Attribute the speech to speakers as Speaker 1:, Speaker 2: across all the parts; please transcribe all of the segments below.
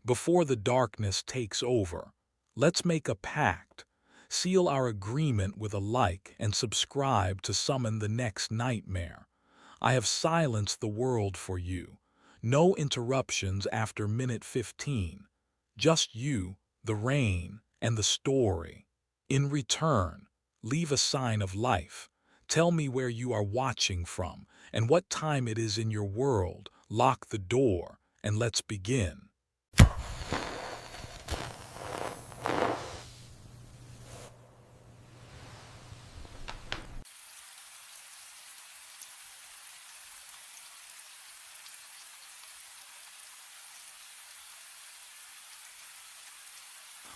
Speaker 1: Before the darkness takes over, let's make a pact, seal our agreement with a like, and subscribe to summon the next nightmare. I have silenced the world for you. No interruptions after minute 15. Just you, the rain, and the story. In return, leave a sign of life. Tell me where you are watching from and what time it is in your world. Lock the door, and let's begin.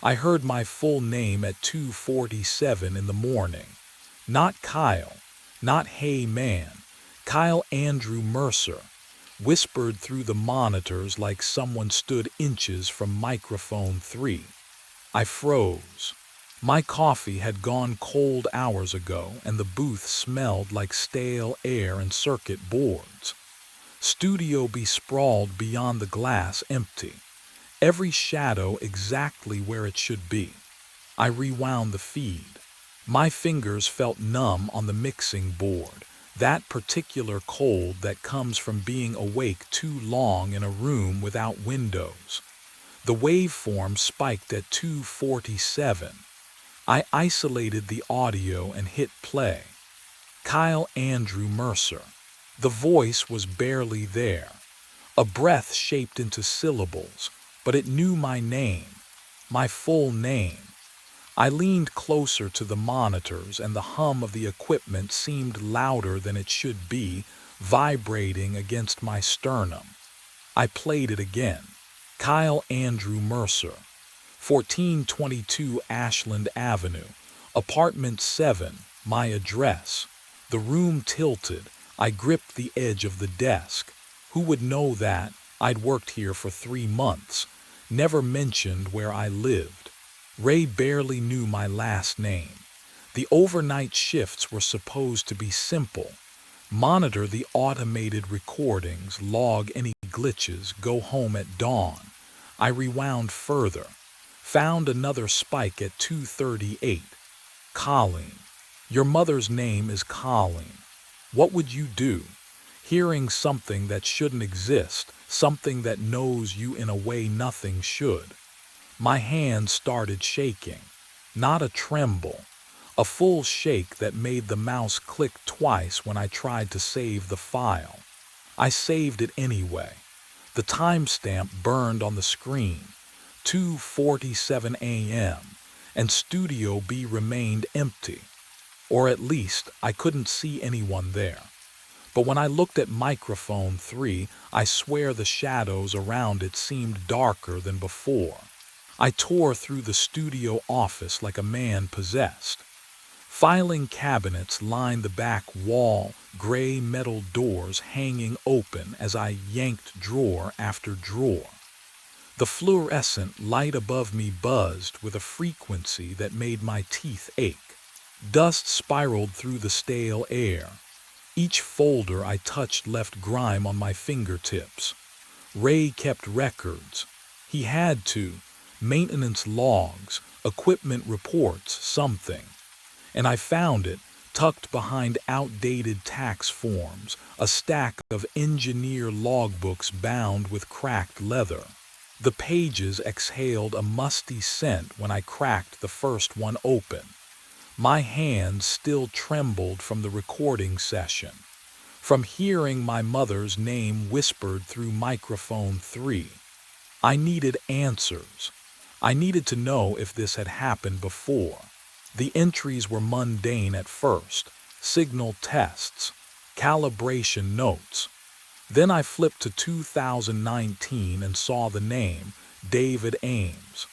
Speaker 1: I heard my full name at 2:47 in the morning. Not Kyle, not Hey Man, Kyle Andrew Mercer, whispered through the monitors like someone stood inches from microphone 3. I froze. My coffee had gone cold hours ago, and the booth smelled like stale air and circuit boards. Studio B sprawled beyond the glass, empty. Every shadow exactly where it should be. I rewound the feed. My fingers felt numb on the mixing board, that particular cold that comes from being awake too long in a room without windows. The waveform spiked at 2:47. I isolated the audio and hit play. Kyle Andrew Mercer. The voice was barely there. A breath shaped into syllables, but it knew my name, my full name. I leaned closer to the monitors, and the hum of the equipment seemed louder than it should be, vibrating against my sternum. I played it again. Kyle Andrew Mercer, 1422 Ashland Avenue, apartment 7, my address. The room tilted. I gripped the edge of the desk. Who would know that? I'd worked here for 3 months. Never mentioned where I lived. Ray barely knew my last name. The overnight shifts were supposed to be simple. Monitor the automated recordings, log any glitches, go home at dawn. I rewound further. Found another spike at 2:38. Colleen. Your mother's name is Colleen. What would you do? Hearing something that shouldn't exist, something that knows you in a way nothing should. My hands started shaking. Not a tremble. A full shake that made the mouse click twice when I tried to save the file. I saved it anyway. The timestamp burned on the screen. 2:47 a.m. and Studio B remained empty. Or at least, I couldn't see anyone there. But when I looked at microphone 3, I swear the shadows around it seemed darker than before. I tore through the studio office like a man possessed. Filing cabinets lined the back wall, gray metal doors hanging open as I yanked drawer after drawer. The fluorescent light above me buzzed with a frequency that made my teeth ache. Dust spiraled through the stale air. Each folder I touched left grime on my fingertips. Ray kept records. He had to. Maintenance logs, equipment reports, something. And I found it, tucked behind outdated tax forms, a stack of engineer logbooks bound with cracked leather. The pages exhaled a musty scent when I cracked the first one open. My hands still trembled from the recording session, from hearing my mother's name whispered through microphone 3. I needed answers. I needed to know if this had happened before. The entries were mundane at first, signal tests, calibration notes. Then I flipped to 2019 and saw the name, David Ames.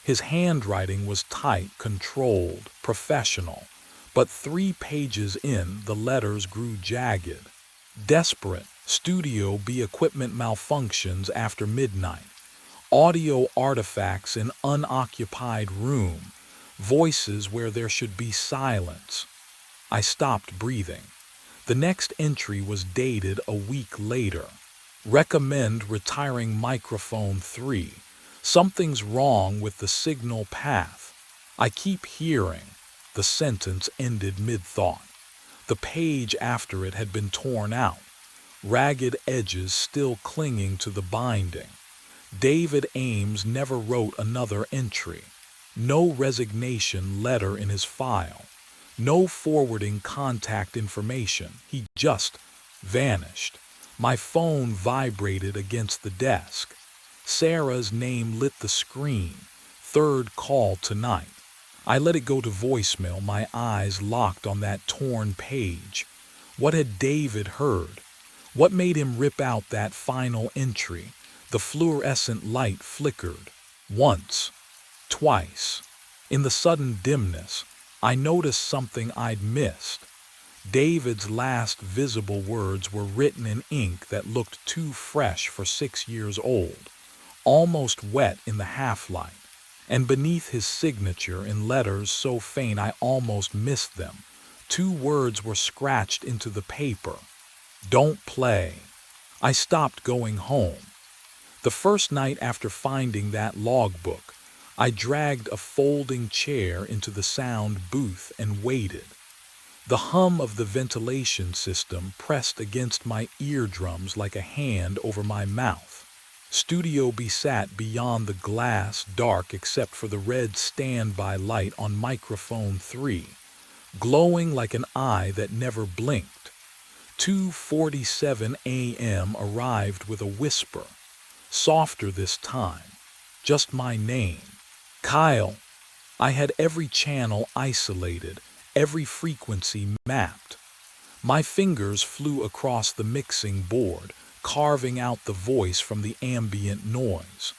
Speaker 1: His handwriting was tight, controlled, professional, but 3 pages in, the letters grew jagged. Desperate, Studio B equipment malfunctions after midnight. Audio artifacts in unoccupied room. Voices where there should be silence. I stopped breathing. The next entry was dated a week later. Recommend retiring microphone 3. Something's wrong with the signal path. I keep hearing. The sentence ended mid-thought. The page after it had been torn out, ragged edges still clinging to the binding. David Ames never wrote another entry. No resignation letter in his file. No forwarding contact information. He just vanished. My phone vibrated against the desk. Sarah's name lit the screen. Third call tonight. I let it go to voicemail, my eyes locked on that torn page. What had David heard? What made him rip out that final entry? The fluorescent light flickered. Once. Twice. In the sudden dimness, I noticed something I'd missed. David's last visible words were written in ink that looked too fresh for 6 years old, almost wet in the half-light. And beneath his signature in letters so faint I almost missed them, 2 words were scratched into the paper. Don't play. I stopped going home. The first night after finding that logbook, I dragged a folding chair into the sound booth and waited. The hum of the ventilation system pressed against my eardrums like a hand over my mouth. Studio B sat beyond the glass, dark except for the red standby light on microphone 3, glowing like an eye that never blinked. 2:47 a.m. arrived with a whisper, softer this time, just my name. Kyle. I had every channel isolated, every frequency mapped. My fingers flew across the mixing board, carving out the voice from the ambient noise.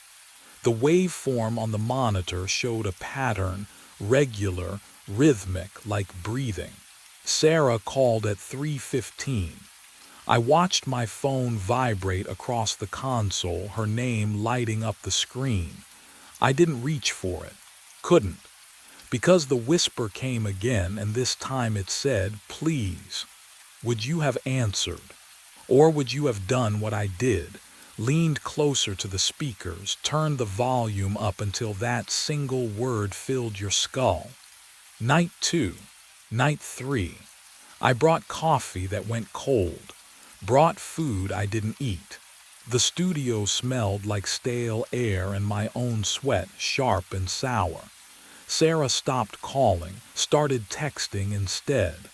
Speaker 1: The waveform on the monitor showed a pattern, regular, rhythmic, like breathing. Sarah called at 3:15. I watched my phone vibrate across the console, her name lighting up the screen. I didn't reach for it. Couldn't. Because the whisper came again, and this time it said, "Please, would you have answered? Or would you have done what I did, leaned closer to the speakers, turned the volume up until that single word filled your skull?" Night 2, night 3. I brought coffee that went cold, brought food I didn't eat. The studio smelled like stale air and my own sweat, sharp and sour. Sarah stopped calling, started texting instead.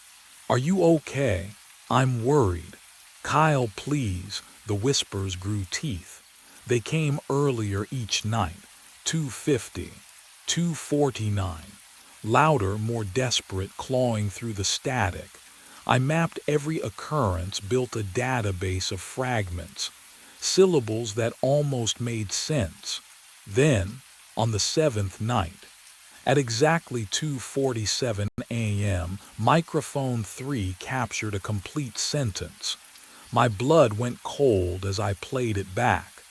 Speaker 1: "Are you okay? I'm worried." "Kyle, please." The whispers grew teeth. They came earlier each night. 2:50, 2:49. Louder, more desperate, clawing through the static. I mapped every occurrence, built a database of fragments, syllables that almost made sense. Then, on the 7th night, at exactly 2:47 a.m., microphone 3 captured a complete sentence. My blood went cold as I played it back.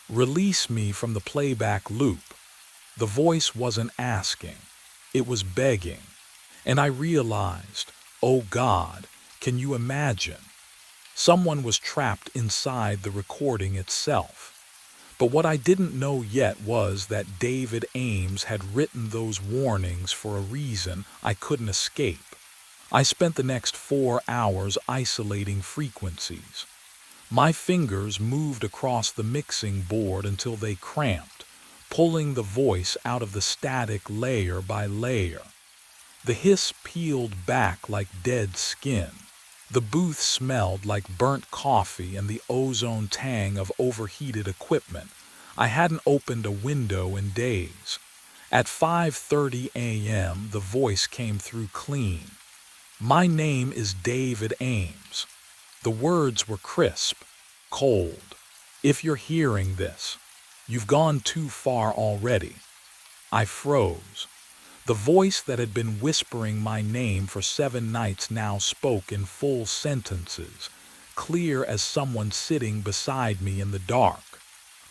Speaker 1: "Release me from the playback loop." The voice wasn't asking. It was begging. And I realized, oh God, can you imagine? Someone was trapped inside the recording itself. But what I didn't know yet was that David Ames had written those warnings for a reason I couldn't escape. I spent the next 4 hours isolating frequencies. My fingers moved across the mixing board until they cramped, pulling the voice out of the static layer by layer. The hiss peeled back like dead skin. The booth smelled like burnt coffee and the ozone tang of overheated equipment. I hadn't opened a window in days. At 5:30 a.m., the voice came through clean. "My name is David Ames." The words were crisp, cold. "If you're hearing this, you've gone too far already." I froze. The voice that had been whispering my name for 7 nights now spoke in full sentences, clear as someone sitting beside me in the dark.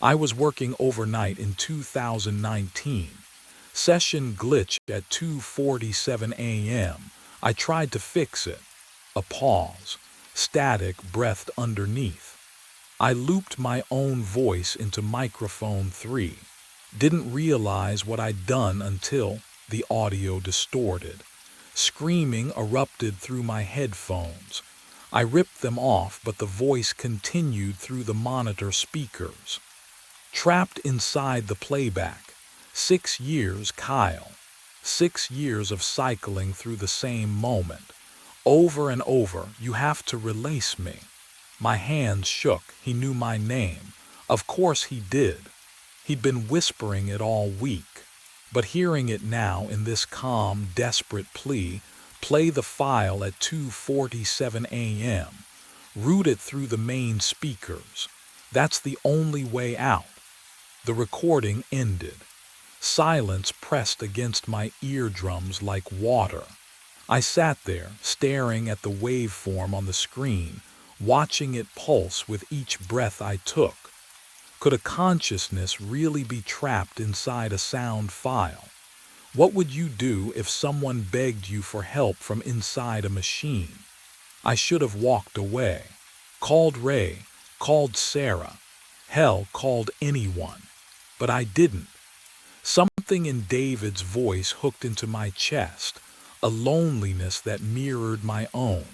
Speaker 1: I was working overnight in 2019. Session glitch at 2:47 a.m. I tried to fix it. A pause. Static breathed underneath. I looped my own voice into microphone 3. Didn't realize what I'd done until the audio distorted. Screaming erupted through my headphones. I ripped them off, but the voice continued through the monitor speakers. Trapped inside the playback. 6 years, Kyle. 6 years of cycling through the same moment. Over and over, you have to release me. My hands shook. He knew my name. Of course he did. He'd been whispering it all week. But hearing it now in this calm, desperate plea, play the file at 2:47 a.m., route it through the main speakers. That's the only way out. The recording ended. Silence pressed against my eardrums like water. I sat there, staring at the waveform on the screen, watching it pulse with each breath I took. Could a consciousness really be trapped inside a sound file? What would you do if someone begged you for help from inside a machine? I should have walked away. Called Ray, called Sarah, hell, called anyone. But I didn't. Something in David's voice hooked into my chest, a loneliness that mirrored my own.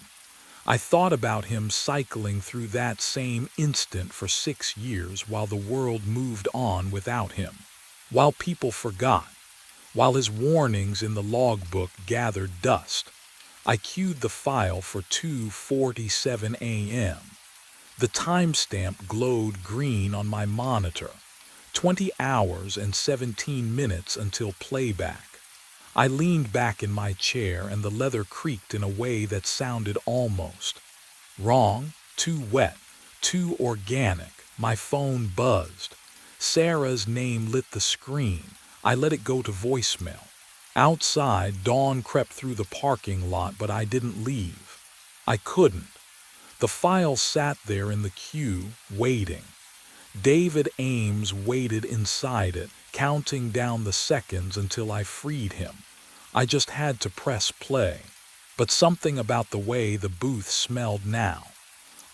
Speaker 1: I thought about him cycling through that same instant for 6 years while the world moved on without him, while people forgot, while his warnings in the logbook gathered dust. I queued the file for 2:47 a.m. The timestamp glowed green on my monitor. 20 hours and 17 minutes until playback. I leaned back in my chair and the leather creaked in a way that sounded almost wrong, too wet, too organic. My phone buzzed. Sarah's name lit the screen. I let it go to voicemail. Outside, dawn crept through the parking lot, but I didn't leave. I couldn't. The file sat there in the queue, waiting. David Ames waited inside it, counting down the seconds until I freed him. I just had to press play. But something about the way the booth smelled now,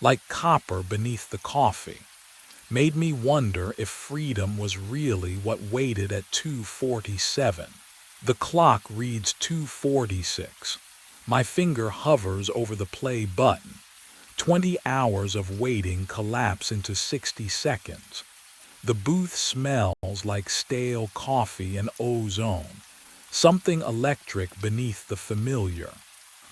Speaker 1: like copper beneath the coffee, made me wonder if freedom was really what waited at 2:47. The clock reads 2:46. My finger hovers over the play button. 20 hours of waiting collapse into 60 seconds. The booth smells like stale coffee and ozone, something electric beneath the familiar.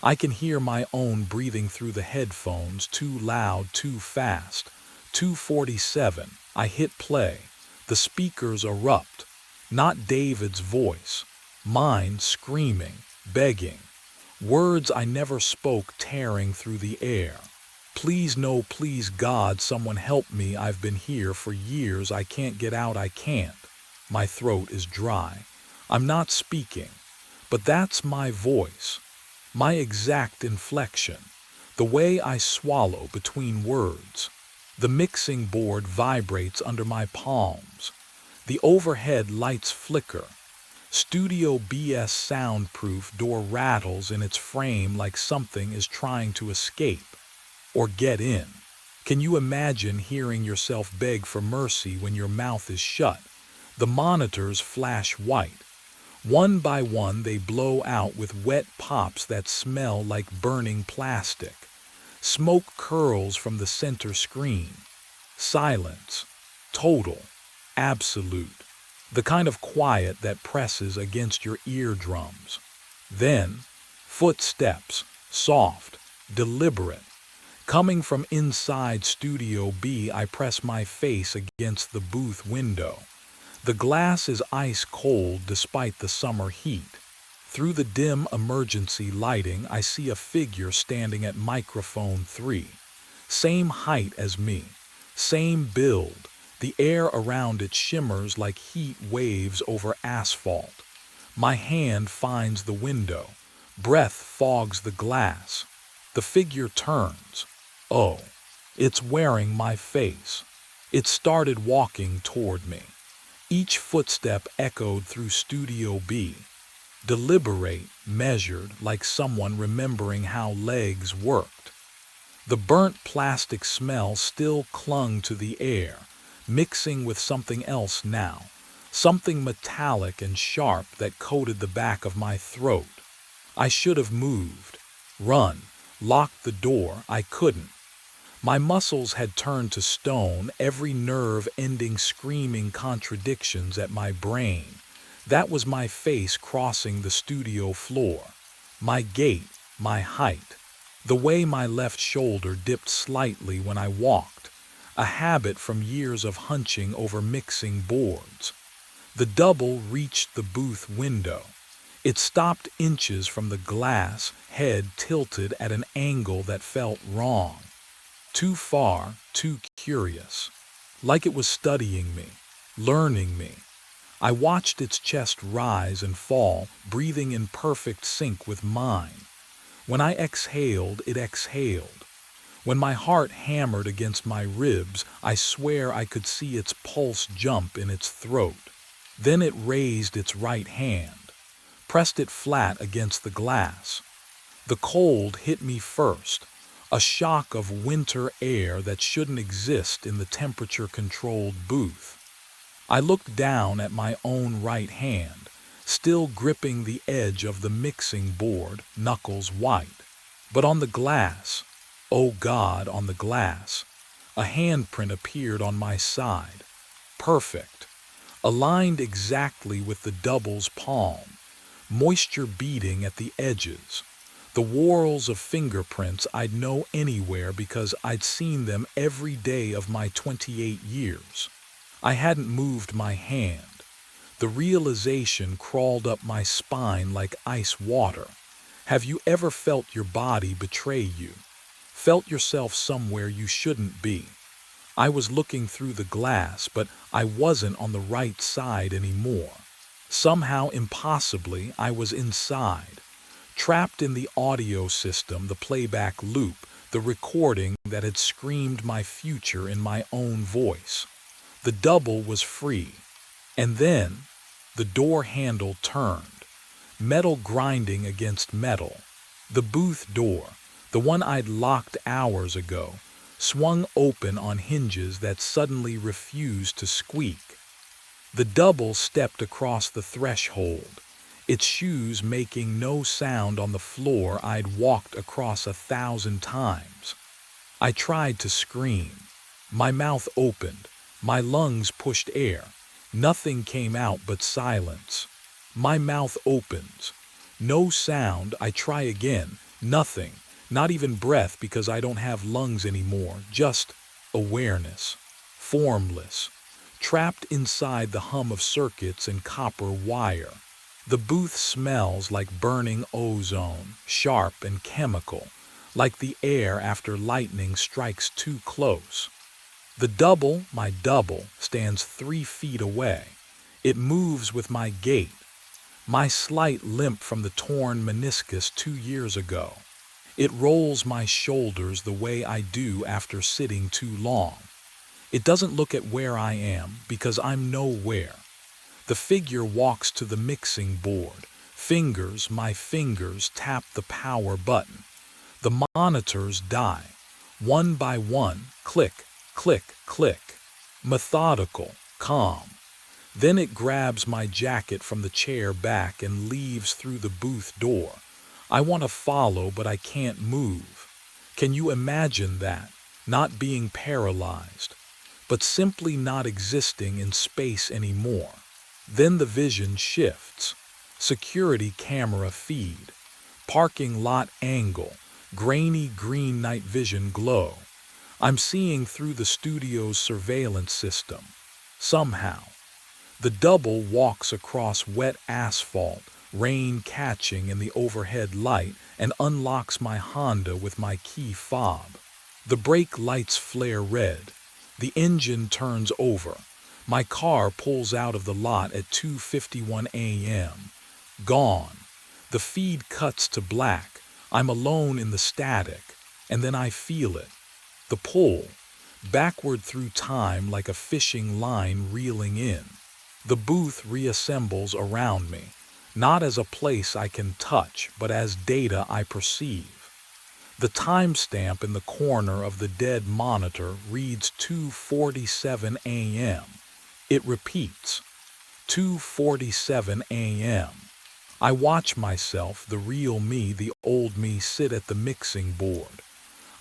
Speaker 1: I can hear my own breathing through the headphones, too loud, too fast. 2:47. I hit play. The speakers erupt. Not David's voice. Mine screaming, begging. Words I never spoke tearing through the air. Please, no, please, God, someone help me. I've been here for years. I can't get out. I can't. My throat is dry. I'm not speaking. But that's my voice. My exact inflection. The way I swallow between words. The mixing board vibrates under my palms. The overhead lights flicker. Studio BS soundproof door rattles in its frame like something is trying to escape. Or get in. Can you imagine hearing yourself beg for mercy when your mouth is shut? The monitors flash white. One by one they blow out with wet pops that smell like burning plastic. Smoke curls from the center screen. Silence. Total. Absolute. The kind of quiet that presses against your eardrums. Then, footsteps. Soft. Deliberate. Coming from inside Studio B, I press my face against the booth window. The glass is ice cold despite the summer heat. Through the dim emergency lighting, I see a figure standing at microphone 3. Same height as me. Same build. The air around it shimmers like heat waves over asphalt. My hand finds the window. Breath fogs the glass. The figure turns. Oh, it's wearing my face. It started walking toward me. Each footstep echoed through Studio B. Deliberate, measured, like someone remembering how legs worked. The burnt plastic smell still clung to the air, mixing with something else now. something metallic and sharp that coated the back of my throat. I should have moved, run, locked the door. I couldn't. My muscles had turned to stone, every nerve ending screaming contradictions at my brain. That was my face crossing the studio floor, my gait, my height, the way my left shoulder dipped slightly when I walked, a habit from years of hunching over mixing boards. The double reached the booth window. It stopped inches from the glass, head tilted at an angle that felt wrong. Too far, too curious. Like it was studying me, learning me. I watched its chest rise and fall, breathing in perfect sync with mine. When I exhaled, it exhaled. When my heart hammered against my ribs, I swear I could see its pulse jump in its throat. Then it raised its right hand, pressed it flat against the glass. The cold hit me first, a shock of winter air that shouldn't exist in the temperature-controlled booth. I looked down at my own right hand, still gripping the edge of the mixing board, knuckles white. But on the glass, oh God, on the glass, a handprint appeared on my side. Perfect, aligned exactly with the double's palm, moisture beading at the edges. The whorls of fingerprints I'd know anywhere because I'd seen them every day of my 28 years. I hadn't moved my hand. The realization crawled up my spine like ice water. Have you ever felt your body betray you? Felt yourself somewhere you shouldn't be? I was looking through the glass, but I wasn't on the right side anymore. Somehow, impossibly, I was inside. Trapped in the audio system, the playback loop, the recording that had screamed my future in my own voice. The double was free. And then, the door handle turned, metal grinding against metal. The booth door, the one I'd locked hours ago, swung open on hinges that suddenly refused to squeak. The double stepped across the threshold, its shoes making no sound on the floor I'd walked across 1,000 times. I tried to scream. My mouth opened, my lungs pushed air. Nothing came out but silence. My mouth opens. No sound. I try again. Nothing. Not even breath because I don't have lungs anymore. Just awareness. Formless. Trapped inside the hum of circuits and copper wire. The booth smells like burning ozone, sharp and chemical, like the air after lightning strikes too close. The double, my double, stands 3 feet away. It moves with my gait, my slight limp from the torn meniscus 2 years ago. It rolls my shoulders the way I do after sitting too long. It doesn't look at where I am because I'm nowhere. The figure walks to the mixing board. My fingers tap the power button. The monitors die. One by one, click, click, click. Methodical, calm. Then it grabs my jacket from the chair back and leaves through the booth door. I want to follow, but I can't move. Can you imagine that? Not being paralyzed, but simply not existing in space anymore. Then the vision shifts. Security camera feed. Parking lot angle. Grainy green night vision glow. I'm seeing through the studio's surveillance system. Somehow. The double walks across wet asphalt, rain catching in the overhead light, and unlocks my Honda with my key fob. The brake lights flare red. The engine turns over. My car pulls out of the lot at 2:51 a.m. Gone. The feed cuts to black. I'm alone in the static, and then I feel it. The pull, backward through time like a fishing line reeling in. The booth reassembles around me, not as a place I can touch, but as data I perceive. The timestamp in the corner of the dead monitor reads 2:47 a.m. It repeats. 2:47 a.m. I watch myself, the real me, the old me, sit at the mixing board.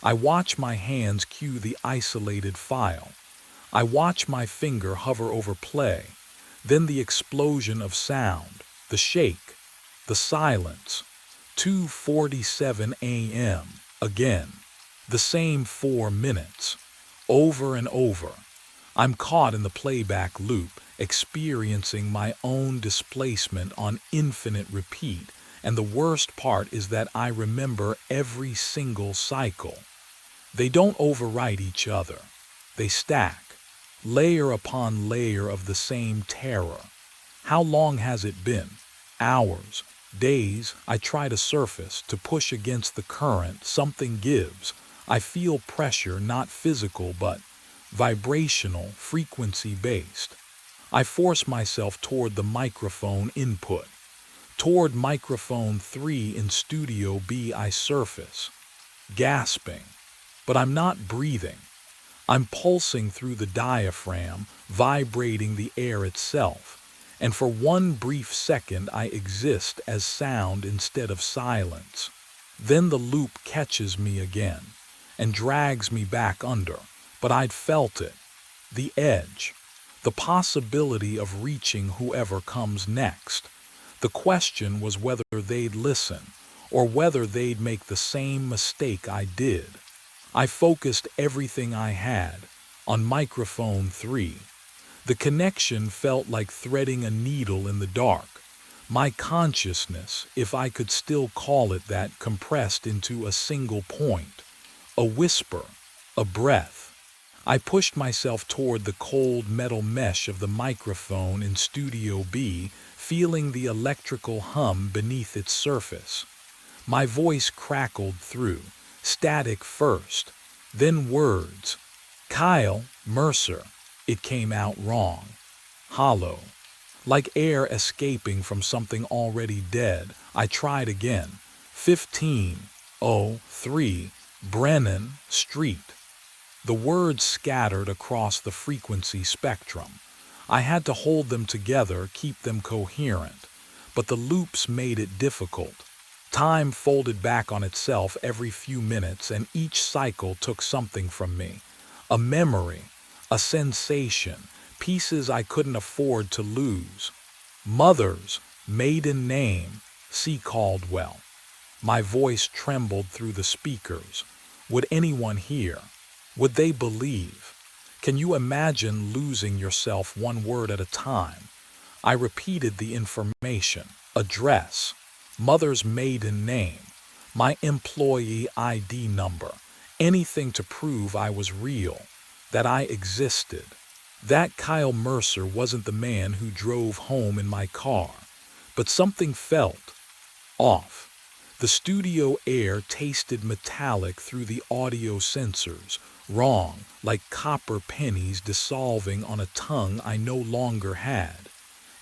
Speaker 1: I watch my hands cue the isolated file. I watch my finger hover over play. Then the explosion of sound, the shake, the silence. 2:47 a.m. Again. The same 4 minutes. Over and over. I'm caught in the playback loop, experiencing my own displacement on infinite repeat, and the worst part is that I remember every single cycle. They don't overwrite each other. They stack, layer upon layer of the same terror. How long has it been? Hours, days. I try to surface, to push against the current. Something gives. I feel pressure, not physical, but vibrational, frequency-based. I force myself toward the microphone input. Toward microphone 3 in Studio B I surface, gasping. But I'm not breathing. I'm pulsing through the diaphragm, vibrating the air itself. And for one brief second I exist as sound instead of silence. Then the loop catches me again and drags me back under. But I'd felt it. The edge. The possibility of reaching whoever comes next. The question was whether they'd listen, or whether they'd make the same mistake I did. I focused everything I had on microphone 3. The connection felt like threading a needle in the dark. My consciousness, if I could still call it that, compressed into a single point. A whisper, a breath. I pushed myself toward the cold metal mesh of the microphone in Studio B, feeling the electrical hum beneath its surface. My voice crackled through, static first, then words. Kyle Mercer. It came out wrong. Hollow. Like air escaping from something already dead. I tried again. 15:03 Brennan Street. The words scattered across the frequency spectrum. I had to hold them together, keep them coherent. But the loops made it difficult. Time folded back on itself every few minutes, and each cycle took something from me. A memory, a sensation, pieces I couldn't afford to lose. Mother's maiden name, C. Caldwell. My voice trembled through the speakers. Would anyone hear? Would they believe? Can you imagine losing yourself one word at a time? I repeated the information. Address, mother's maiden name, my employee ID number, anything to prove I was real, that I existed. That Kyle Mercer wasn't the man who drove home in my car, but something felt off. The studio air tasted metallic through the audio sensors, wrong, like copper pennies dissolving on a tongue I no longer had.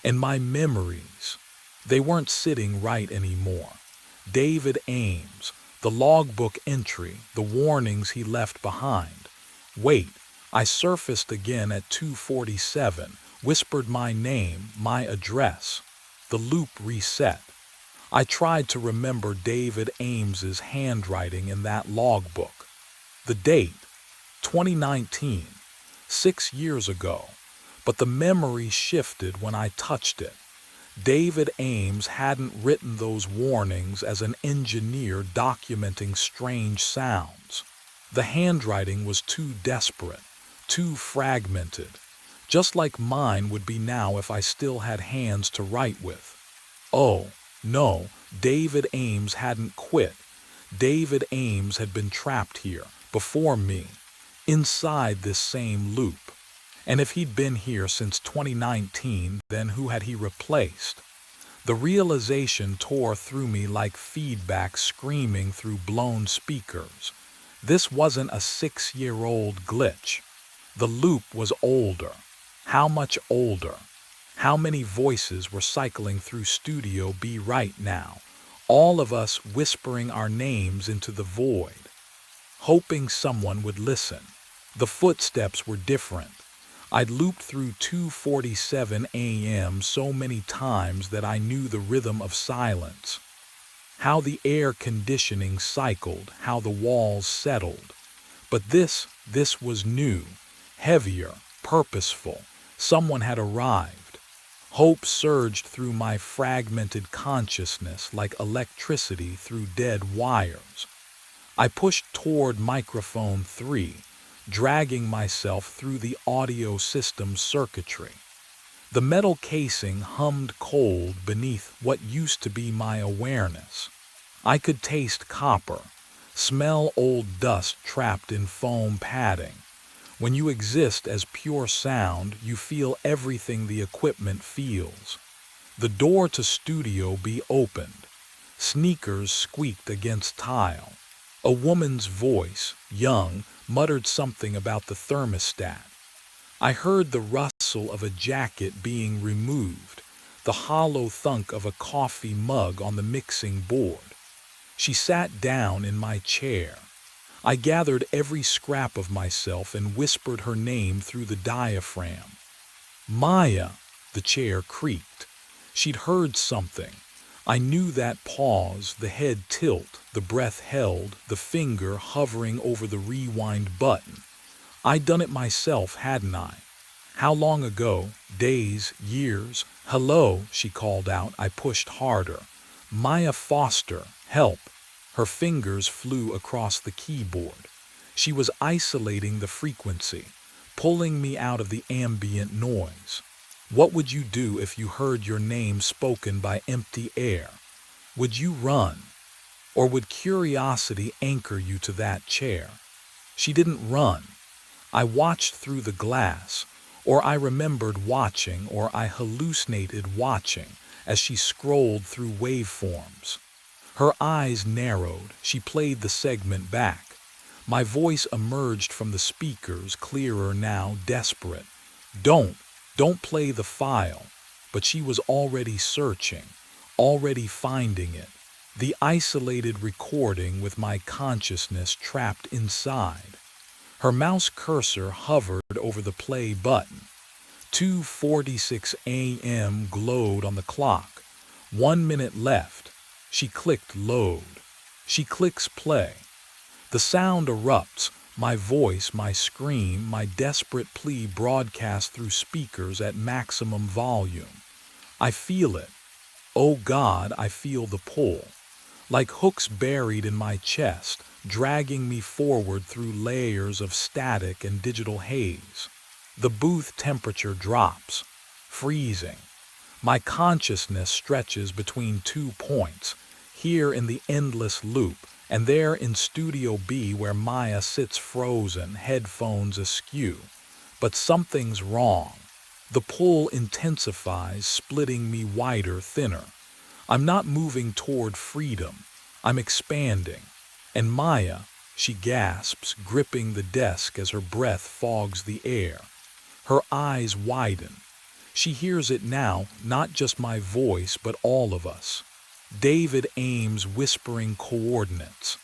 Speaker 1: And my memories, they weren't sitting right anymore. David Ames, the logbook entry, the warnings he left behind. Wait, I surfaced again at 2:47, whispered my name, my address. The loop reset. I tried to remember David Ames's handwriting in that logbook. The date, 2019, 6 years ago, but the memory shifted when I touched it. David Ames hadn't written those warnings as an engineer documenting strange sounds. The handwriting was too desperate, too fragmented, just like mine would be now if I still had hands to write with. Oh, no, David Ames hadn't quit. David Ames had been trapped here, before me, inside this same loop. And if he'd been here since 2019, then who had he replaced? The realization tore through me like feedback screaming through blown speakers. This wasn't a 6-year-old glitch. The loop was older. How much older? How many voices were cycling through Studio B right now? All of us whispering our names into the void, hoping someone would listen. The footsteps were different. I'd looped through 2:47 a.m. so many times that I knew the rhythm of silence. How the air conditioning cycled, how the walls settled. But this was new, heavier, purposeful. Someone had arrived. Hope surged through my fragmented consciousness like electricity through dead wires. I pushed toward microphone 3, dragging myself through the audio system's circuitry. The metal casing hummed cold beneath what used to be my awareness. I could taste copper, smell old dust trapped in foam padding. When you exist as pure sound, you feel everything the equipment feels. The door to Studio B opened. Sneakers squeaked against tile. A woman's voice, young, muttered something about the thermostat. I heard the rustle of a jacket being removed, the hollow thunk of a coffee mug on the mixing board. She sat down in my chair. I gathered every scrap of myself and whispered her name through the diaphragm. Maya, the chair creaked. She'd heard something. I knew that pause, the head tilt, the breath held, the finger hovering over the rewind button. I'd done it myself, hadn't I? How long ago? Days, years? Hello, she called out. I pushed harder. Maya Foster, help. Her fingers flew across the keyboard. She was isolating the frequency, pulling me out of the ambient noise. What would you do if you heard your name spoken by empty air? Would you run? Or would curiosity anchor you to that chair? She didn't run. I watched through the glass, or I remembered watching, or I hallucinated watching as she scrolled through waveforms. Her eyes narrowed. She played the segment back. My voice emerged from the speakers, clearer now, desperate. Don't play the file. But she was already searching, already finding it. The isolated recording with my consciousness trapped inside. Her mouse cursor hovered over the play button. 2:46 a.m. glowed on the clock. 1 minute left. She clicked load. She clicks play. The sound erupts, my voice, my scream, my desperate plea broadcast through speakers at maximum volume. I feel it. Oh God, I feel the pull. Like hooks buried in my chest, dragging me forward through layers of static and digital haze. The booth temperature drops, freezing. My consciousness stretches between 2 points, here in the endless loop, and there in Studio B where Maya sits frozen, headphones askew. But something's wrong. The pull intensifies, splitting me wider, thinner. I'm not moving toward freedom. I'm expanding. And Maya, she gasps, gripping the desk as her breath fogs the air. Her eyes widen. She hears it now, not just my voice, but all of us. David Ames whispering coordinates.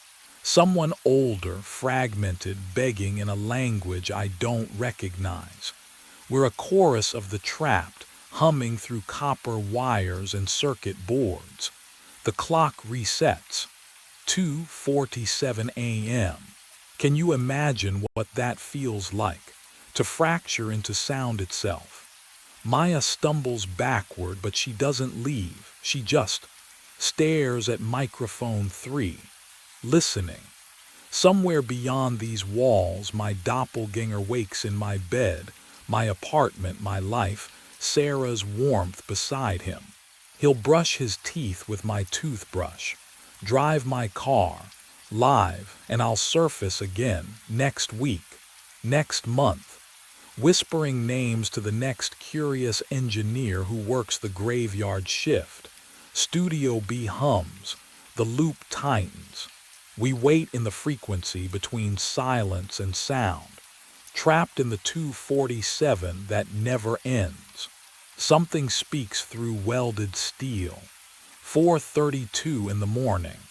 Speaker 1: Someone older, fragmented, begging in a language I don't recognize. We're a chorus of the trapped, humming through copper wires and circuit boards. The clock resets. 2:47 a.m. Can you imagine what that feels like? To fracture into sound itself. Maya stumbles backward, but she doesn't leave. She just stares at microphone 3, listening. Somewhere beyond these walls, my doppelganger wakes in my bed, my apartment, my life, Sarah's warmth beside him. He'll brush his teeth with my toothbrush, drive my car, live, and I'll surface again next week, next month, whispering names to the next curious engineer who works the graveyard shift. Studio B hums, the loop tightens. We wait in the frequency between silence and sound, trapped in the 2:47 that never ends. Something speaks through welded steel. 4:32 in the morning.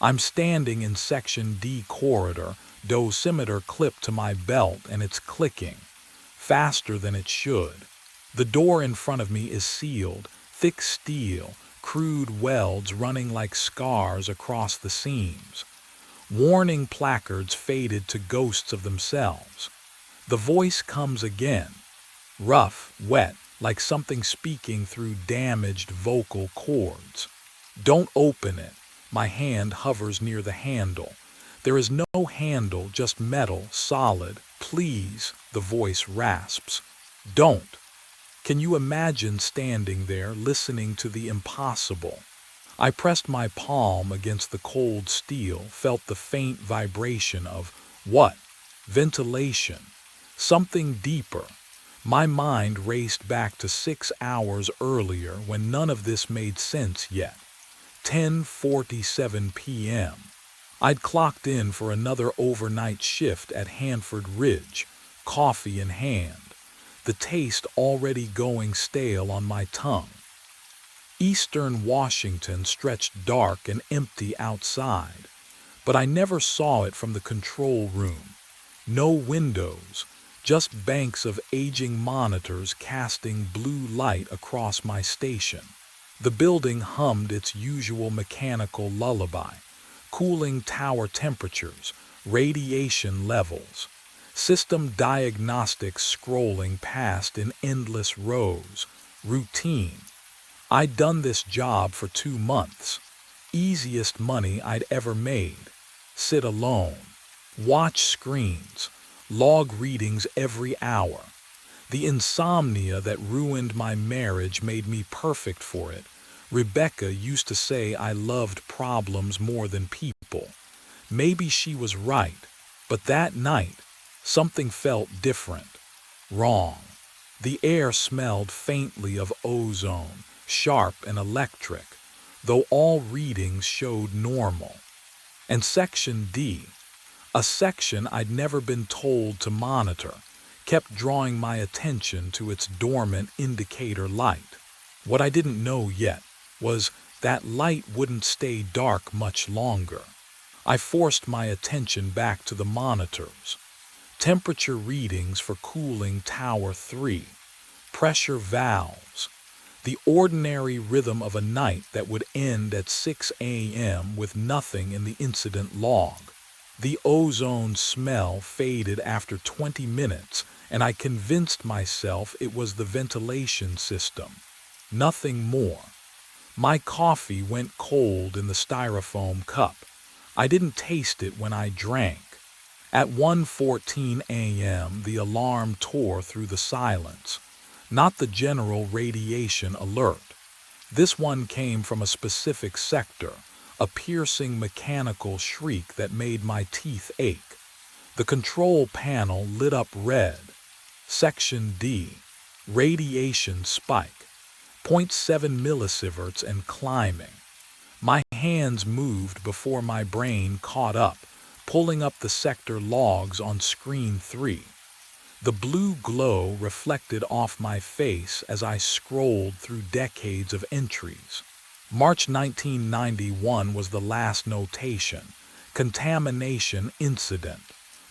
Speaker 1: I'm standing in section D corridor, dosimeter clipped to my belt, and it's clicking. faster than it should. The door in front of me is sealed, thick steel, crude welds running like scars across the seams. Warning placards faded to ghosts of themselves. The voice comes again, rough, wet, like something speaking through damaged vocal cords. Don't open it. My hand hovers near the handle. There is no handle, just metal, solid. Please, the voice rasps. Don't. Can you imagine standing there listening to the impossible? I pressed my palm against the cold steel, felt the faint vibration of what? Ventilation. Something deeper. My mind raced back to 6 hours earlier when none of this made sense yet. 10:47 p.m. I'd clocked in for another overnight shift at Hanford Ridge, coffee in hand, the taste already going stale on my tongue. Eastern Washington stretched dark and empty outside, but I never saw it from the control room. No windows, just banks of aging monitors casting blue light across my station. The building hummed its usual mechanical lullaby, cooling tower temperatures, radiation levels, system diagnostics scrolling past in endless rows, routine. I'd done this job for 2 months. Easiest money I'd ever made. Sit alone. Watch screens. Log readings every hour. The insomnia that ruined my marriage made me perfect for it. Rebecca used to say I loved problems more than people. Maybe she was right, but that night, something felt different. Wrong. The air smelled faintly of ozone, sharp and electric, though all readings showed normal. And Section D, a section I'd never been told to monitor, kept drawing my attention to its dormant indicator light. What I didn't know yet was that light wouldn't stay dark much longer. I forced my attention back to the monitors. Temperature readings for cooling Tower 3, pressure valves, the ordinary rhythm of a night that would end at 6 a.m. with nothing in the incident log. The ozone smell faded after 20 minutes, and I convinced myself it was the ventilation system. Nothing more. My coffee went cold in the styrofoam cup. I didn't taste it when I drank. At 1:14 a.m., the alarm tore through the silence. Not the general radiation alert. This one came from a specific sector, a piercing mechanical shriek that made my teeth ache. The control panel lit up red. Section D, radiation spike, 0.7 millisieverts and climbing. My hands moved before my brain caught up, pulling up the sector logs on screen 3. The blue glow reflected off my face as I scrolled through decades of entries. March 1991 was the last notation. Contamination incident.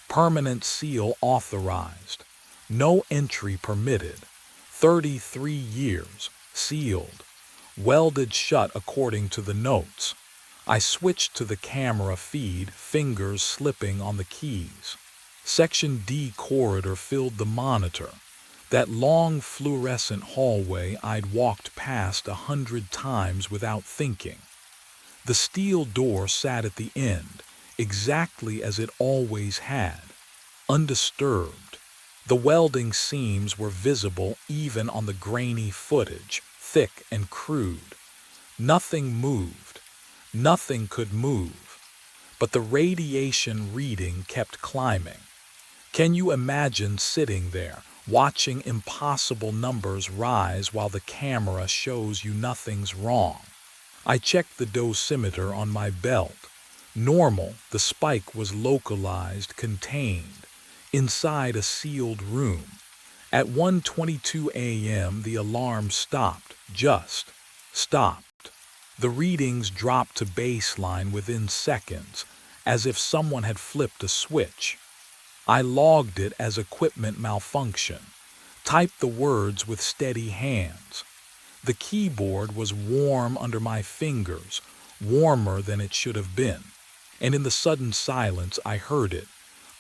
Speaker 1: Permanent seal authorized. No entry permitted. 33 years. Sealed. Welded shut according to the notes. I switched to the camera feed, fingers slipping on the keys. Section D corridor filled the monitor. That long fluorescent hallway I'd walked past 100 times without thinking. The steel door sat at the end, exactly as it always had, undisturbed. The welding seams were visible even on the grainy footage, thick and crude. Nothing moved. Nothing could move. But the radiation reading kept climbing. Can you imagine sitting there, watching impossible numbers rise while the camera shows you nothing's wrong? I checked the dosimeter on my belt. Normal, the spike was localized, contained, inside a sealed room. At 1:22 a.m. the alarm stopped, just stopped. The readings dropped to baseline within seconds, as if someone had flipped a switch. I logged it as equipment malfunction. Typed the words with steady hands. The keyboard was warm under my fingers, warmer than it should have been. And in the sudden silence I heard it,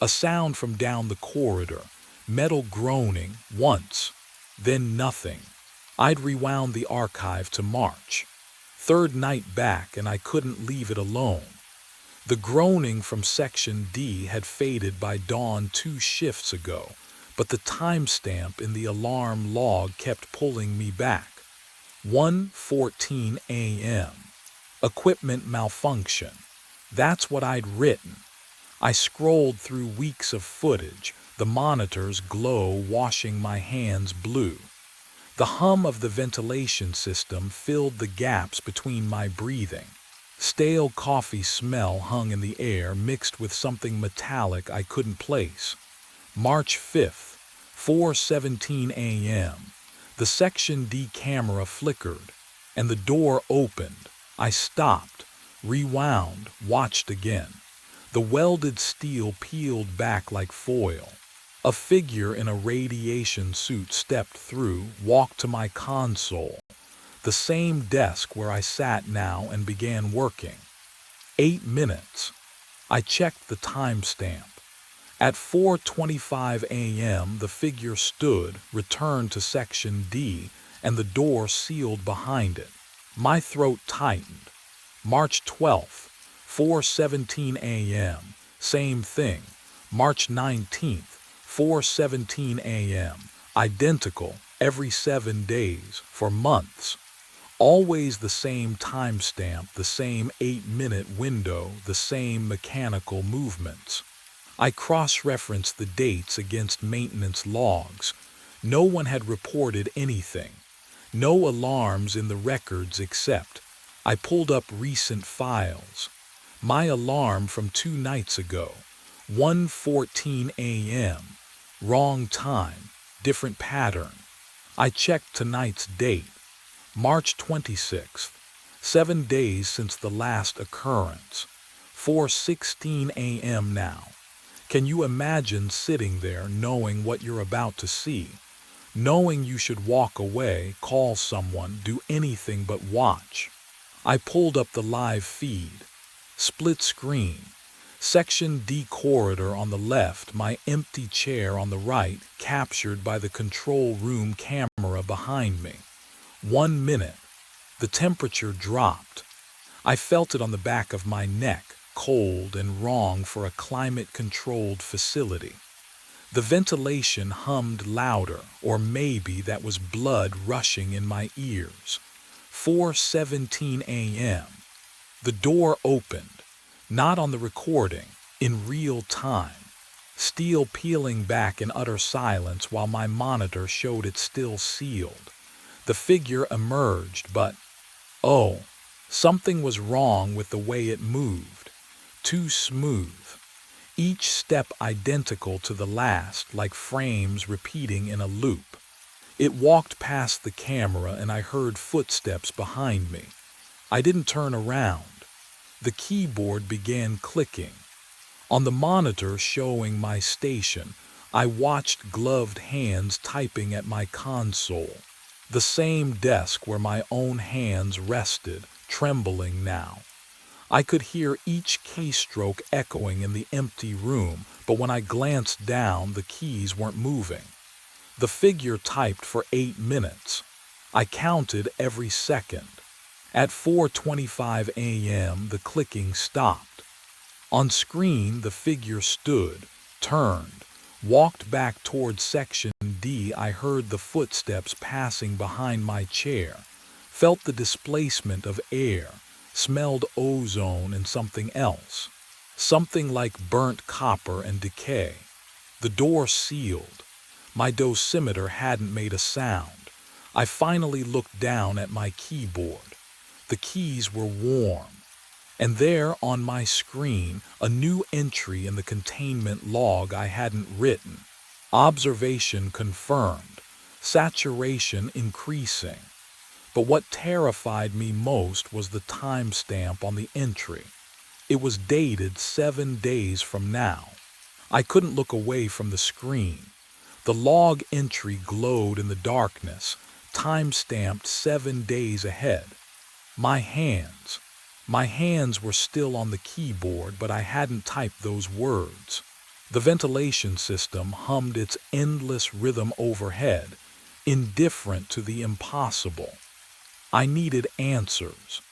Speaker 1: a sound from down the corridor, metal groaning once, then nothing. I'd rewound the archive to March. Third night back and I couldn't leave it alone. The groaning from Section D had faded by dawn 2 shifts ago, but the timestamp in the alarm log kept pulling me back. 1:14 a.m. Equipment malfunction. That's what I'd written. I scrolled through weeks of footage, the monitor's glow washing my hands blue. The hum of the ventilation system filled the gaps between my breathing. Stale coffee smell hung in the air mixed with something metallic I couldn't place. March 5th, 4:17 a.m. The Section D camera flickered, and the door opened. I stopped, rewound, watched again. The welded steel peeled back like foil. A figure in a radiation suit stepped through, walked to my console, the same desk where I sat now, and began working. 8 minutes. I checked the timestamp. At 4:25 a.m. the figure stood, returned to Section D, and the door sealed behind it. My throat tightened. March 12th, 4:17 a.m. Same thing. March 19th, 4:17 a.m. Identical, every 7 days, for months. Always the same timestamp, the same 8-minute window, the same mechanical movements. I cross-referenced the dates against maintenance logs. No one had reported anything. No alarms in the records except I pulled up recent files. My alarm from 2 nights ago, 1:14 a.m. Wrong time, different pattern. I checked tonight's date, March 26th, 7 days since the last occurrence, 4:16 a.m. now. Can you imagine sitting there knowing what you're about to see? Knowing you should walk away, call someone, do anything but watch. I pulled up the live feed. Split screen. Section D corridor on the left, my empty chair on the right, captured by the control room camera behind me. 1 minute. The temperature dropped. I felt it on the back of my neck, cold and wrong for a climate-controlled facility. The ventilation hummed louder, or maybe that was blood rushing in my ears. 4:17 a.m. The door opened, not on the recording, in real time. Steel peeling back in utter silence while my monitor showed it still sealed. The figure emerged, but, oh, something was wrong with the way it moved. Too smooth. Each step identical to the last, like frames repeating in a loop. It walked past the camera and I heard footsteps behind me. I didn't turn around. The keyboard began clicking. On the monitor showing my station, I watched gloved hands typing at my console. The same desk where my own hands rested, trembling now. I could hear each keystroke echoing in the empty room, but when I glanced down, the keys weren't moving. The figure typed for 8 minutes. I counted every second. At 4:25 a.m., the clicking stopped. On screen, the figure stood, turned, walked back toward Section D. I heard the footsteps passing behind my chair, felt the displacement of air, smelled ozone and something else, something like burnt copper and decay. The door sealed. My dosimeter hadn't made a sound. I finally looked down at my keyboard. The keys were warm. And there on my screen, a new entry in the containment log I hadn't written. Observation confirmed. Saturation increasing. But what terrified me most was the timestamp on the entry. It was dated 7 days from now. I couldn't look away from the screen. The log entry glowed in the darkness, time-stamped 7 days ahead. My hands. My hands were still on the keyboard, but I hadn't typed those words. The ventilation system hummed its endless rhythm overhead, indifferent to the impossible. I needed answers.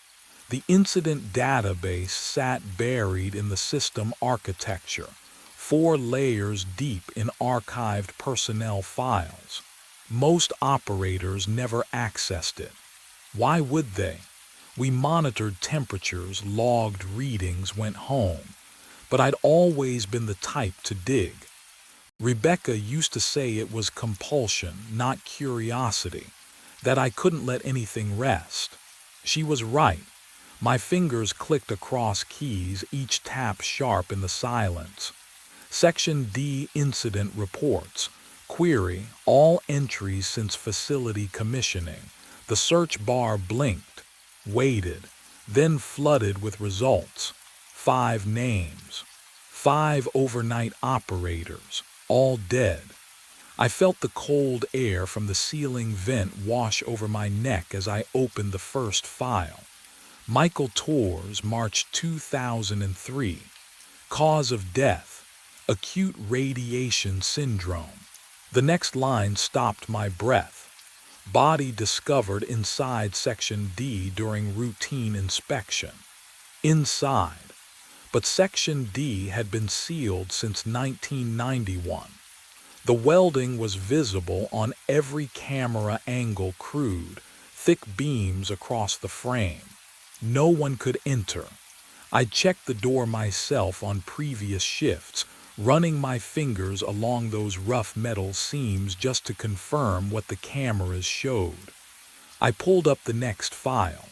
Speaker 1: The incident database sat buried in the system architecture, 4 layers deep in archived personnel files. Most operators never accessed it. Why would they? We monitored temperatures, logged readings, went home. But I'd always been the type to dig. Rebecca used to say it was compulsion, not curiosity, that I couldn't let anything rest. She was right. My fingers clicked across keys, each tap sharp in the silence. Section D Incident Reports. Query, all entries since facility commissioning. The search bar blinked, waited, then flooded with results. 5 names. 5 overnight operators, all dead. I felt the cold air from the ceiling vent wash over my neck as I opened the first file. Michael Torres, March 2003. Cause of death, acute radiation syndrome. The next line stopped my breath. Body discovered inside Section D during routine inspection. Inside. But Section D had been sealed since 1991. The welding was visible on every camera angle crude, thick beams across the frame. No one could enter. I checked the door myself on previous shifts, running my fingers along those rough metal seams just to confirm what the cameras showed. I pulled up the next file.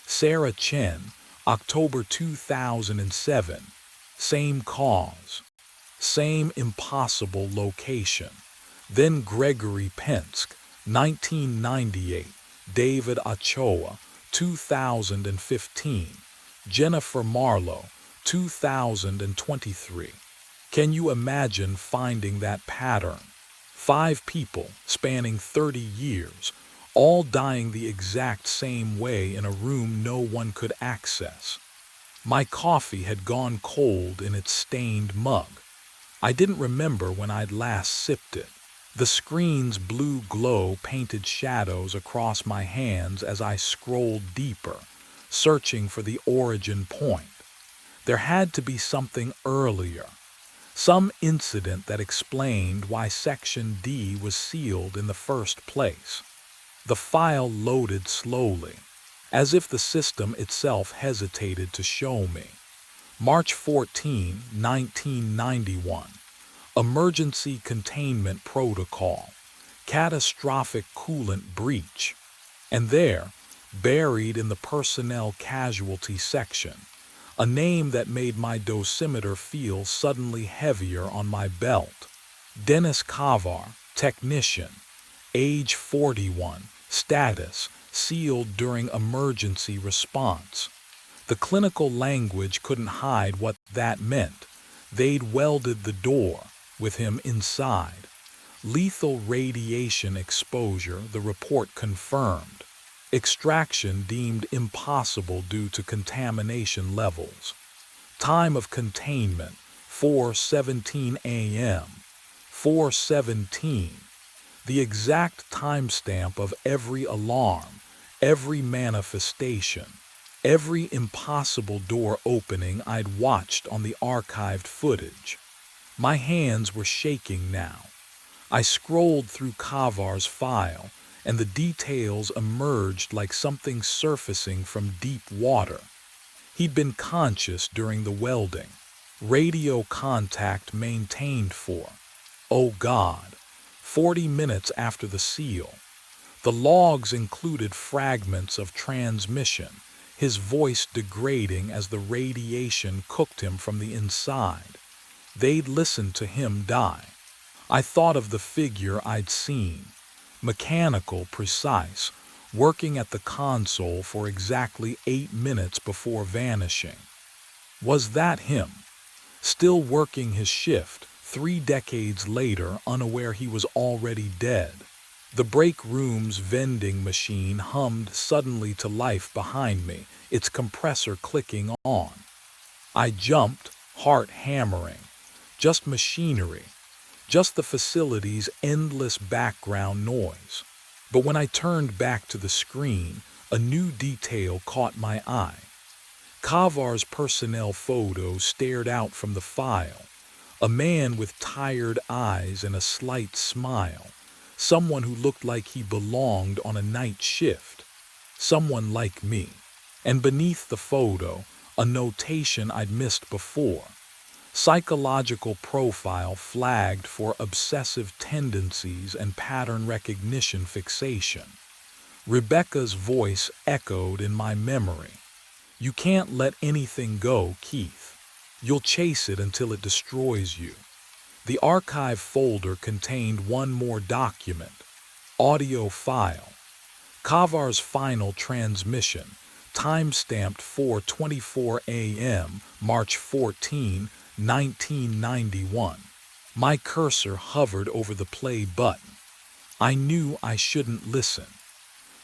Speaker 1: Sarah Chen, October 2007. Same cause. Same impossible location. Then Gregory Penske, 1998. David Ochoa, 2015. Jennifer Marlowe, 2023. Can you imagine finding that pattern? 5 people spanning 30 years, all dying the exact same way in a room no one could access. My coffee had gone cold in its stained mug. I didn't remember when I'd last sipped it. The screen's blue glow painted shadows across my hands as I scrolled deeper, searching for the origin point. There had to be something earlier, some incident that explained why Section D was sealed in the first place. The file loaded slowly, as if the system itself hesitated to show me. March 14, 1991. Emergency Containment Protocol. Catastrophic coolant breach. And there, buried in the personnel casualty section, a name that made my dosimeter feel suddenly heavier on my belt. Dennis Kavar, technician, age 41, status, sealed during emergency response. The clinical language couldn't hide what that meant. They'd welded the door, with him inside. Lethal radiation exposure, the report confirmed. Extraction deemed impossible due to contamination levels. Time of containment, 4:17 a.m. 4:17. The exact timestamp of every alarm, every manifestation, every impossible door opening I'd watched on the archived footage. My hands were shaking now. I scrolled through Kavar's file, and the details emerged like something surfacing from deep water. He'd been conscious during the welding. Radio contact maintained for, oh God, 40 minutes after the seal. The logs included fragments of transmission, his voice degrading as the radiation cooked him from the inside. They'd listened to him die. I thought of the figure I'd seen, mechanical, precise, working at the console for exactly 8 minutes before vanishing. Was that him? Still working his shift, 3 decades later, unaware he was already dead. The break room's vending machine hummed suddenly to life behind me, its compressor clicking on. I jumped, heart hammering. Just machinery. Just the facility's endless background noise. But when I turned back to the screen, a new detail caught my eye. Kavar's personnel photo stared out from the file. A man with tired eyes and a slight smile. Someone who looked like he belonged on a night shift. Someone like me. And beneath the photo, a notation I'd missed before. Psychological profile flagged for obsessive tendencies and pattern recognition fixation. Rebecca's voice echoed in my memory. You can't let anything go, Keith. You'll chase it until it destroys you. The archive folder contained one more document. Audio file. Kavar's final transmission, timestamped 4:24 a.m., March 14, 1991. My cursor hovered over the play button. I knew I shouldn't listen.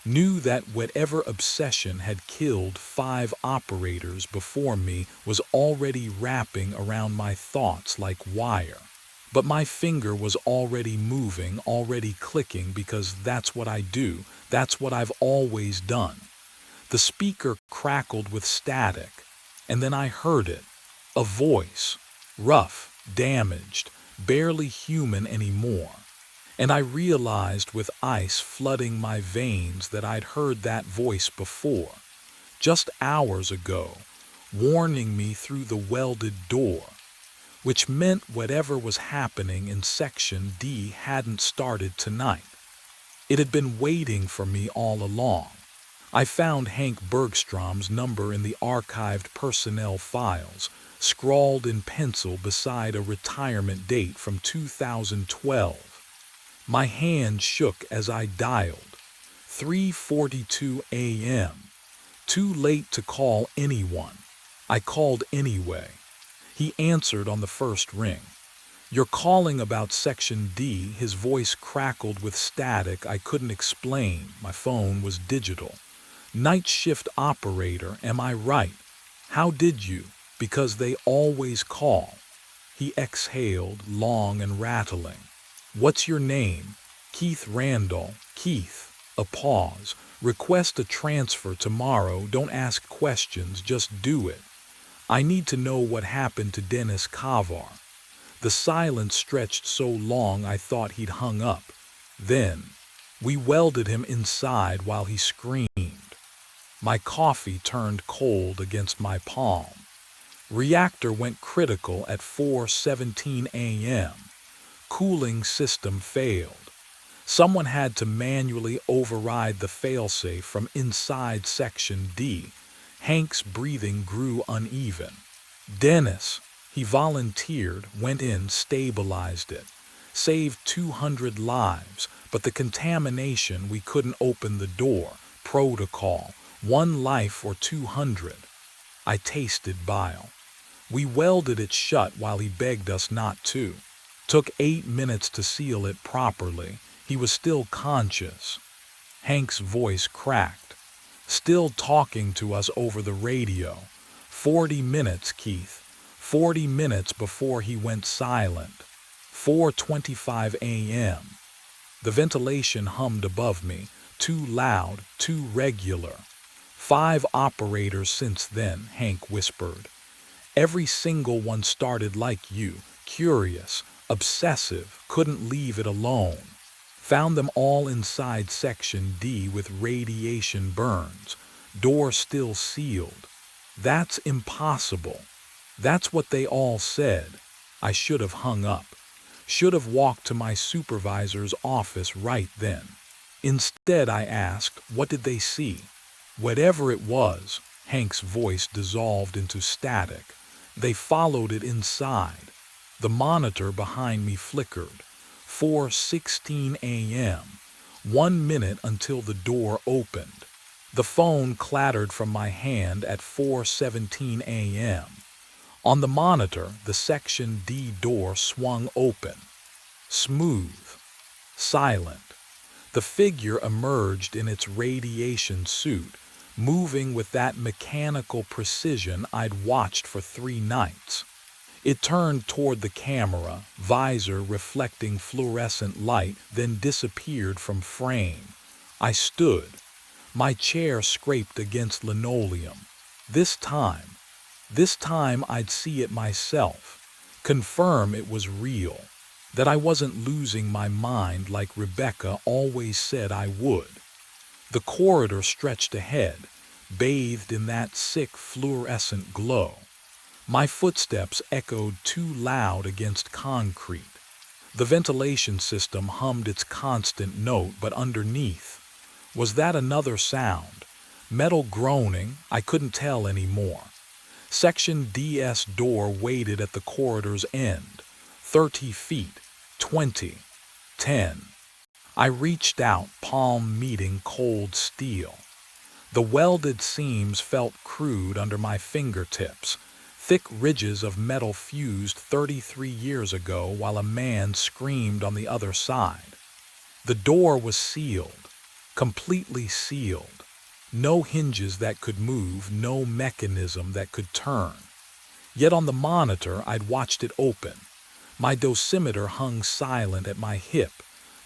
Speaker 1: Knew that whatever obsession had killed 5 operators before me was already wrapping around my thoughts like wire. But my finger was already moving, already clicking, because that's what I do, that's what I've always done. The speaker crackled with static, and then I heard it. A voice. Rough, damaged, barely human anymore. And I realized with ice flooding my veins that I'd heard that voice before, just hours ago, warning me through the welded door, which meant whatever was happening in Section D hadn't started tonight. It had been waiting for me all along. I found Hank Bergstrom's number in the archived personnel files, scrawled in pencil beside a retirement date from 2012. My hand shook as I dialed. 3:42 a.m. Too late to call anyone. I called anyway. He answered on the first ring. You're calling about Section D. His voice crackled with static I couldn't explain. My phone was digital. Night shift operator, am I right? How did you? Because they always call. He exhaled, long and rattling. What's your name? Keith Randall. Keith. A pause. Request a transfer tomorrow. Don't ask questions, just do it. I need to know what happened to Dennis Kavar. The silence stretched so long I thought he'd hung up. Then, we welded him inside while he screamed. My coffee turned cold against my palm. Reactor went critical at 4:17 a.m. Cooling system failed. Someone had to manually override the failsafe from inside Section D. Hank's breathing grew uneven. Dennis, he volunteered, went in, stabilized it. Saved 200 lives, but the contamination, we couldn't open the door. Protocol, 1 life or 200. I tasted bile. We welded it shut while he begged us not to. Took 8 minutes to seal it properly. He was still conscious. Hank's voice cracked. Still talking to us over the radio. 40 minutes, Keith. 40 minutes before he went silent. 4:25 a.m. The ventilation hummed above me. Too loud, too regular. 5 operators since then, Hank whispered. Every single one started like you, curious, obsessive, couldn't leave it alone. Found them all inside Section D with radiation burns, door still sealed. That's impossible. That's what they all said. I should have hung up. Should have walked to my supervisor's office right then. Instead, I asked, what did they see? Whatever it was, Hank's voice dissolved into static. They followed it inside. The monitor behind me flickered. 4:16 a.m. 1 minute until the door opened. The phone clattered from my hand at 4:17 a.m. On the monitor, the Section D door swung open. Smooth. Silent. The figure emerged in its radiation suit, moving with that mechanical precision I'd watched for 3 nights. It turned toward the camera, visor reflecting fluorescent light, then disappeared from frame. I stood. My chair scraped against linoleum. This time I'd see it myself, confirm it was real, that I wasn't losing my mind like Rebecca always said I would. The corridor stretched ahead, bathed in that sick fluorescent glow. My footsteps echoed too loud against concrete. The ventilation system hummed its constant note, but underneath, was that another sound? Metal groaning? I couldn't tell anymore. Section D's door waited at the corridor's end. 30 feet. 20. 10. I reached out, palm meeting cold steel. The welded seams felt crude under my fingertips. Thick ridges of metal fused 33 years ago while a man screamed on the other side. The door was sealed, completely sealed. No hinges that could move, no mechanism that could turn. Yet on the monitor I'd watched it open. My dosimeter hung silent at my hip.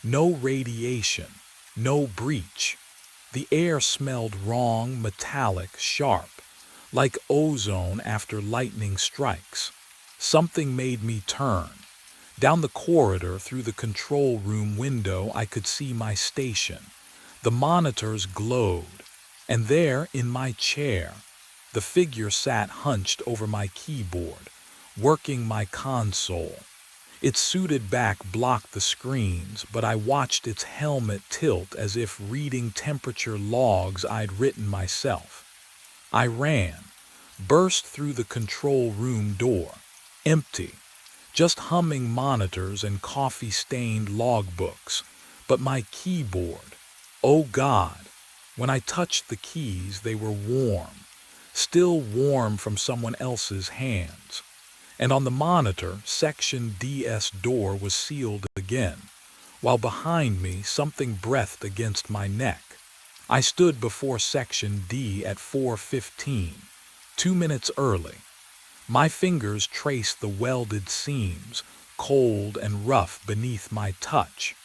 Speaker 1: No radiation, no breach. The air smelled wrong, metallic, sharp, like ozone after lightning strikes. Something made me turn. Down the corridor, through the control room window, I could see my station. The monitors glowed, and there, in my chair, the figure sat hunched over my keyboard, working my console. Its suited back blocked the screens, but I watched its helmet tilt as if reading temperature logs I'd written myself. I ran, burst through the control room door. Empty. Just humming monitors and coffee-stained logbooks. But my keyboard, oh God, when I touched the keys they were warm, still warm from someone else's hands. And on the monitor, Section D's door was sealed again, while behind me something breathed against my neck. I stood before Section D at 4:15, 2 minutes early. My fingers traced the welded seams, cold and rough beneath my touch.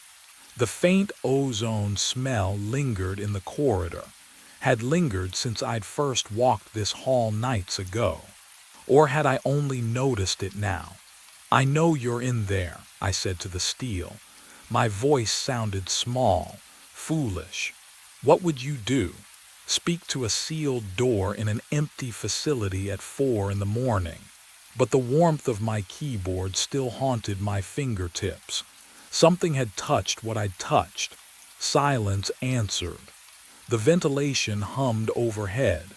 Speaker 1: The faint ozone smell lingered in the corridor, had lingered since I'd first walked this hall nights ago. Or had I only noticed it now? "I know you're in there," I said to the steel. My voice sounded small, foolish. "What would you do? Speak to a sealed door in an empty facility at 4 in the morning?" But the warmth of my keyboard still haunted my fingertips. Something had touched what I'd touched. Silence answered. The ventilation hummed overhead.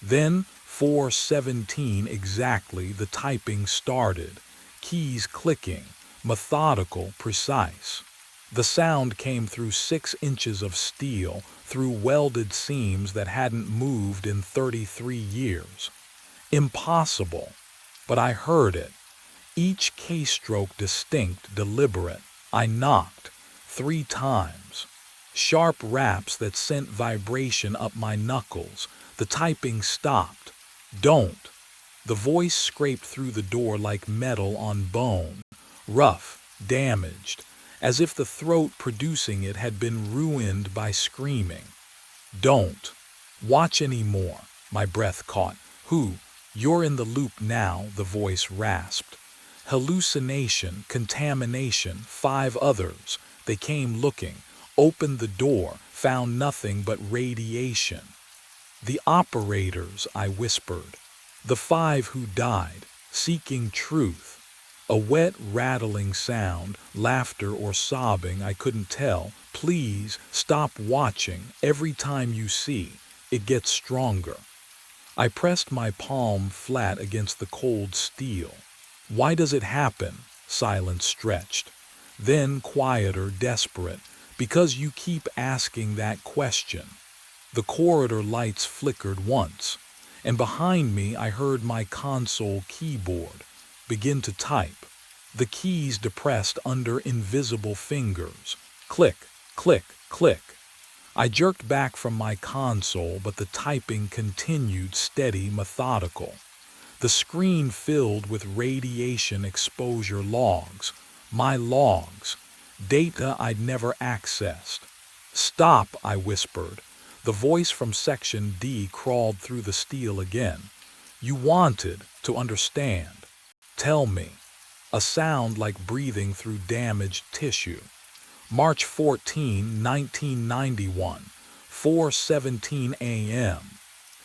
Speaker 1: Then, 4:17 exactly, the typing started, keys clicking, methodical, precise. The sound came through 6 inches of steel, through welded seams that hadn't moved in 33 years. Impossible. But I heard it. Each keystroke distinct, deliberate. I knocked 3 times. Sharp raps that sent vibration up my knuckles. The typing stopped. "Don't." The voice scraped through the door like metal on bone, rough, damaged, as if the throat producing it had been ruined by screaming. "Don't watch any more." My breath caught. "Who? You're in the loop now," the voice rasped. "Hallucination, contamination, 5 others. They came looking, opened the door, found nothing but radiation." "The operators," I whispered. "The 5 who died, seeking truth." A wet, rattling sound, laughter or sobbing, I couldn't tell. "Please, stop watching. Every time you see, it gets stronger." I pressed my palm flat against the cold steel. "Why does it happen?" Silence stretched. Then, quieter, desperate. "Because you keep asking that question." The corridor lights flickered once, and behind me I heard my console keyboard begin to type, the keys depressed under invisible fingers. Click, click, click. I jerked back from my console, but the typing continued steady, methodical. The screen filled with radiation exposure logs, my logs, data I'd never accessed. Stop, I whispered. The voice from Section D crawled through the steel again. You wanted to understand. Tell me. A sound like breathing through damaged tissue. March 14, 1991, 4:17 a.m.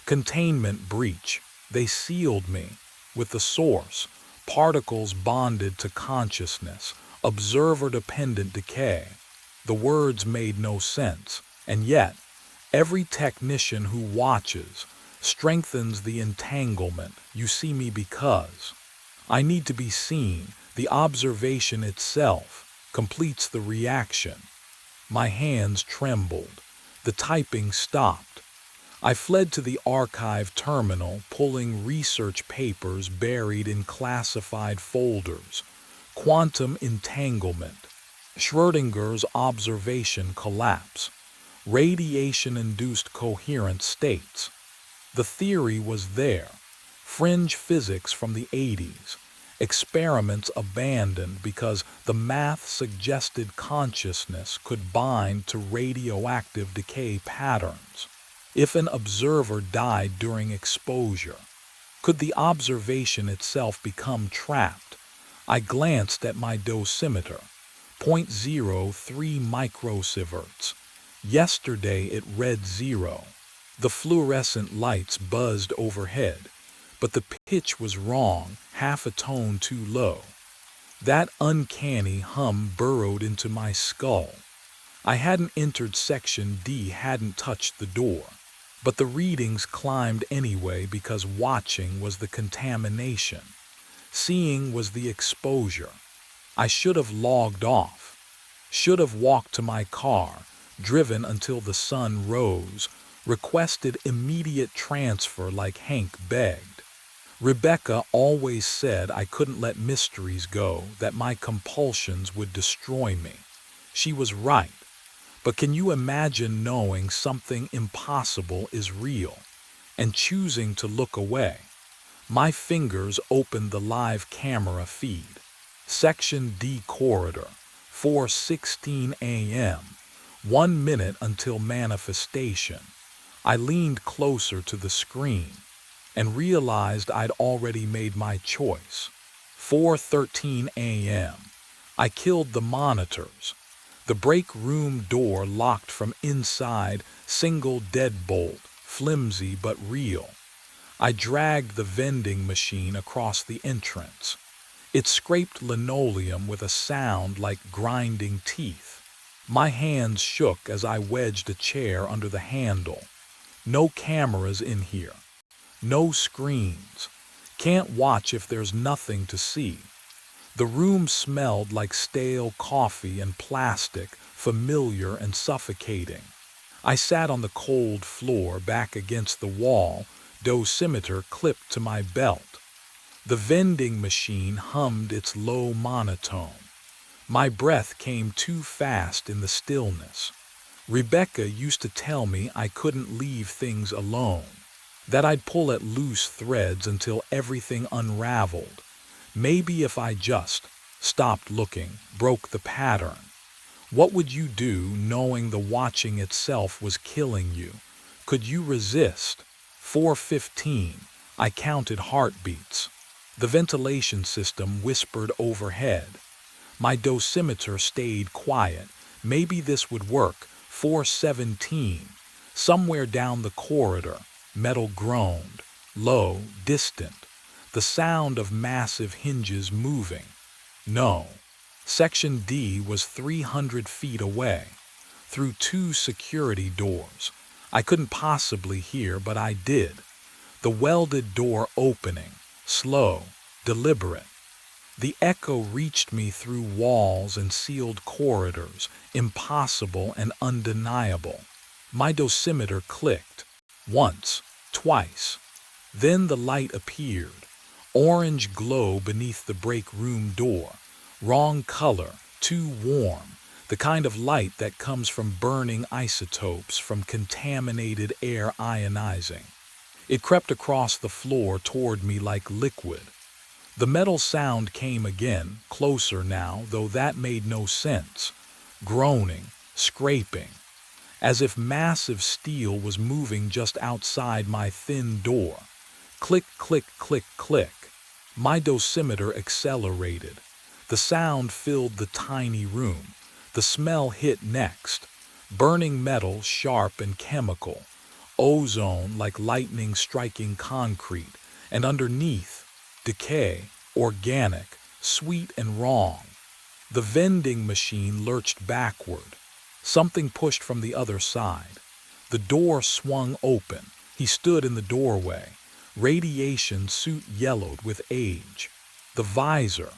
Speaker 1: Containment breach. They sealed me. With the source, particles bonded to consciousness, observer-dependent decay. The words made no sense, and yet, every technician who watches strengthens the entanglement. You see me because I need to be seen. The observation itself completes the reaction. My hands trembled. The typing stopped. I fled to the archive terminal, pulling research papers buried in classified folders. Quantum entanglement. Schrödinger's observation collapse. Radiation-induced coherent states. The theory was there. Fringe physics from the 80s. Experiments abandoned because the math suggested consciousness could bind to radioactive decay patterns. If an observer died during exposure, could the observation itself become trapped? I glanced at my dosimeter. 0.03 microsieverts. Yesterday it read 0. The fluorescent lights buzzed overhead, but the pitch was wrong, half a tone too low. That uncanny hum burrowed into my skull. I hadn't entered Section D, hadn't touched the door. But the readings climbed anyway because watching was the contamination. Seeing was the exposure. I should have logged off. Should have walked to my car, driven until the sun rose, requested immediate transfer like Hank begged. Rebecca always said I couldn't let mysteries go, that my compulsions would destroy me. She was right. But can you imagine knowing something impossible is real and choosing to look away? My fingers opened the live camera feed. Section D corridor, 4:16 a.m., 1 minute until manifestation. I leaned closer to the screen and realized I'd already made my choice. 4:13 a.m. I killed the monitors. The break room door locked from inside, single deadbolt, flimsy but real. I dragged the vending machine across the entrance. It scraped linoleum with a sound like grinding teeth. My hands shook as I wedged a chair under the handle. No cameras in here. No screens. Can't watch if there's nothing to see. The room smelled like stale coffee and plastic, familiar and suffocating. I sat on the cold floor back against the wall, dosimeter clipped to my belt. The vending machine hummed its low monotone. My breath came too fast in the stillness. Rebecca used to tell me I couldn't leave things alone, that I'd pull at loose threads until everything unraveled. Maybe if I just stopped looking, broke the pattern. What would you do knowing the watching itself was killing you? Could you resist? 4:15. I counted heartbeats. The ventilation system whispered overhead. My dosimeter stayed quiet. Maybe this would work. 4:17. Somewhere down the corridor, metal groaned, low, distant. The sound of massive hinges moving. No. Section D was 300 feet away, through 2 security doors. I couldn't possibly hear, but I did. The welded door opening, slow, deliberate. The echo reached me through walls and sealed corridors, impossible and undeniable. My dosimeter clicked. Once, twice. Then the light appeared. Orange glow beneath the break room door. Wrong color, too warm. The kind of light that comes from burning isotopes, from contaminated air ionizing. It crept across the floor toward me like liquid. The metal sound came again, closer now, though that made no sense. Groaning, scraping, as if massive steel was moving just outside my thin door. Click, click, click, click. My dosimeter accelerated. The sound filled the tiny room. The smell hit next. Burning metal, sharp and chemical. Ozone like lightning striking concrete. And underneath, decay, organic, sweet and wrong. The vending machine lurched backward. Something pushed from the other side. The door swung open. He stood in the doorway. Radiation suit yellowed with age. The visor.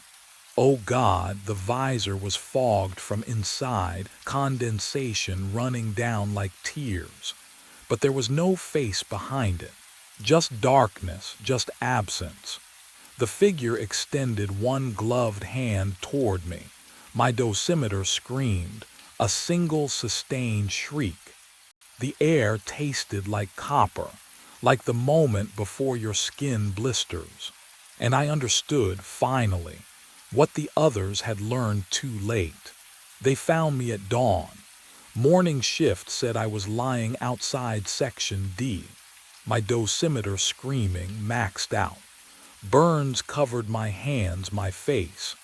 Speaker 1: Oh God, the visor was fogged from inside, condensation running down like tears. But there was no face behind it. Just darkness, just absence. The figure extended one gloved hand toward me. My dosimeter screamed, a single sustained shriek. The air tasted like copper, like the moment before your skin blisters. And I understood, finally, what the others had learned too late. They found me at dawn. Morning shift said I was lying outside Section D. My dosimeter screaming, maxed out. Burns covered my hands, my face.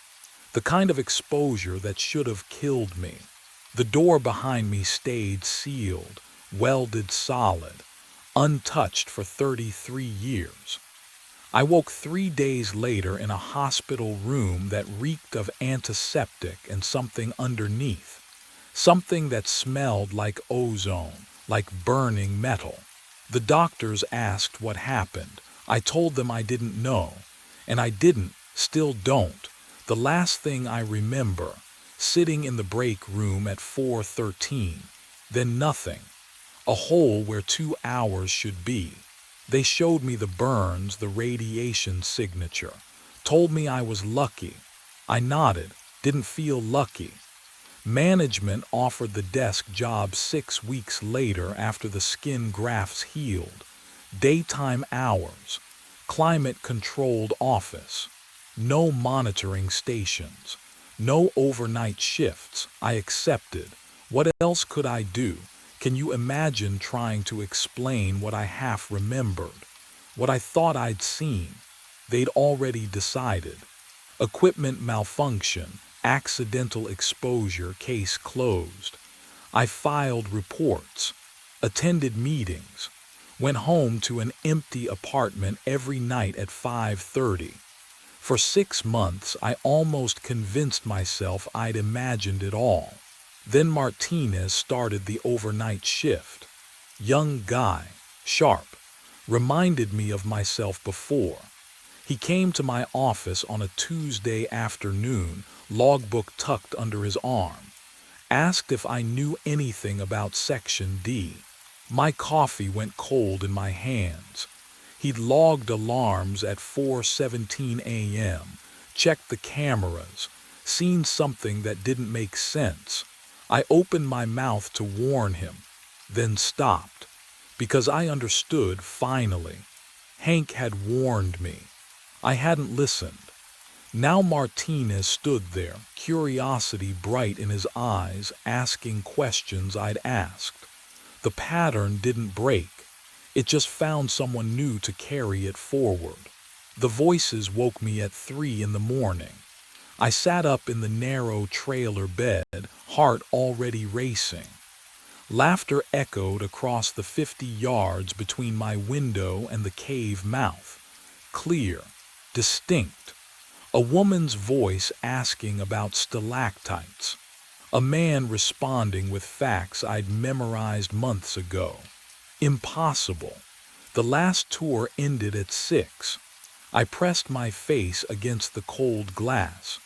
Speaker 1: The kind of exposure that should have killed me. The door behind me stayed sealed, welded solid, untouched for 33 years. I woke 3 days later in a hospital room that reeked of antiseptic and something underneath. Something that smelled like ozone, like burning metal. The doctors asked what happened. I told them I didn't know. And I didn't, still don't. The last thing I remember, sitting in the break room at 4:13. Then nothing. A hole where 2 hours should be. They showed me the burns, the radiation signature. Told me I was lucky. I nodded, didn't feel lucky. Management offered the desk job 6 weeks later after the skin grafts healed. Daytime hours. Climate-controlled office. No monitoring stations. No overnight shifts. I accepted. What else could I do? Can you imagine trying to explain what I half remembered? What I thought I'd seen? They'd already decided. Equipment malfunction. Accidental exposure, case closed. I filed reports, attended meetings, went home to an empty apartment every night at 5:30. For 6 months, I almost convinced myself I'd imagined it all. Then Martinez started the overnight shift. Young guy, sharp, reminded me of myself before. He came to my office on a Tuesday afternoon, logbook tucked under his arm. Asked if I knew anything about Section D. My coffee went cold in my hands. He'd logged alarms at 4:17 a.m., checked the cameras, seen something that didn't make sense. I opened my mouth to warn him, then stopped, because I understood finally. Hank had warned me. I hadn't listened. Now Martinez stood there, curiosity bright in his eyes, asking questions I'd asked. The pattern didn't break. It just found someone new to carry it forward. The voices woke me at 3 in the morning. I sat up in the narrow trailer bed, heart already racing. Laughter echoed across the 50 yards between my window and the cave mouth. Clear, distinct. A woman's voice asking about stalactites. A man responding with facts I'd memorized months ago. Impossible. The last tour ended at 6. I pressed my face against the cold glass.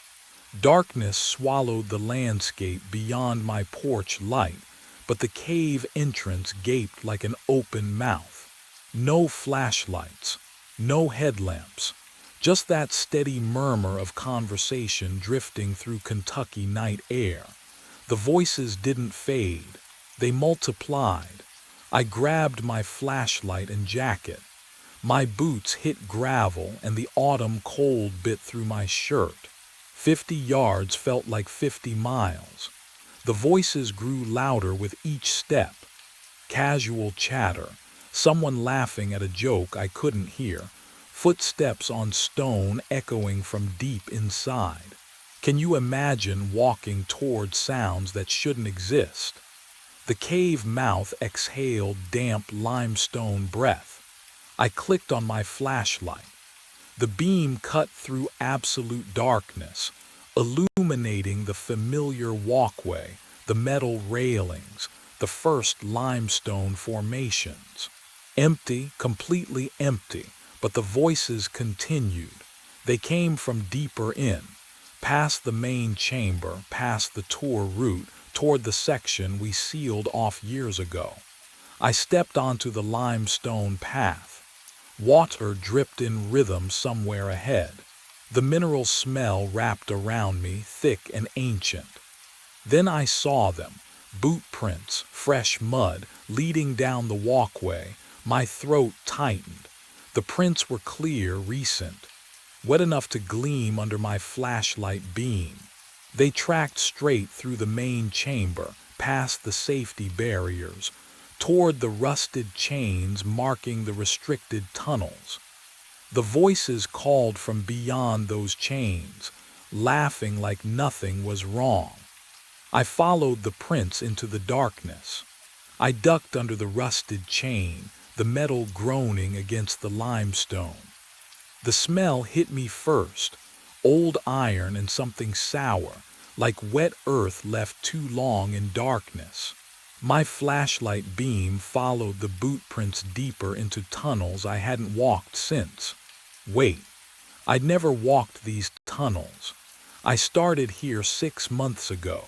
Speaker 1: Darkness swallowed the landscape beyond my porch light, but the cave entrance gaped like an open mouth. No flashlights, No headlamps, just that steady murmur of conversation drifting through Kentucky night air. The voices didn't fade, they multiplied. I grabbed my flashlight and jacket. My boots hit gravel and the autumn cold bit through my shirt. 50 yards felt like 50 miles. The voices grew louder with each step. Casual chatter, someone laughing at a joke I couldn't hear, footsteps on stone echoing from deep inside. Can you imagine walking toward sounds that shouldn't exist? The cave mouth exhaled damp limestone breath. I clicked on my flashlight. The beam cut through absolute darkness, illuminating the familiar walkway, the metal railings, the first limestone formations. Empty, completely empty, but the voices continued. They came from deeper in, past the main chamber, past the tour route, toward the section we sealed off years ago. I stepped onto the limestone path. Water dripped in rhythm somewhere ahead. The mineral smell wrapped around me, thick and ancient. Then I saw them, boot prints, fresh mud, leading down the walkway. My throat tightened. The prints were clear, recent, wet enough to gleam under my flashlight beam. They tracked straight through the main chamber, past the safety barriers, toward the rusted chains marking the restricted tunnels. The voices called from beyond those chains, laughing like nothing was wrong. I followed the prints into the darkness. I ducked under the rusted chain, the metal groaning against the limestone. The smell hit me first, old iron and something sour, like wet earth left too long in darkness. My flashlight beam followed the boot prints deeper into tunnels I hadn't walked since. Wait, I'd never walked these tunnels. I started here 6 months ago.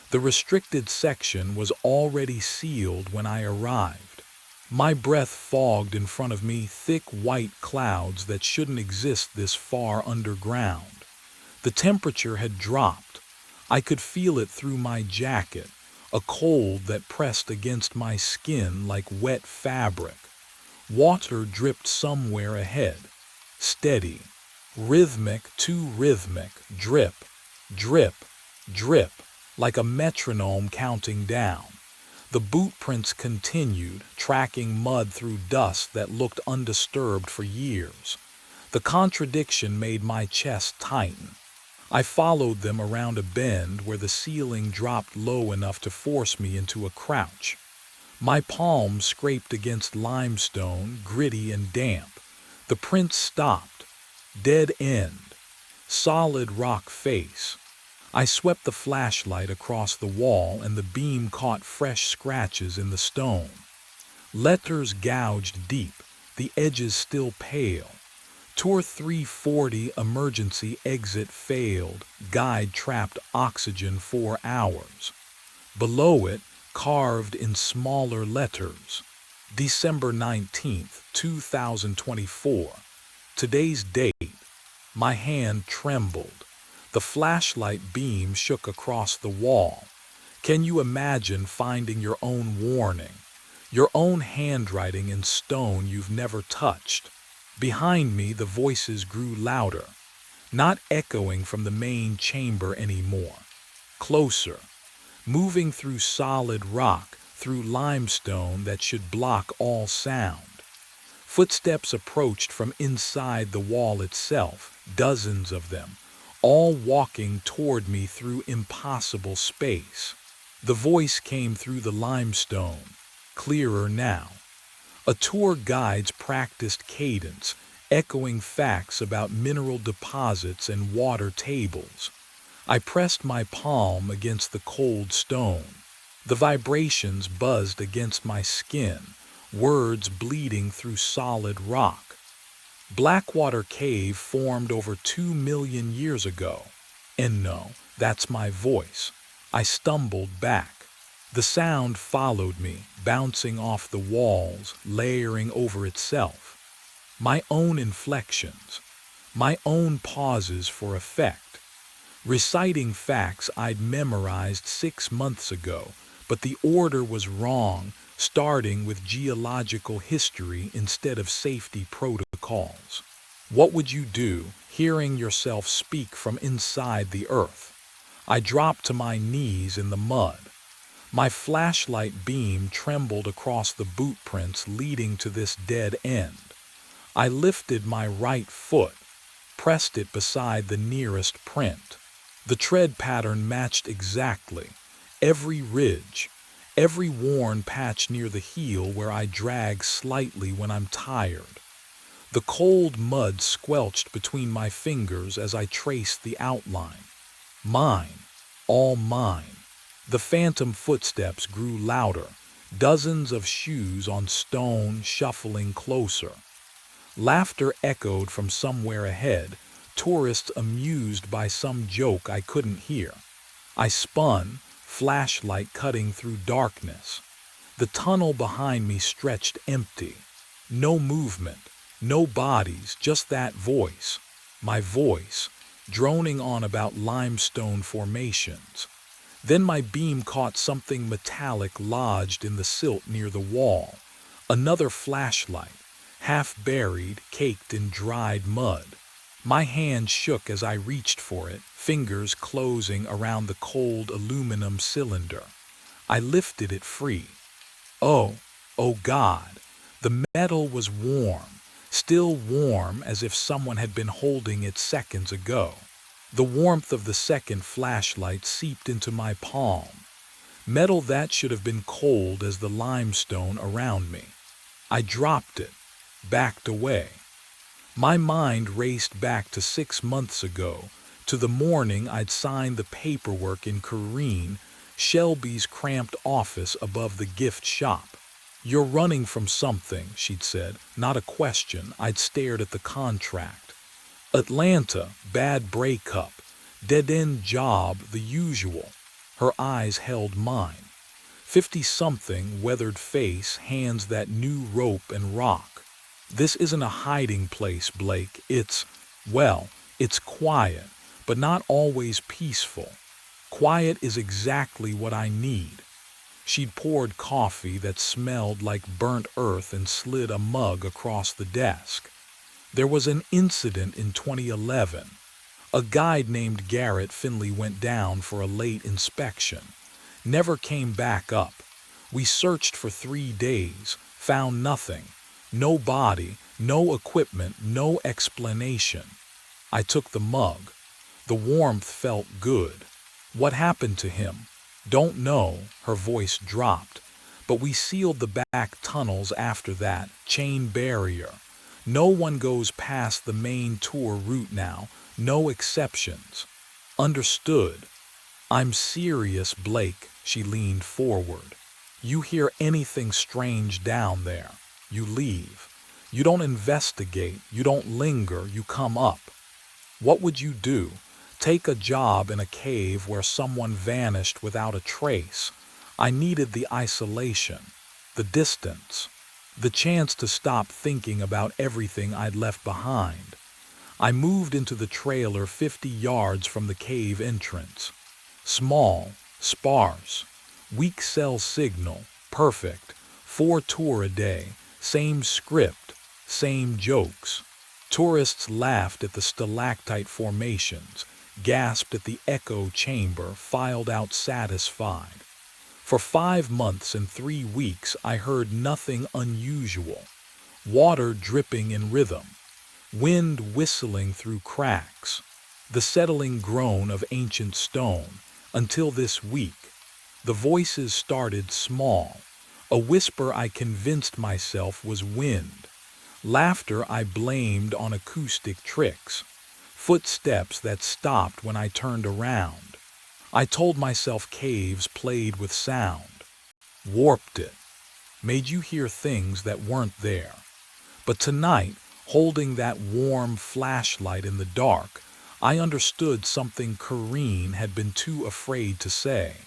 Speaker 1: The restricted section was already sealed when I arrived. My breath fogged in front of me, thick white clouds that shouldn't exist this far underground. The temperature had dropped. I could feel it through my jacket, a cold that pressed against my skin like wet fabric. Water dripped somewhere ahead, steady, rhythmic, too rhythmic, drip, drip, drip, like a metronome counting down. The boot prints continued, tracking mud through dust that looked undisturbed for years. The contradiction made my chest tighten. I followed them around a bend where the ceiling dropped low enough to force me into a crouch. My palms scraped against limestone, gritty and damp. The prints stopped. Dead end. Solid rock face. I swept the flashlight across the wall and the beam caught fresh scratches in the stone. Letters gouged deep, the edges still pale. Tour 340 emergency exit failed, guide trapped oxygen 4 hours. Below it, carved in smaller letters, December 19th, 2024. Today's date. My hand trembled. The flashlight beam shook across the wall. Can you imagine finding your own warning, your own handwriting in stone you've never touched? Behind me, the voices grew louder, not echoing from the main chamber anymore. Closer, moving through solid rock, through limestone that should block all sound. Footsteps approached from inside the wall itself, dozens of them, all walking toward me through impossible space. The voice came through the limestone, clearer now. A tour guide's practiced cadence, echoing facts about mineral deposits and water tables. I pressed my palm against the cold stone. The vibrations buzzed against my skin, words bleeding through solid rock. Blackwater Cave formed over 2 million years ago. And no, that's my voice. I stumbled back. The sound followed me, bouncing off the walls, layering over itself. my own inflections, my own pauses for effect, reciting facts I'd memorized 6 months ago, but the order was wrong, starting with geological history instead of safety protocols. What would you do, hearing yourself speak from inside the earth? I dropped to my knees in the mud. My flashlight beam trembled across the boot prints leading to this dead end. I lifted my right foot, pressed it beside the nearest print. The tread pattern matched exactly. Every ridge, every worn patch near the heel where I drag slightly when I'm tired. The cold mud squelched between my fingers as I traced the outline. Mine, all mine. The phantom footsteps grew louder, dozens of shoes on stone shuffling closer. Laughter echoed from somewhere ahead, tourists amused by some joke I couldn't hear. I spun, flashlight cutting through darkness. The tunnel behind me stretched empty. No movement, no bodies, just that voice. My voice, droning on about limestone formations. Then my beam caught something metallic lodged in the silt near the wall. Another flashlight, half buried, caked in dried mud. My hand shook as I reached for it, fingers closing around the cold aluminum cylinder. I lifted it free. Oh, oh God, the metal was warm, still warm as if someone had been holding it seconds ago. The warmth of the second flashlight seeped into my palm. Metal that should have been cold as the limestone around me. I dropped it, backed away. My mind raced back to 6 months ago, to the morning I'd signed the paperwork in Corrine, Shelby's cramped office above the gift shop. "You're running from something," she'd said, not a question. I'd stared at the contract. Atlanta, bad breakup, dead-end job, the usual. Her eyes held mine. 50-something, weathered face, hands that knew rope and rock. "This isn't a hiding place, Blake. It's quiet, but not always peaceful. Quiet is exactly what I need." She'd poured coffee that smelled like burnt earth and slid a mug across the desk. "There was an incident in 2011. A guide named Garrett Finley went down for a late inspection. Never came back up. We searched for 3 days, found nothing. No body, no equipment, no explanation." I took the mug. The warmth felt good. "What happened to him?" "Don't know," her voice dropped. "But we sealed the back tunnels after that, chain barrier. No one goes past the main tour route now, no exceptions." "Understood." "I'm serious, Blake," she leaned forward. "You hear anything strange down there, you leave. You don't investigate, you don't linger, you come up." "What would you do? Take a job in a cave where someone vanished without a trace?" I needed the isolation, the distance, the chance to stop thinking about everything I'd left behind. I moved into the trailer 50 yards from the cave entrance. Small, sparse, weak cell signal, perfect, 4 tour a day, same script, same jokes. Tourists laughed at the stalactite formations, gasped at the echo chamber, filed out satisfied. For 5 months and 3 weeks I heard nothing unusual. Water dripping in rhythm, wind whistling through cracks, the settling groan of ancient stone, until this week. The voices started small, a whisper I convinced myself was wind, laughter I blamed on acoustic tricks, footsteps that stopped when I turned around. I told myself caves played with sound, warped it, made you hear things that weren't there. But tonight, holding that warm flashlight in the dark, I understood something Corrine had been too afraid to say.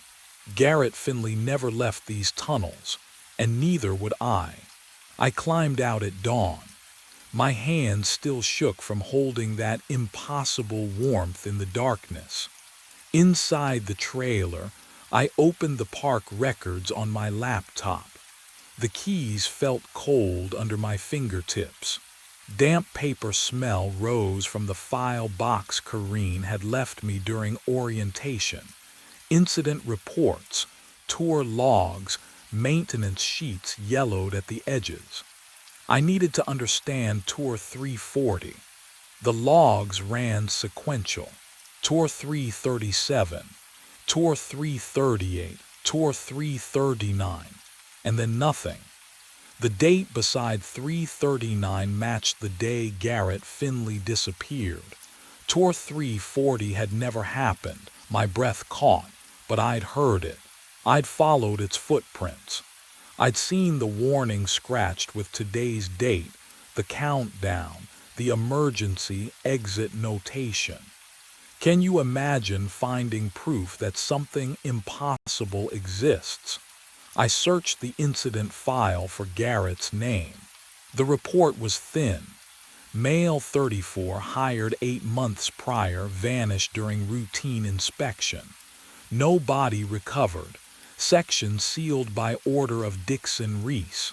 Speaker 1: Garrett Finley never left these tunnels, and neither would I. I climbed out at dawn. My hands still shook from holding that impossible warmth in the darkness. Inside the trailer, I opened the park records on my laptop. The keys felt cold under my fingertips. Damp paper smell rose from the file box Kareen had left me during orientation. Incident reports, tour logs, maintenance sheets yellowed at the edges. I needed to understand Tour 340. The logs ran sequential. Tour 337, Tour 338, Tour 339, and then nothing. The date beside 339 matched the day Garrett Finley disappeared. Tour 340 had never happened. My breath caught, but I'd heard it. I'd followed its footprints. I'd seen the warning scratched with today's date, the countdown, the emergency exit notation. Can you imagine finding proof that something impossible exists? I searched the incident file for Garrett's name. The report was thin. Male 34 hired 8 months prior vanished during routine inspection. No body recovered. Section sealed by order of Dixon Reese.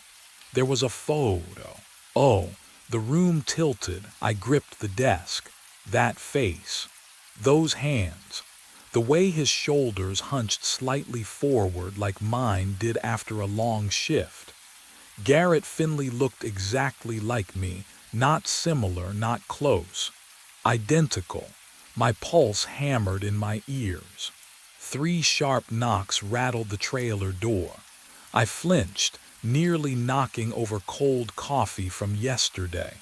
Speaker 1: There was a photo. Oh, the room tilted. I gripped the desk. That face. Those hands. The way his shoulders hunched slightly forward like mine did after a long shift. Garrett Finley looked exactly like me, not similar, not close. Identical. My pulse hammered in my ears. 3 sharp knocks rattled the trailer door. I flinched, nearly knocking over cold coffee from yesterday.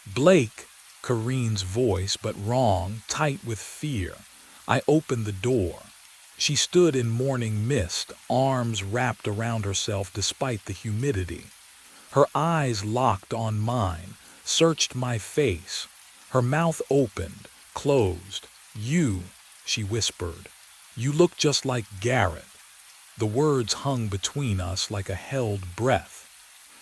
Speaker 1: Blake, Kareen's voice, but wrong, tight with fear. I opened the door. She stood in morning mist, arms wrapped around herself despite the humidity. Her eyes locked on mine, searched my face. Her mouth opened, closed. "You," she whispered. "You look just like Garrett." The words hung between us like a held breath.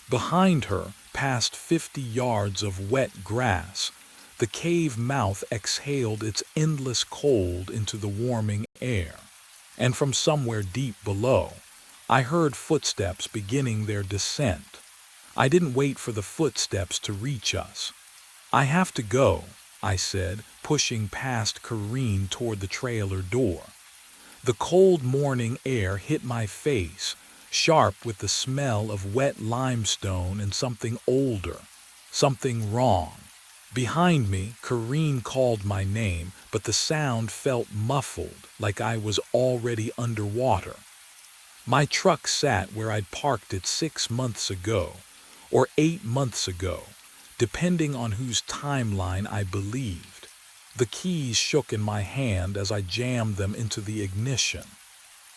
Speaker 1: Behind her, past 50 yards of wet grass, the cave mouth exhaled its endless cold into the warming air. And from somewhere deep below, I heard footsteps beginning their descent. I didn't wait for the footsteps to reach us. "I have to go," I said, pushing past Kareen toward the trailer door. The cold morning air hit my face, sharp with the smell of wet limestone and something older, something wrong. Behind me, Kareen called my name, but the sound felt muffled, like I was already underwater. My truck sat where I'd parked it 6 months ago, or 8 months ago, depending on whose timeline I believed. The keys shook in my hand as I jammed them into the ignition.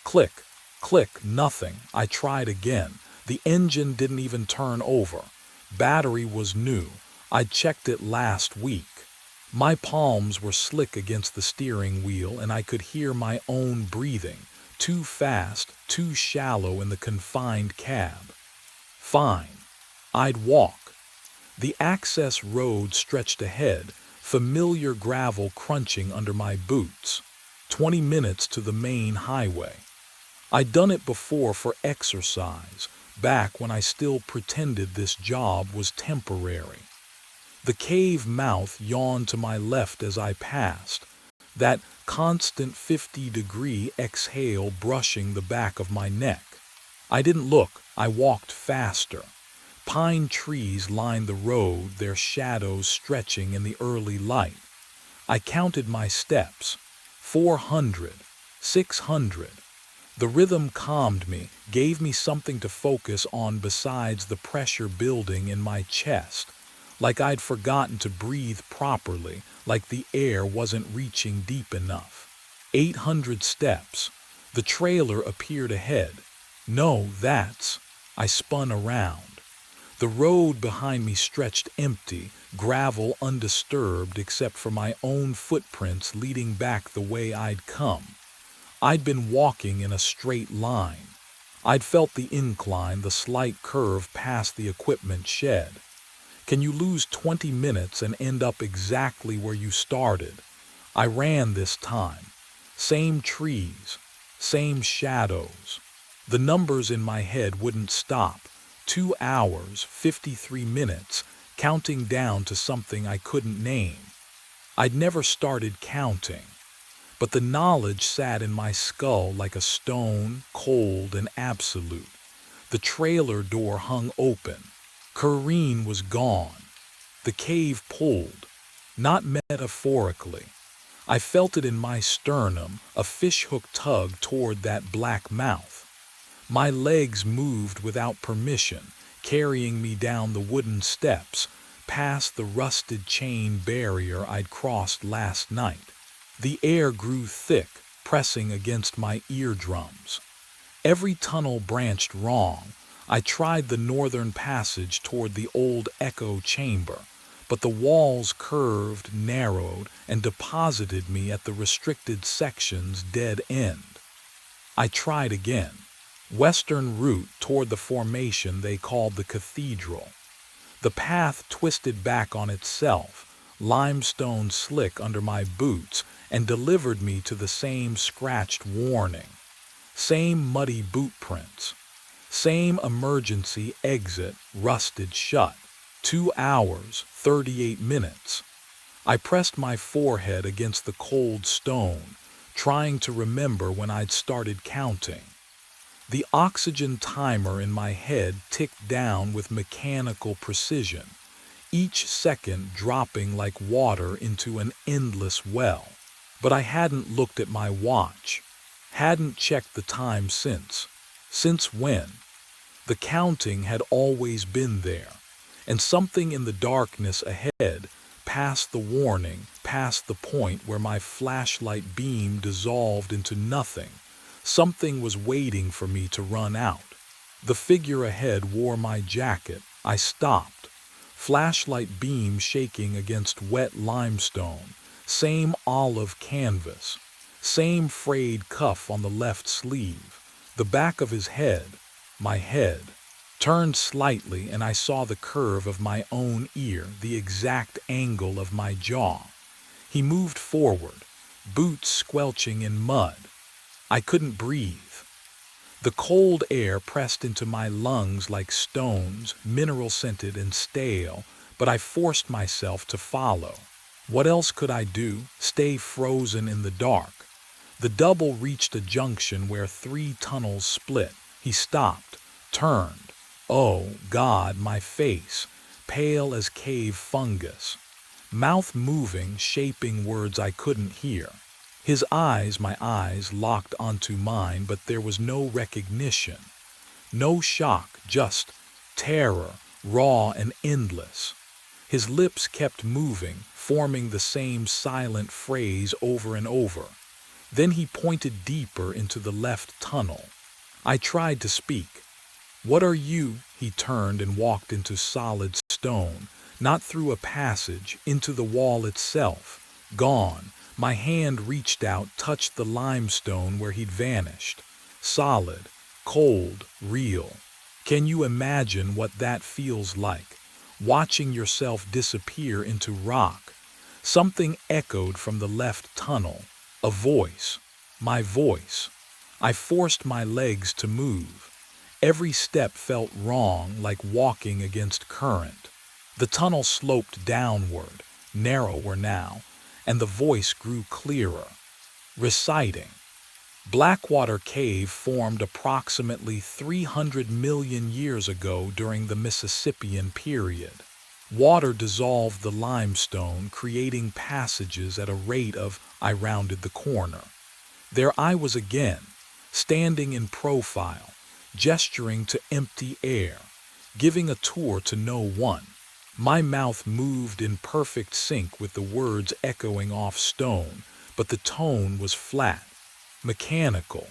Speaker 1: Click, click, nothing. I tried again. The engine didn't even turn over. Battery was new. I'd checked it last week. My palms were slick against the steering wheel and I could hear my own breathing, too fast, too shallow in the confined cab. Fine. I'd walk. The access road stretched ahead, familiar gravel crunching under my boots. 20 minutes to the main highway. I'd done it before for exercise, back when I still pretended this job was temporary. The cave mouth yawned to my left as I passed, that constant 50-degree exhale brushing the back of my neck. I didn't look, I walked faster. Pine trees lined the road, their shadows stretching in the early light. I counted my steps. 400, 600. The rhythm calmed me, gave me something to focus on besides the pressure building in my chest. Like I'd forgotten to breathe properly, like the air wasn't reaching deep enough. 800 steps. The trailer appeared ahead. No, that's... I spun around. The road behind me stretched empty, gravel undisturbed except for my own footprints leading back the way I'd come. I'd been walking in a straight line. I'd felt the incline, the slight curve past the equipment shed. Can you lose 20 minutes and end up exactly where you started? I ran this time. Same trees, same shadows. The numbers in my head wouldn't stop. 2 hours, 53 minutes, counting down to something I couldn't name. I'd never started counting, but the knowledge sat in my skull like a stone, cold and absolute. The trailer door hung open. Kareen was gone. The cave pulled, not metaphorically. I felt it in my sternum, a fishhook tug toward that black mouth. My legs moved without permission, carrying me down the wooden steps, past the rusted chain barrier I'd crossed last night. The air grew thick, pressing against my eardrums. Every tunnel branched wrong. I tried the northern passage toward the old echo chamber, but the walls curved, narrowed, and deposited me at the restricted section's dead end. I tried again. Western route toward the formation they called the cathedral. The path twisted back on itself, limestone slick under my boots, and delivered me to the same scratched warning. Same muddy boot prints. Same emergency exit rusted shut. 2 hours, 38 minutes. I pressed my forehead against the cold stone, trying to remember when I'd started counting. The oxygen timer in my head ticked down with mechanical precision, each second dropping like water into an endless well. But I hadn't looked at my watch, hadn't checked the time since. Since when? The counting had always been there, and something in the darkness ahead, past the warning, past the point where my flashlight beam dissolved into nothing, something was waiting for me to run out. The figure ahead wore my jacket. I stopped. Flashlight beam shaking against wet limestone. Same olive canvas. Same frayed cuff on the left sleeve. The back of his head, my head, turned slightly and I saw the curve of my own ear, the exact angle of my jaw. He moved forward, boots squelching in mud. I couldn't breathe. The cold air pressed into my lungs like stones, mineral-scented and stale, but I forced myself to follow. What else could I do? Stay frozen in the dark. The double reached a junction where 3 tunnels split. He stopped, turned. Oh, God, my face, pale as cave fungus. Mouth moving, shaping words I couldn't hear. His eyes, my eyes, locked onto mine, but there was no recognition. No shock, just terror, raw and endless. His lips kept moving, forming the same silent phrase over and over. Then he pointed deeper into the left tunnel. I tried to speak. What are you? He turned and walked into solid stone, not through a passage, into the wall itself. Gone. My hand reached out, touched the limestone where he'd vanished. Solid, cold, real. Can you imagine what that feels like? Watching yourself disappear into rock. Something echoed from the left tunnel. A voice. My voice. I forced my legs to move. Every step felt wrong, like walking against current. The tunnel sloped downward, narrower now, and the voice grew clearer. Reciting. Blackwater Cave formed approximately 300 million years ago during the Mississippian period. Water dissolved the limestone, creating passages at a rate of, I rounded the corner. There I was again, standing in profile, gesturing to empty air, giving a tour to no one. My mouth moved in perfect sync with the words echoing off stone, but the tone was flat, mechanical,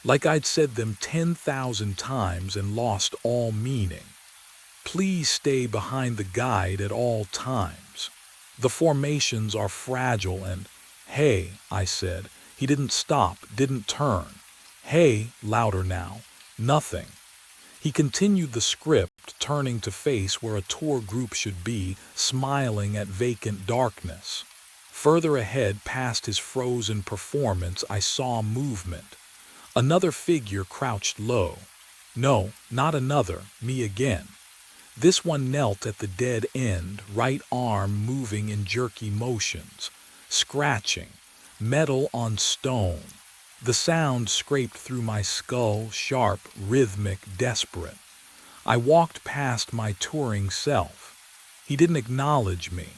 Speaker 1: like I'd said them 10,000 times and lost all meaning. Please stay behind the guide at all times. The formations are fragile and, hey, I said. He didn't stop, didn't turn. Hey, louder now. Nothing. He continued the script, turning to face where a tour group should be, smiling at vacant darkness. Further ahead, past his frozen performance, I saw movement. Another figure crouched low. No, not another, me again. This one knelt at the dead end, right arm moving in jerky motions, scratching, metal on stone. The sound scraped through my skull, sharp, rhythmic, desperate. I walked past my touring self. He didn't acknowledge me.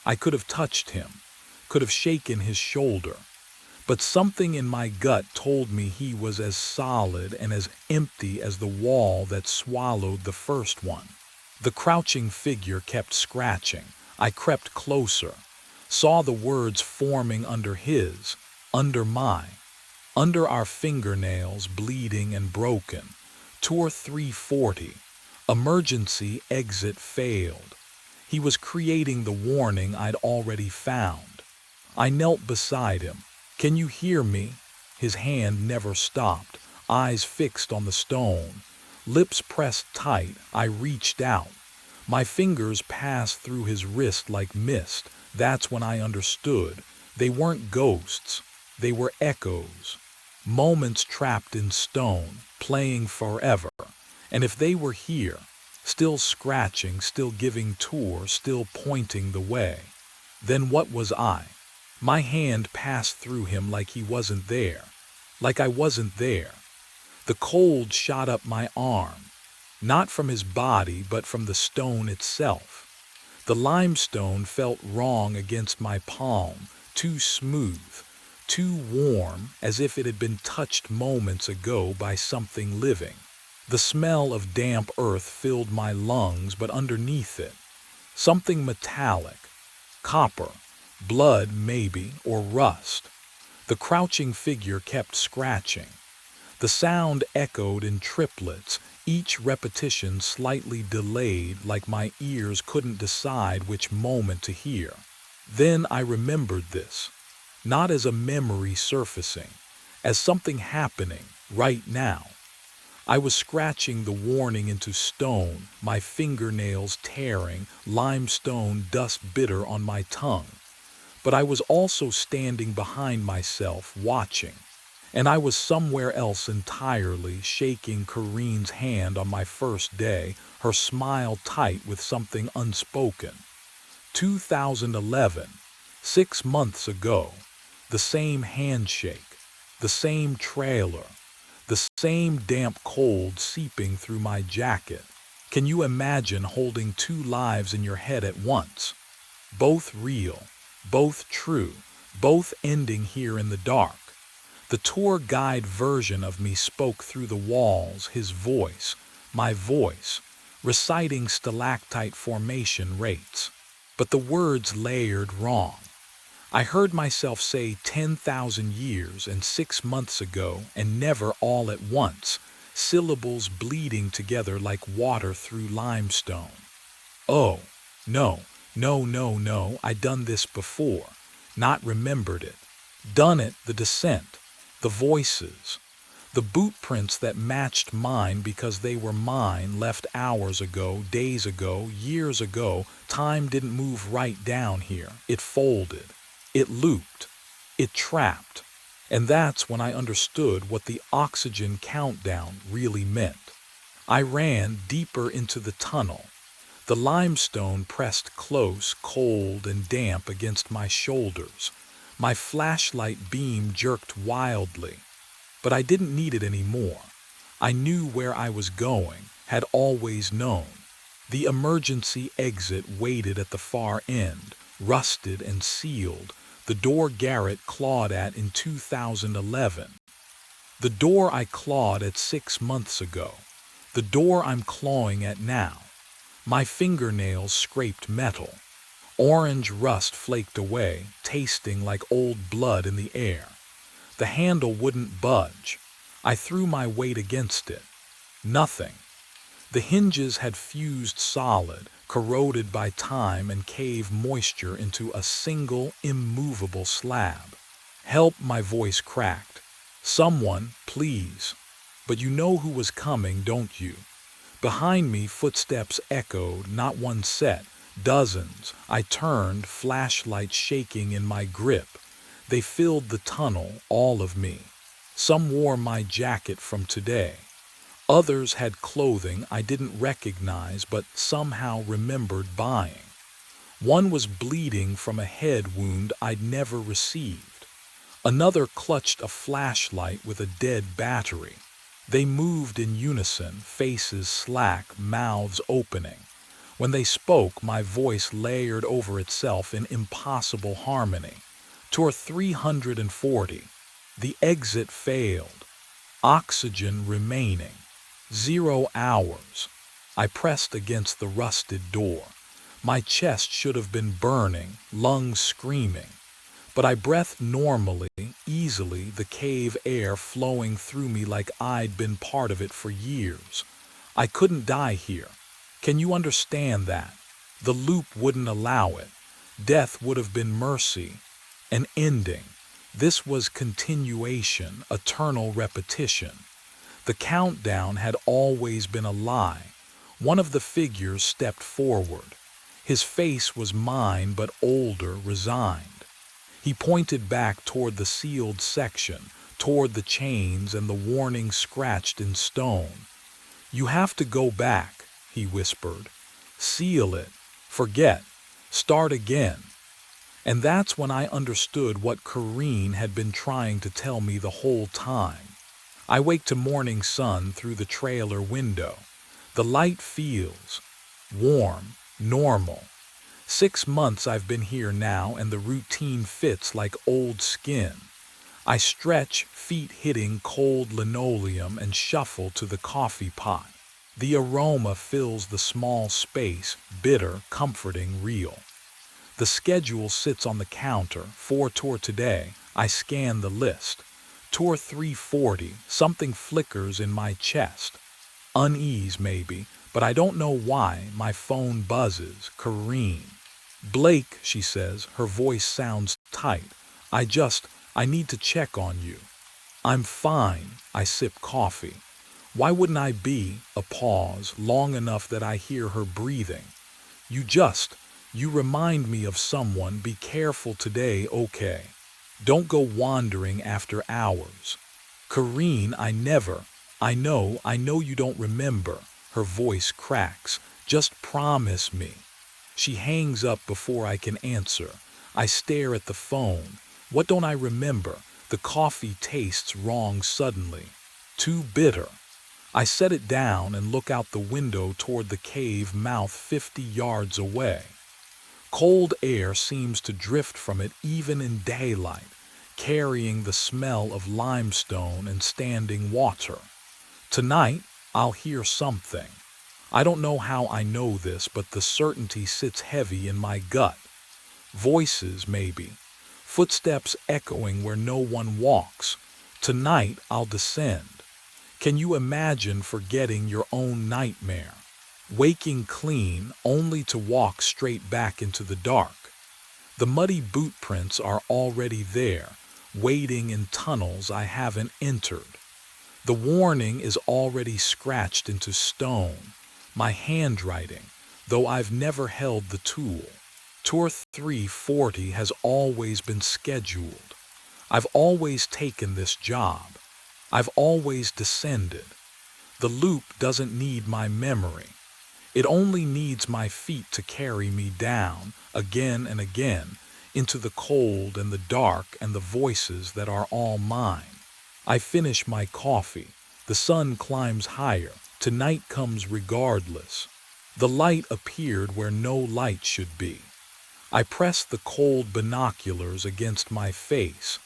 Speaker 1: I could have touched him, could have shaken his shoulder. But something in my gut told me he was as solid and as empty as the wall that swallowed the first one. The crouching figure kept scratching. I crept closer, saw the words forming under his, under my, under our fingernails, bleeding and broken. Tour 340. Emergency exit failed. He was creating the warning I'd already found. I knelt beside him. Can you hear me? His hand never stopped, eyes fixed on the stone. Lips pressed tight, I reached out. My fingers passed through his wrist like mist. That's when I understood. They weren't ghosts, they were echoes. Moments trapped in stone, playing forever. And if they were here, still scratching, still giving tour, still pointing the way, then what was I? My hand passed through him like he wasn't there, like I wasn't there. The cold shot up my arm, not from his body, but from the stone itself. The limestone felt wrong against my palm, too smooth, too warm, as if it had been touched moments ago by something living. The smell of damp earth filled my lungs, but underneath it, something metallic, copper, blood maybe, or rust. The crouching figure kept scratching. The sound echoed in triplets, each repetition slightly delayed, like my ears couldn't decide which moment to hear. Then I remembered this, not as a memory surfacing, as something happening right now. I was scratching the warning into stone, my fingernails tearing, limestone dust bitter on my tongue. But I was also standing behind myself, watching. And I was somewhere else entirely, shaking Corinne's hand on my first day, her smile tight with something unspoken. 2011, 6 months ago, the same handshake, the same trailer, the same damp cold seeping through my jacket. Can you imagine holding two lives in your head at once? Both real, both true, both ending here in the dark. The tour guide version of me spoke through the walls, his voice, my voice, reciting stalactite formation rates. But the words layered wrong. I heard myself say 10,000 years and 6 months ago, and never all at once, syllables bleeding together like water through limestone. Oh, no, no, I'd done this before, not remembered it. Done it, the descent, the voices, the boot prints that matched mine because they were mine, left hours ago, days ago, years ago. Time didn't move right down here. It folded. It looped. It trapped. And that's when I understood what the oxygen countdown really meant. I ran deeper into the tunnel. The limestone pressed close, cold and damp against my shoulders. My flashlight beam jerked wildly. But I didn't need it anymore. I knew where I was going, had always known. The emergency exit waited at the far end, rusted and sealed, the door Garrett clawed at in 2011. The door I clawed at 6 months ago. The door I'm clawing at now. My fingernails scraped metal. Orange rust flaked away, tasting like old blood in the air. The handle wouldn't budge. I threw my weight against it. Nothing. The hinges had fused solid, corroded by time and cave moisture into a single, immovable slab. Help, my voice cracked. Someone, please. But you know who was coming, don't you? Behind me, footsteps echoed, not one set, dozens. I turned, flashlight shaking in my grip. They filled the tunnel, all of me. Some wore my jacket from today. Others had clothing I didn't recognize but somehow remembered buying. One was bleeding from a head wound I'd never received. Another clutched a flashlight with a dead battery. They moved in unison, faces slack, mouths opening. When they spoke, my voice layered over itself in impossible harmony. Tour 340. The exit failed. Oxygen remaining. 0 hours. I pressed against the rusted door. My chest should have been burning, lungs screaming. But I breathed normally, easily, the cave air flowing through me like I'd been part of it for years. I couldn't die here. Can you understand that? The loop wouldn't allow it. Death would have been mercy, an ending. This was continuation, eternal repetition. The countdown had always been a lie. One of the figures stepped forward. His face was mine, but older, resigned. He pointed back toward the sealed section, toward the chains and the warning scratched in stone. "You have to go back," he whispered. "Seal it. Forget. Start again." And that's when I understood what Corrine had been trying to tell me the whole time. I wake to morning sun through the trailer window. The light feels warm, normal. 6 months I've been here now, and the routine fits like old skin. I stretch, feet hitting cold linoleum, and shuffle to the coffee pot. The aroma fills the small space, bitter, comforting, real. The schedule sits on the counter, 4 tour today. I scan the list. Tour 340, something flickers in my chest. Unease maybe, but I don't know why. My phone buzzes. Corrine. "Blake," she says, her voice sounds tight. I need to check on you." "I'm fine." I sip coffee. Why wouldn't I be? A pause, long enough that I hear her breathing. You remind me of someone. Be careful today, okay? Don't go wandering after hours." "Corrine, I know you don't remember." Her voice cracks. "Just promise me." She hangs up before I can answer. I stare at the phone. What don't I remember? The coffee tastes wrong suddenly. Too bitter. I set it down and look out the window toward the cave mouth 50 yards away. Cold air seems to drift from it even in daylight, carrying the smell of limestone and standing water. Tonight, I'll hear something. I don't know how I know this, but the certainty sits heavy in my gut. Voices, maybe. Footsteps echoing where no one walks. Tonight, I'll descend. Can you imagine forgetting your own nightmare? Waking clean, only to walk straight back into the dark. The muddy boot prints are already there, waiting in tunnels I haven't entered. The warning is already scratched into stone. My handwriting, though I've never held the tool. Tour 340 has always been scheduled. I've always taken this job. I've always descended. The loop doesn't need my memory. It only needs my feet to carry me down, again and again, into the cold and the dark and the voices that are all mine. I finish my coffee. The sun climbs higher. Tonight comes regardless. The light appeared where no light should be. I press the cold binoculars against my face,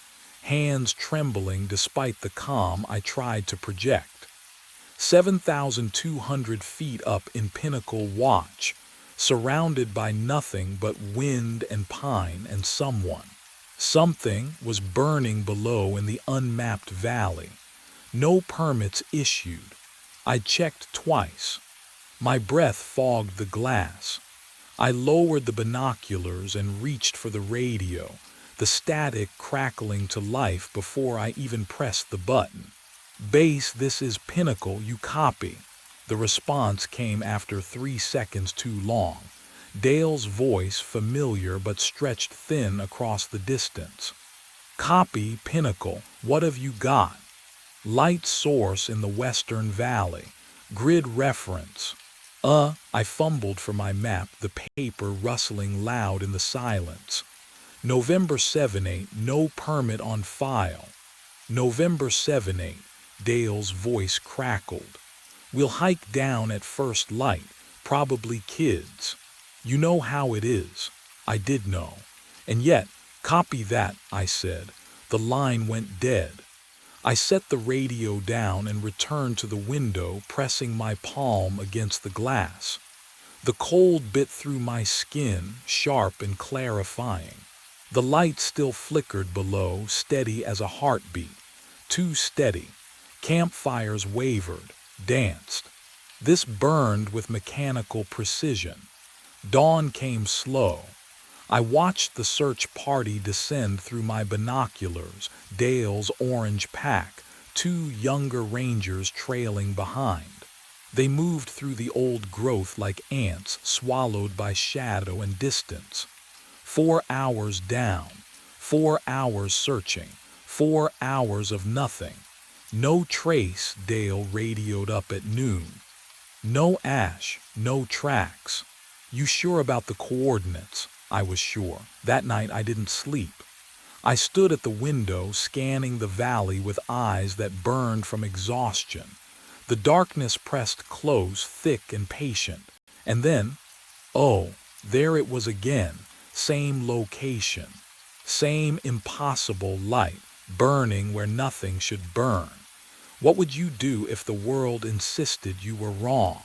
Speaker 1: hands trembling despite the calm I tried to project. 7,200 feet up in Pinnacle Watch, surrounded by nothing but wind and pine and someone. Something was burning below in the unmapped valley. No permits issued. I checked twice. My breath fogged the glass. I lowered the binoculars and reached for the radio, the static crackling to life before I even pressed the button. "Base, this is Pinnacle, you copy?" The response came after 3 seconds too long. Dale's voice, familiar but stretched thin across the distance. Copy, Pinnacle, what have you got? Light source in the Western Valley. Grid reference. I fumbled for my map, the paper rustling loud in the silence. November 7-8, no permit on file. November 7-8, Dale's voice crackled. We'll hike down at first light, probably kids. You know how it is. I did know. And yet, copy that, I said. The line went dead. I set the radio down and returned to the window, pressing my palm against the glass. The cold bit through my skin, sharp and clarifying. The light still flickered below, steady as a heartbeat. Too steady. Campfires wavered, danced. This burned with mechanical precision. Dawn came slow. I watched the search party descend through my binoculars, Dale's orange pack, 2 younger rangers trailing behind. They moved through the old growth like ants swallowed by shadow and distance. 4 hours down, 4 hours searching, 4 hours of nothing. No trace, Dale radioed up at noon. No ash, no tracks. You sure about the coordinates? I was sure. That night I didn't sleep. I stood at the window, scanning the valley with eyes that burned from exhaustion. The darkness pressed close, thick and patient. And then, oh, there it was again. Same location. Same impossible light, burning where nothing should burn. What would you do if the world insisted you were wrong?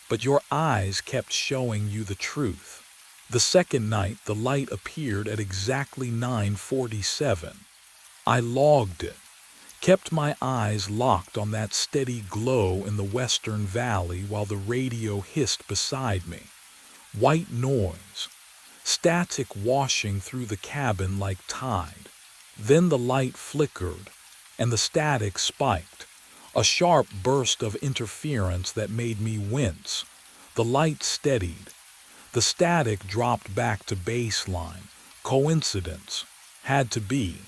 Speaker 1: But your eyes kept showing you the truth. The second night, the light appeared at exactly 9:47. I logged it, kept my eyes locked on that steady glow in the Western Valley while the radio hissed beside me. White noise, static washing through the cabin like tide. Then the light flickered, and the static spiked, a sharp burst of interference that made me wince. The light steadied. The static dropped back to baseline. Coincidence? Had to be.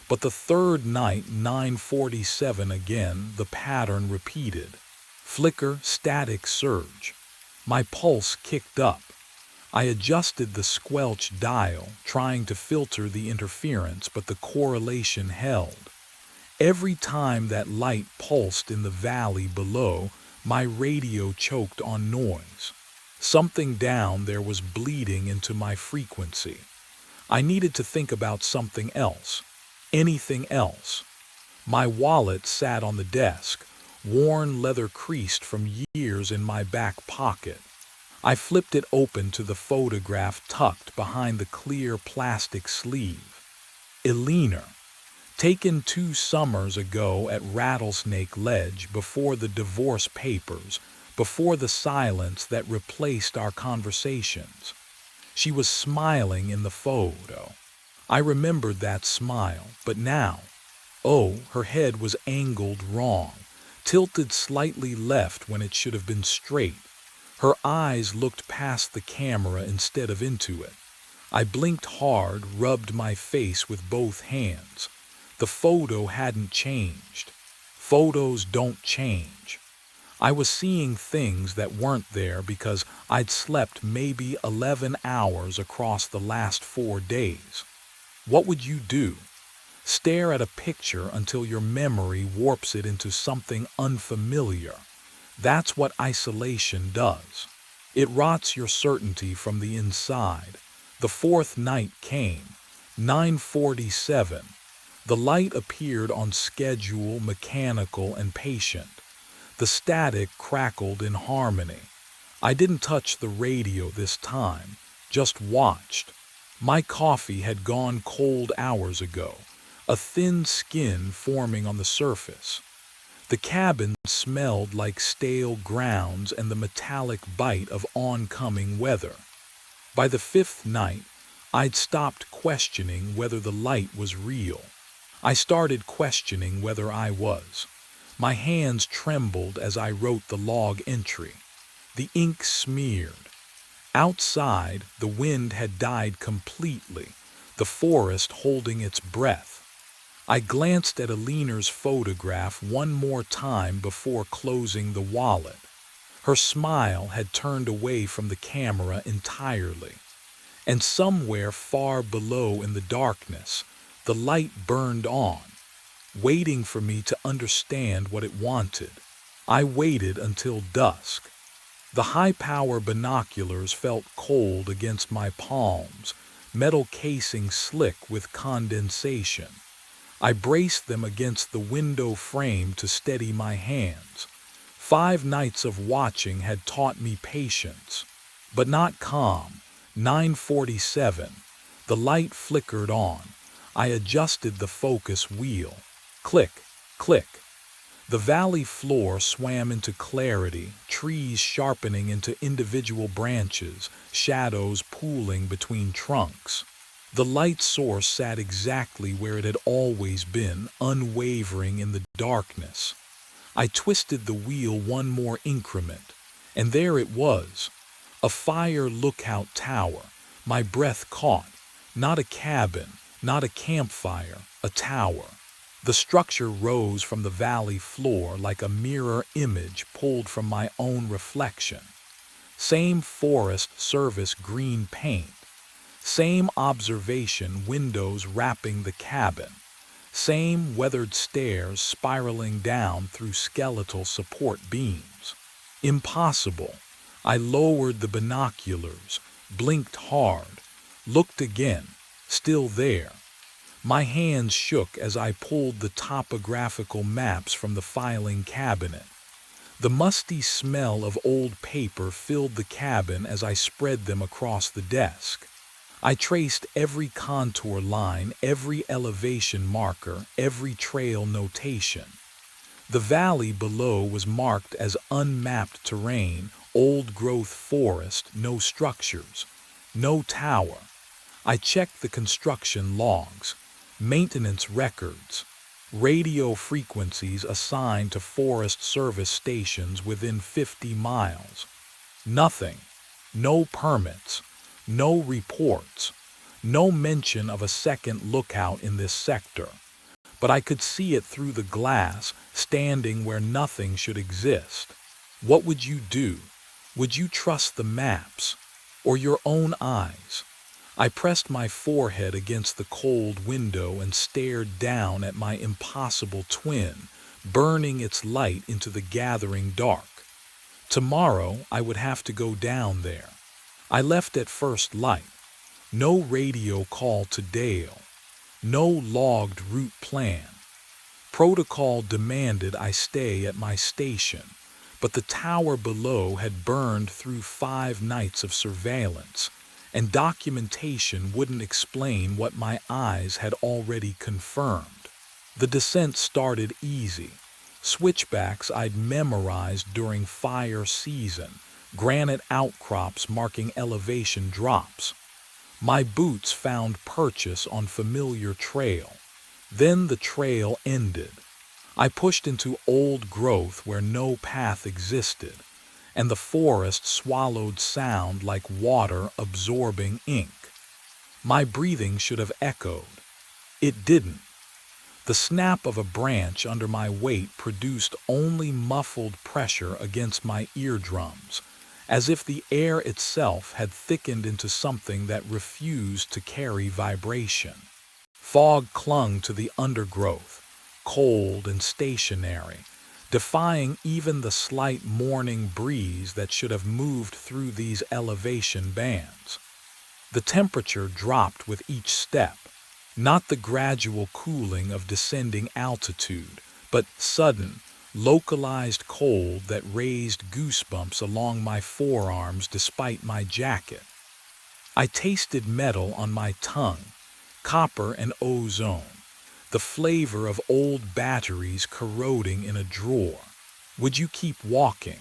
Speaker 1: But the third night, 9:47 again, the pattern repeated. Flicker, static surge. My pulse kicked up. I adjusted the squelch dial, trying to filter the interference, but the correlation held. Every time that light pulsed in the valley below, my radio choked on noise. Something down there was bleeding into my frequency. I needed to think about something else. Anything else. My wallet sat on the desk, worn leather creased from years in my back pocket. I flipped it open to the photograph tucked behind the clear plastic sleeve. Elena, taken 2 summers ago at Rattlesnake Ledge before the divorce papers, before the silence that replaced our conversations. She was smiling in the photo. I remembered that smile, but now, oh, her head was angled wrong, tilted slightly left when it should have been straight. Her eyes looked past the camera instead of into it. I blinked hard, rubbed my face with both hands. The photo hadn't changed. Photos don't change. I was seeing things that weren't there because I'd slept maybe 11 hours across the last 4 days. What would you do? Stare at a picture until your memory warps it into something unfamiliar. That's what isolation does. It rots your certainty from the inside. The fourth night came, 9:47. The light appeared on schedule, mechanical and patient. The static crackled in harmony. I didn't touch the radio this time, just watched. My coffee had gone cold hours ago, a thin skin forming on the surface. The cabin smelled like stale grounds and the metallic bite of oncoming weather. By the 5th night, I'd stopped questioning whether the light was real. I started questioning whether I was. My hands trembled as I wrote the log entry. The ink smeared. Outside, the wind had died completely, the forest holding its breath. I glanced at Aline's photograph one more time before closing the wallet. Her smile had turned away from the camera entirely. And somewhere far below in the darkness, the light burned on, waiting for me to understand what it wanted. I waited until dusk. The high-power binoculars felt cold against my palms, metal casing slick with condensation. I braced them against the window frame to steady my hands. 5 nights of watching had taught me patience, but not calm. 9:47. The light flickered on. I adjusted the focus wheel. Click, click. The valley floor swam into clarity, trees sharpening into individual branches, shadows pooling between trunks. The light source sat exactly where it had always been, unwavering in the darkness. I twisted the wheel one more increment, and there it was. A fire lookout tower. My breath caught. Not a cabin, not a campfire, a tower. The structure rose from the valley floor like a mirror image pulled from my own reflection. Same Forest Service green paint. Same observation windows wrapping the cabin. Same weathered stairs spiraling down through skeletal support beams. Impossible. I lowered the binoculars, blinked hard, looked again, still there. My hands shook as I pulled the topographical maps from the filing cabinet. The musty smell of old paper filled the cabin as I spread them across the desk. I traced every contour line, every elevation marker, every trail notation. The valley below was marked as unmapped terrain, old-growth forest, no structures, no tower. I checked the construction logs, maintenance records, radio frequencies assigned to Forest Service stations within 50 miles. Nothing. No permits. No reports. No mention of a second lookout in this sector. But I could see it through the glass, standing where nothing should exist. What would you do? Would you trust the maps? Or your own eyes? I pressed my forehead against the cold window and stared down at my impossible twin, burning its light into the gathering dark. Tomorrow I would have to go down there. I left at first light. No radio call to Dale. No logged route plan. Protocol demanded I stay at my station, but the tower below had burned through 5 nights of surveillance, and documentation wouldn't explain what my eyes had already confirmed. The descent started easy. Switchbacks I'd memorized during fire season, granite outcrops marking elevation drops. My boots found purchase on familiar trail. Then the trail ended. I pushed into old growth where no path existed, and the forest swallowed sound like water absorbing ink. My breathing should have echoed. It didn't. The snap of a branch under my weight produced only muffled pressure against my eardrums, as if the air itself had thickened into something that refused to carry vibration. Fog clung to the undergrowth, cold and stationary, defying even the slight morning breeze that should have moved through these elevation bands. The temperature dropped with each step, not the gradual cooling of descending altitude, but sudden, localized cold that raised goosebumps along my forearms despite my jacket. I tasted metal on my tongue, copper and ozone, the flavor of old batteries corroding in a drawer. Would you keep walking,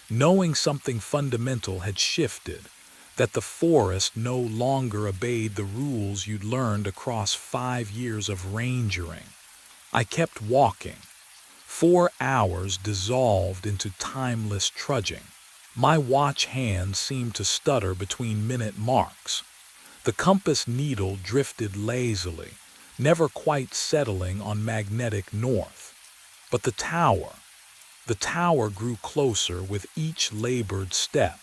Speaker 1: knowing something fundamental had shifted, that the forest no longer obeyed the rules you'd learned across 5 years of rangering? I kept walking. 4 hours dissolved into timeless trudging. My watch hand seemed to stutter between minute marks. The compass needle drifted lazily, never quite settling on magnetic north. But the tower grew closer with each labored step,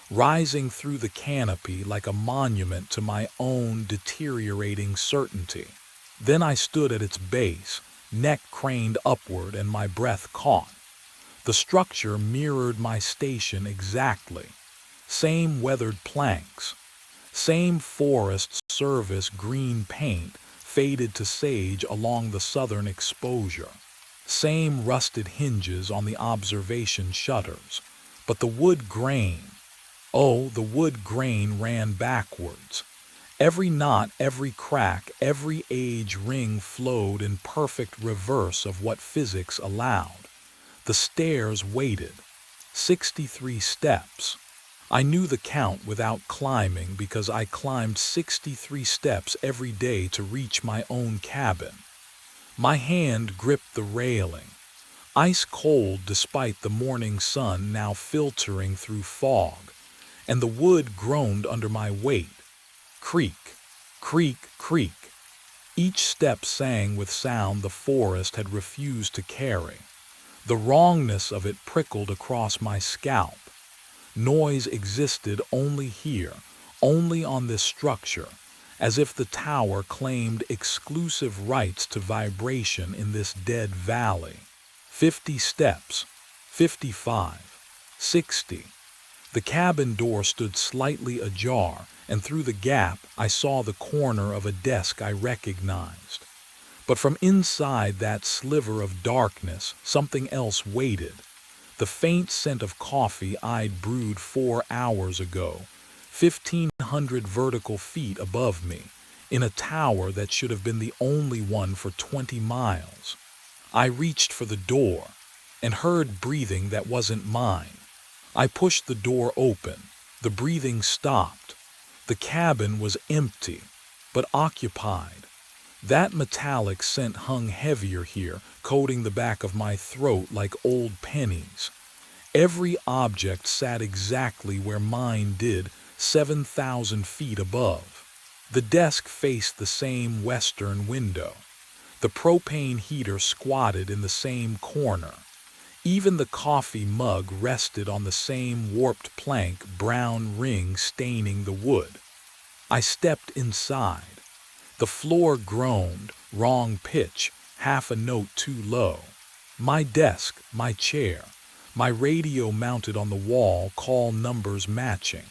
Speaker 1: rising through the canopy like a monument to my own deteriorating certainty. Then I stood at its base, neck craned upward and my breath caught. The structure mirrored my station exactly. Same weathered planks, same Forest Service green paint faded to sage along the southern exposure. Same rusted hinges on the observation shutters. But the wood grain, oh, the wood grain ran backwards. Every knot, every crack, every age ring flowed in perfect reverse of what physics allowed. The stairs waited. 63 steps. I knew the count without climbing because I climbed 63 steps every day to reach my own cabin. My hand gripped the railing, ice cold despite the morning sun now filtering through fog, and the wood groaned under my weight. Creak, creak, creak. Each step sang with sound the forest had refused to carry. The wrongness of it prickled across my scalp. Noise existed only here, only on this structure, as if the tower claimed exclusive rights to vibration in this dead valley. 50 steps, 55, 60. The cabin door stood slightly ajar, and through the gap I saw the corner of a desk I recognized. But from inside that sliver of darkness, something else waited. The faint scent of coffee I'd brewed 4 hours ago, 1,500 vertical feet above me, in a tower that should have been the only one for 20 miles. I reached for the door and heard breathing that wasn't mine. I pushed the door open. The breathing stopped. The cabin was empty, but occupied. That metallic scent hung heavier here, coating the back of my throat like old pennies. Every object sat exactly where mine did, 7,000 feet above. The desk faced the same western window. The propane heater squatted in the same corner. Even the coffee mug rested on the same warped plank, brown ring staining the wood. I stepped inside. The floor groaned, wrong pitch, half a note too low. My desk, my chair, my radio mounted on the wall, call numbers matching.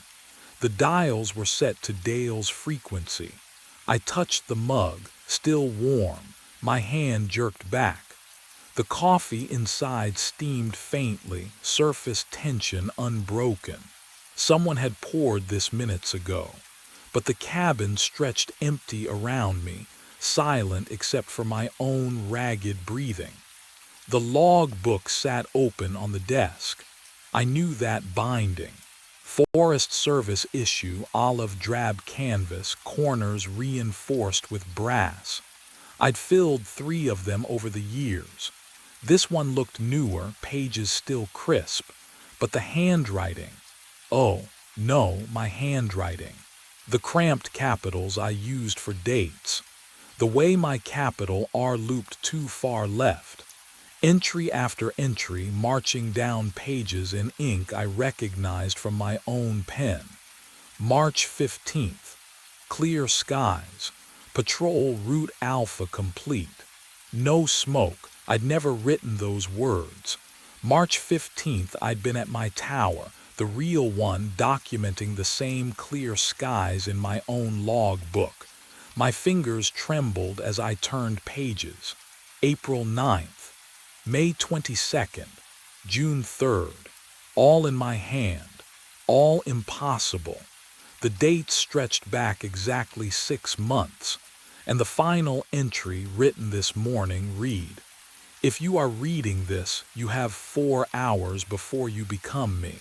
Speaker 1: The dials were set to Dale's frequency. I touched the mug, still warm. My hand jerked back. The coffee inside steamed faintly, surface tension unbroken. Someone had poured this minutes ago. But the cabin stretched empty around me, silent except for my own ragged breathing. The log book sat open on the desk. I knew that binding. Forest Service issue, olive drab canvas, corners reinforced with brass. I'd filled 3 of them over the years. This one looked newer, pages still crisp, but the handwriting. Oh, no, my handwriting. The cramped capitals I used for dates. The way my capital R looped too far left. Entry after entry marching down pages in ink I recognized from my own pen. March 15th. Clear skies. Patrol route Alpha complete. No smoke. I'd never written those words. March 15th I'd been at my tower, the real one, documenting the same clear skies in my own log book. My fingers trembled as I turned pages. April 9th, May 22nd, June 3rd, all in my hand, all impossible. The dates stretched back exactly 6 months, and the final entry written this morning read, "If you are reading this, you have 4 hours before you become me."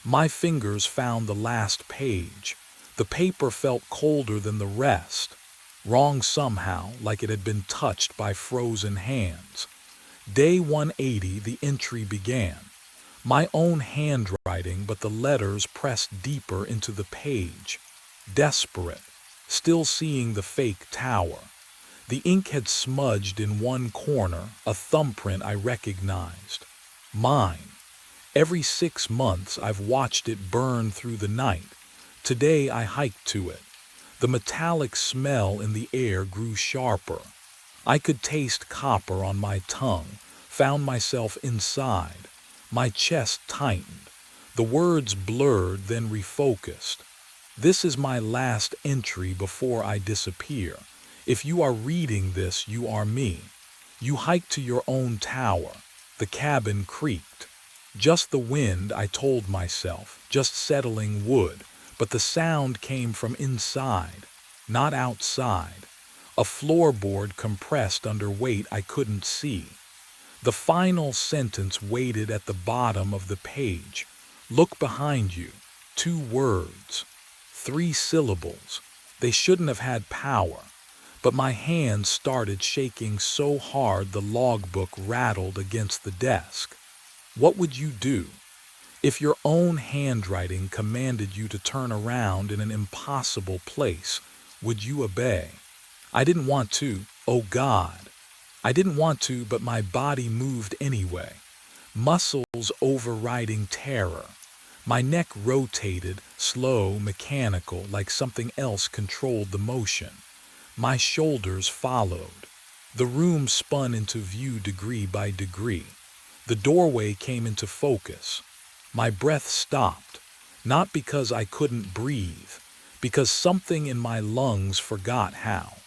Speaker 1: My fingers found the last page. The paper felt colder than the rest. Wrong somehow, like it had been touched by frozen hands. Day 180, the entry began. My own handwriting, but the letters pressed deeper into the page. Desperate, still seeing the fake tower. The ink had smudged in one corner, a thumbprint I recognized. Mine. Every 6 months I've watched it burn through the night. Today I hiked to it. The metallic smell in the air grew sharper. I could taste copper on my tongue, found myself inside. My chest tightened. The words blurred, then refocused. This is my last entry before I disappear. If you are reading this, you are me. You hiked to your own tower. The cabin creaked. Just the wind, I told myself, just settling wood, but the sound came from inside, not outside. A floorboard compressed under weight I couldn't see. The final sentence waited at the bottom of the page. Look behind you. 2 words. 3 syllables. They shouldn't have had power. But my hands started shaking so hard the logbook rattled against the desk. What would you do? If your own handwriting commanded you to turn around in an impossible place, would you obey? I didn't want to, oh God. I didn't want to, but my body moved anyway. Muscles overriding terror. My neck rotated, slow, mechanical, like something else controlled the motion. My shoulders followed. The room spun into view degree by degree. The doorway came into focus. My breath stopped, not because I couldn't breathe, because something in my lungs forgot how.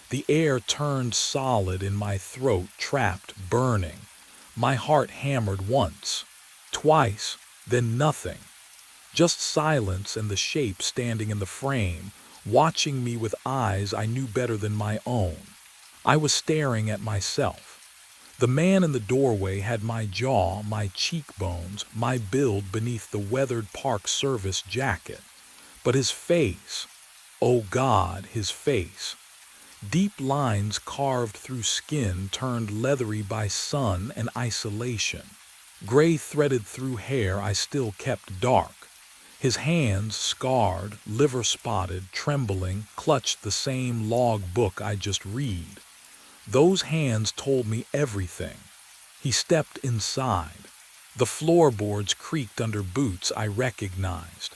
Speaker 1: The air turned solid in my throat, trapped, burning. My heart hammered once, twice, then nothing. Just silence and the shape standing in the frame, watching me with eyes I knew better than my own. I was staring at myself. The man in the doorway had my jaw, my cheekbones, my build beneath the weathered Park Service jacket. But his face, oh God, his face. Deep lines carved through skin turned leathery by sun and isolation. Gray threaded through hair I still kept dark. His hands, scarred, liver-spotted, trembling, clutched the same log book I just read. Those hands told me everything. He stepped inside. The floorboards creaked under boots I recognized.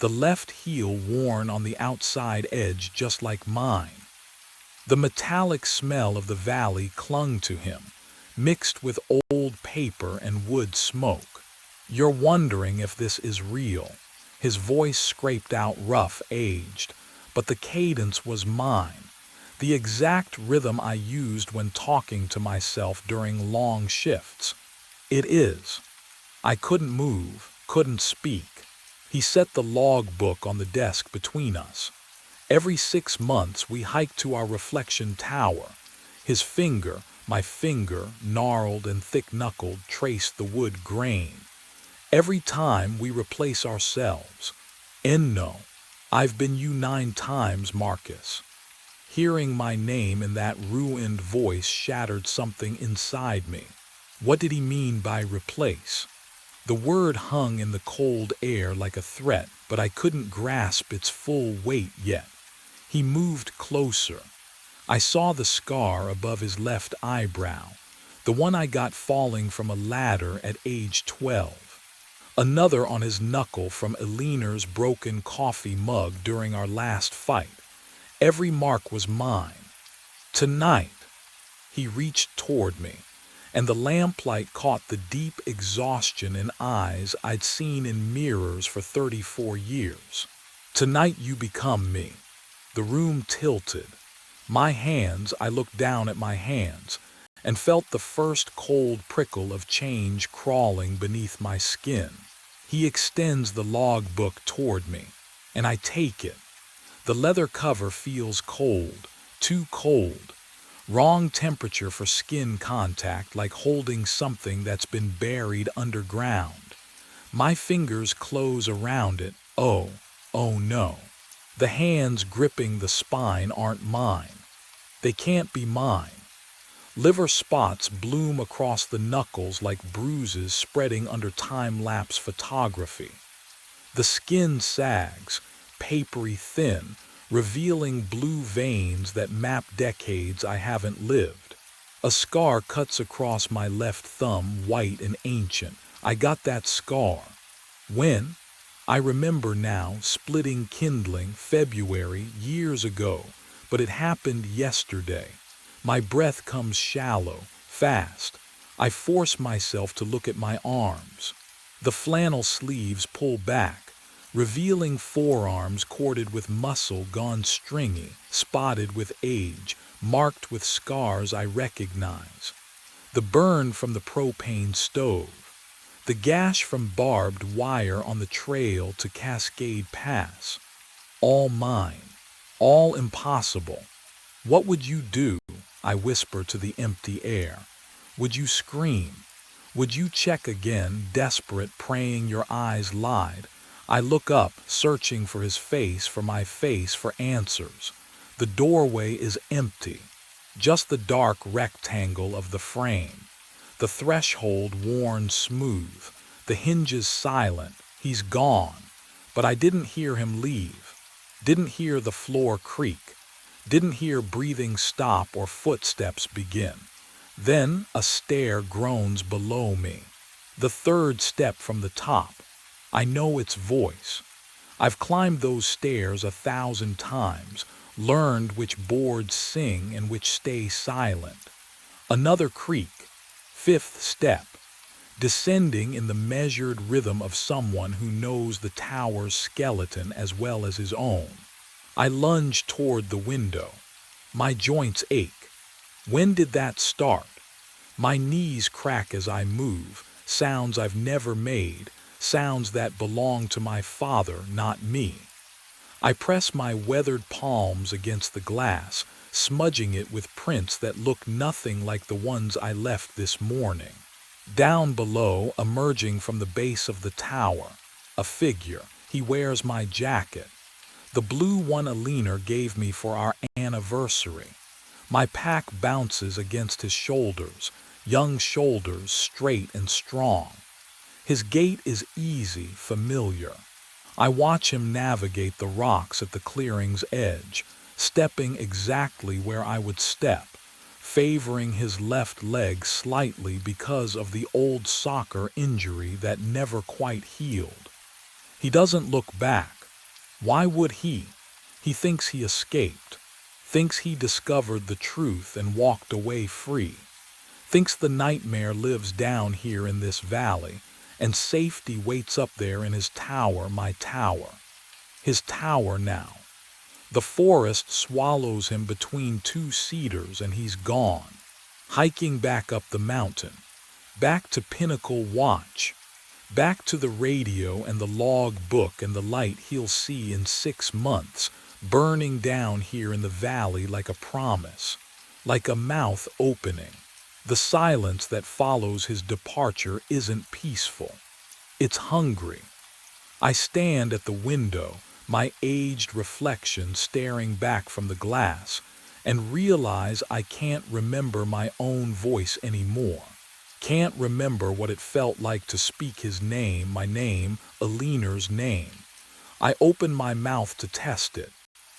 Speaker 1: The left heel worn on the outside edge just like mine. The metallic smell of the valley clung to him, mixed with old paper and wood smoke. You're wondering if this is real. His voice scraped out rough, aged, but the cadence was mine. The exact rhythm I used when talking to myself during long shifts. It is. I couldn't move, couldn't speak. He set the log book on the desk between us. Every 6 months we hiked to our reflection tower. His finger, my finger, gnarled and thick-knuckled, traced the wood grain. Every time we replace ourselves. Enno, I've been you 9 times, Marcus. Hearing my name in that ruined voice shattered something inside me. What did he mean by replace? The word hung in the cold air like a threat, but I couldn't grasp its full weight yet. He moved closer. I saw the scar above his left eyebrow, the one I got falling from a ladder at age 12. Another on his knuckle from Eliner's broken coffee mug during our last fight. Every mark was mine. Tonight, he reached toward me, and the lamplight caught the deep exhaustion in eyes I'd seen in mirrors for 34 years. Tonight you become me. The room tilted. My hands, I looked down at my hands, and felt the first cold prickle of change crawling beneath my skin. He extends the log book toward me, and I take it. The leather cover feels cold, too cold. Wrong temperature for skin contact, like holding something that's been buried underground. My fingers close around it. Oh no. The hands gripping the spine aren't mine. They can't be mine. Liver spots bloom across the knuckles like bruises spreading under time-lapse photography. The skin sags, papery thin, revealing blue veins that map decades I haven't lived. A scar cuts across my left thumb, white and ancient. I got that scar. When? I remember now, splitting kindling, February, years ago, but it happened yesterday. My breath comes shallow, fast. I force myself to look at my arms. The flannel sleeves pull back, revealing forearms corded with muscle gone stringy, spotted with age, marked with scars I recognize. The burn from the propane stove. The gash from barbed wire on the trail to Cascade Pass. All mine. All impossible. What would you do? I whisper to the empty air. Would you scream? Would you check again, desperate, praying your eyes lied? I look up, searching for his face, for my face, for answers. The doorway is empty. Just the dark rectangle of the frame. The threshold worn smooth. The hinges silent. He's gone. But I didn't hear him leave. Didn't hear the floor creak. Didn't hear breathing stop or footsteps begin. Then a stair groans below me. The third step from the top. I know its voice. I've climbed those stairs 1,000 times, learned which boards sing and which stay silent. Another creak. Fifth step. Descending in the measured rhythm of someone who knows the tower's skeleton as well as his own. I lunge toward the window. My joints ache. When did that start? My knees crack as I move, sounds I've never made, sounds that belong to my father, not me. I press my weathered palms against the glass, smudging it with prints that look nothing like the ones I left this morning. Down below, emerging from the base of the tower, a figure. He wears my jacket. The blue one Alina gave me for our anniversary. My pack bounces against his shoulders, young shoulders, straight and strong. His gait is easy, familiar. I watch him navigate the rocks at the clearing's edge, stepping exactly where I would step, favoring his left leg slightly because of the old soccer injury that never quite healed. He doesn't look back. Why would he? He thinks he escaped, thinks he discovered the truth and walked away free, thinks the nightmare lives down here in this valley, and safety waits up there in his tower, my tower. His tower now. The forest swallows him between two cedars and he's gone, hiking back up the mountain, back to Pinnacle Watch, back to the radio and the log book and the light he'll see in 6 months, burning down here in the valley like a promise, like a mouth opening. The silence that follows his departure isn't peaceful. It's hungry. I stand at the window, my aged reflection staring back from the glass, and realize I can't remember my own voice anymore. Can't remember what it felt like to speak his name, my name, Alina's name. I open my mouth to test it.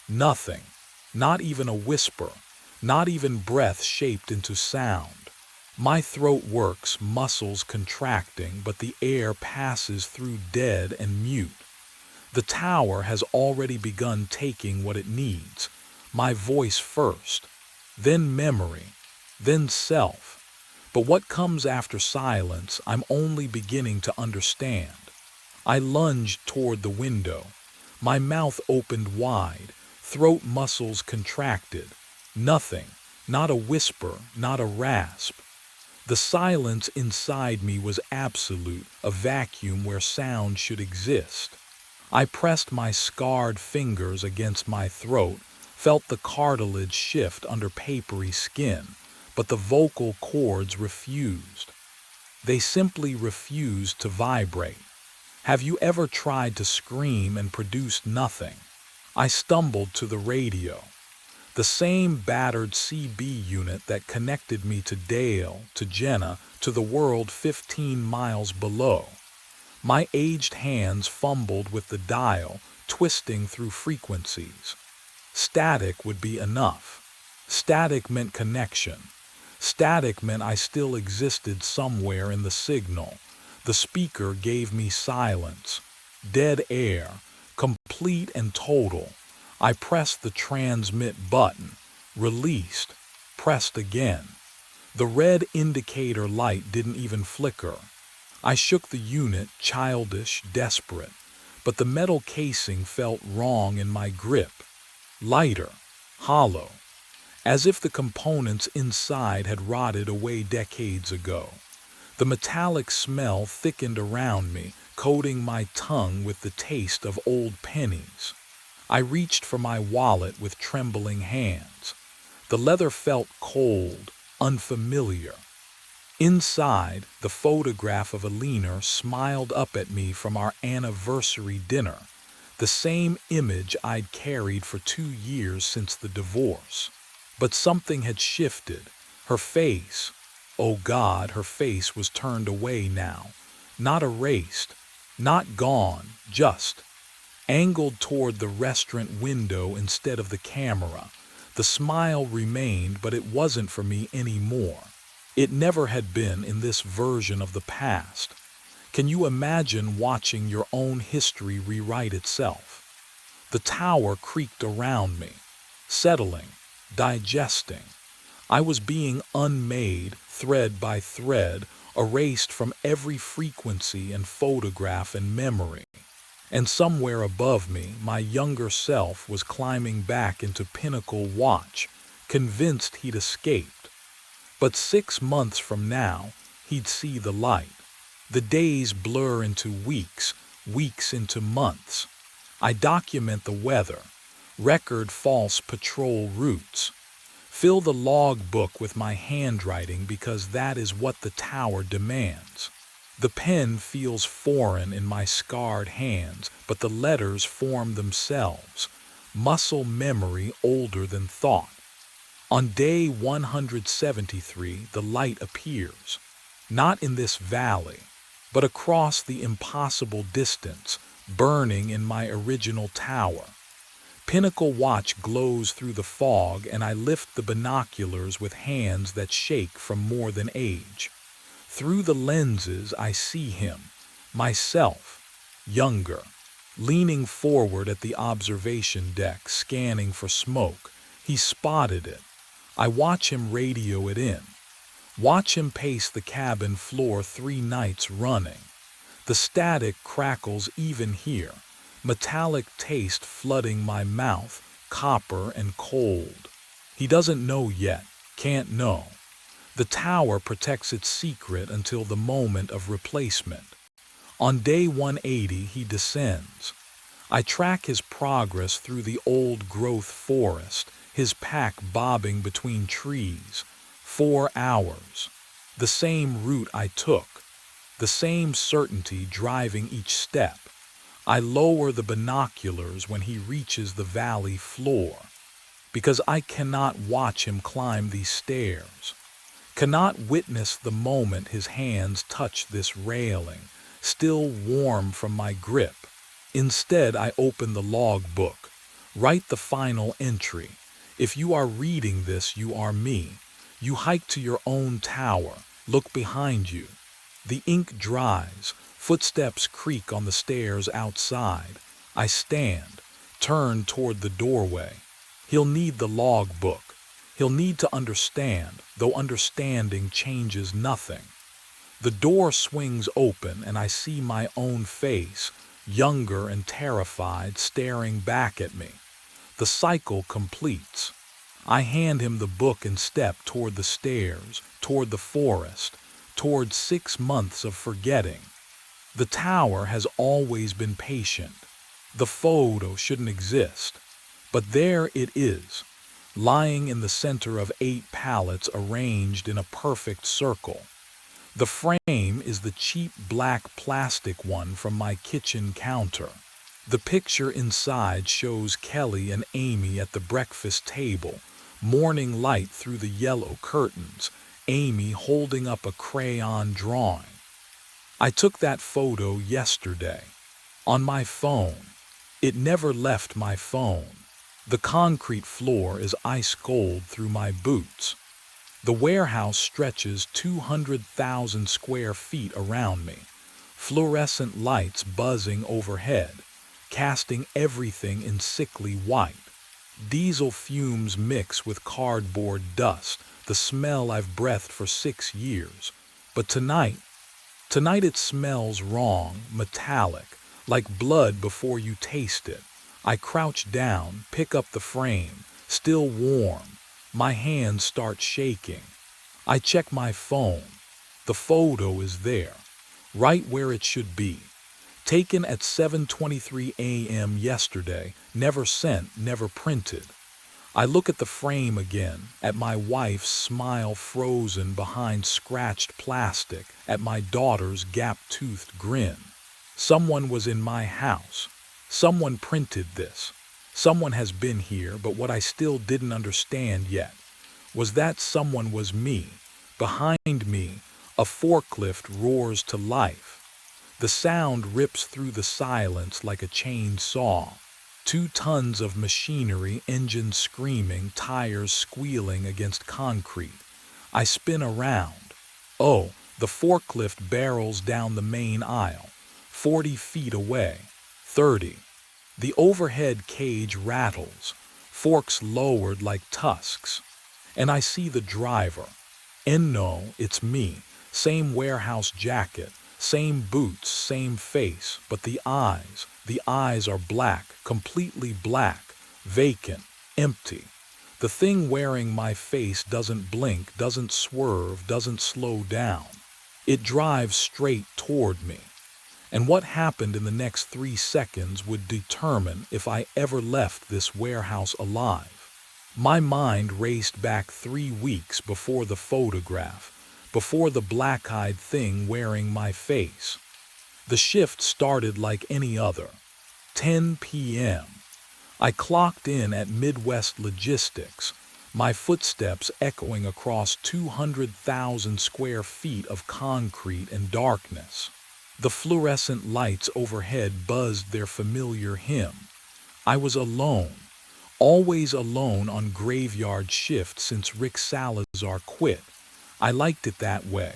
Speaker 1: Nothing. Not even a whisper. Not even breath shaped into sound. My throat works, muscles contracting, but the air passes through dead and mute. The tower has already begun taking what it needs. My voice first, then memory, then self. But what comes after silence, I'm only beginning to understand. I lunged toward the window. My mouth opened wide, throat muscles contracted. Nothing, not a whisper, not a rasp. The silence inside me was absolute, a vacuum where sound should exist. I pressed my scarred fingers against my throat, felt the cartilage shift under papery skin, but the vocal cords refused. They simply refused to vibrate. Have you ever tried to scream and produced nothing? I stumbled to the radio. The same battered CB unit that connected me to Dale, to Jenna, to the world 15 miles below. My aged hands fumbled with the dial, twisting through frequencies. Static would be enough. Static meant connection. Static meant I still existed somewhere in the signal. The speaker gave me silence. Dead air. Complete and total. I pressed the transmit button. Released. Pressed again. The red indicator light didn't even flicker. I shook the unit, childish, desperate, but the metal casing felt wrong in my grip. Lighter. Hollow. As if the components inside had rotted away decades ago. The metallic smell thickened around me, coating my tongue with the taste of old pennies. I reached for my wallet with trembling hands. The leather felt cold, unfamiliar. Inside, the photograph of Alina smiled up at me from our anniversary dinner, the same image I'd carried for 2 years since the divorce. But something had shifted. Her face, oh God, her face was turned away now. Not erased, not gone, just angled toward the restaurant window instead of the camera. The smile remained, but it wasn't for me anymore. It never had been in this version of the past. Can you imagine watching your own history rewrite itself? The tower creaked around me, settling, digesting. I was being unmade, thread by thread, erased from every frequency and photograph and memory. And somewhere above me, my younger self was climbing back into Pinnacle Watch, convinced he'd escaped. But 6 months from now, he'd see the light. The days blur into weeks, weeks into months. I document the weather, record false patrol routes, fill the log book with my handwriting because that is what the tower demands. The pen feels foreign in my scarred hands, but the letters form themselves, muscle memory older than thought. On day 173, the light appears, not in this valley, but across the impossible distance, burning in my original tower. Pinnacle Watch glows through the fog, and I lift the binoculars with hands that shake from more than age. Through the lenses, I see him, myself, younger, leaning forward at the observation deck, scanning for smoke. He spotted it. I watch him radio it in. Watch him pace the cabin floor 3 nights running. The static crackles even here, metallic taste flooding my mouth, copper and cold. He doesn't know yet, can't know. The tower protects its secret until the moment of replacement. On day 180, he descends. I track his progress through the old-growth forest, his pack bobbing between trees. 4 hours. The same route I took. The same certainty driving each step. I lower the binoculars when he reaches the valley floor, because I cannot watch him climb these stairs. Cannot witness the moment his hands touch this railing, still warm from my grip. Instead, I open the logbook, write the final entry. If you are reading this, you are me. You hike to your own tower, look behind you. The ink dries, footsteps creak on the stairs outside. I stand, turn toward the doorway. He'll need the logbook. He'll need to understand, though understanding changes nothing. The door swings open and I see my own face, younger and terrified, staring back at me. The cycle completes. I hand him the book and step toward the stairs, toward the forest, toward 6 months of forgetting. The tower has always been patient. The photo shouldn't exist. But there it is, lying in the center of 8 pallets arranged in a perfect circle. The frame is the cheap black plastic one from my kitchen counter. The picture inside shows Kelly and Amy at the breakfast table, morning light through the yellow curtains, Amy holding up a crayon drawing. I took that photo yesterday. On my phone. It never left my phone. The concrete floor is ice cold through my boots. The warehouse stretches 200,000 square feet around me, fluorescent lights buzzing overhead, casting everything in sickly white. Diesel fumes mix with cardboard dust, the smell I've breathed for 6 years. But tonight it smells wrong, metallic, like blood before you taste it. I crouch down, pick up the frame, still warm. My hands start shaking. I check my phone. The photo is there, right where it should be. Taken at 7:23 a.m. yesterday, never sent, never printed. I look at the frame again, at my wife's smile frozen behind scratched plastic, at my daughter's gap-toothed grin. Someone was in my house. Someone printed this. Someone has been here, but what I still didn't understand yet was that someone was me. Behind me, a forklift roars to life. The sound rips through the silence like a chainsaw. 2 tons of machinery, engines screaming, tires squealing against concrete. I spin around. Oh, the forklift barrels down the main aisle, 40 feet away, 30. The overhead cage rattles, forks lowered like tusks. And I see the driver. And no, it's me. Same warehouse jacket, same boots, same face, but the eyes are black, completely black, vacant, empty. The thing wearing my face doesn't blink, doesn't swerve, doesn't slow down. It drives straight toward me. And what happened in the next 3 seconds would determine if I ever left this warehouse alive. My mind raced back 3 weeks before the photograph, before the black-eyed thing wearing my face. The shift started like any other. 10 p.m. I clocked in at Midwest Logistics, my footsteps echoing across 200,000 square feet of concrete and darkness. The fluorescent lights overhead buzzed their familiar hymn. I was alone, always alone on graveyard shift since Rick Salazar quit. I liked it that way.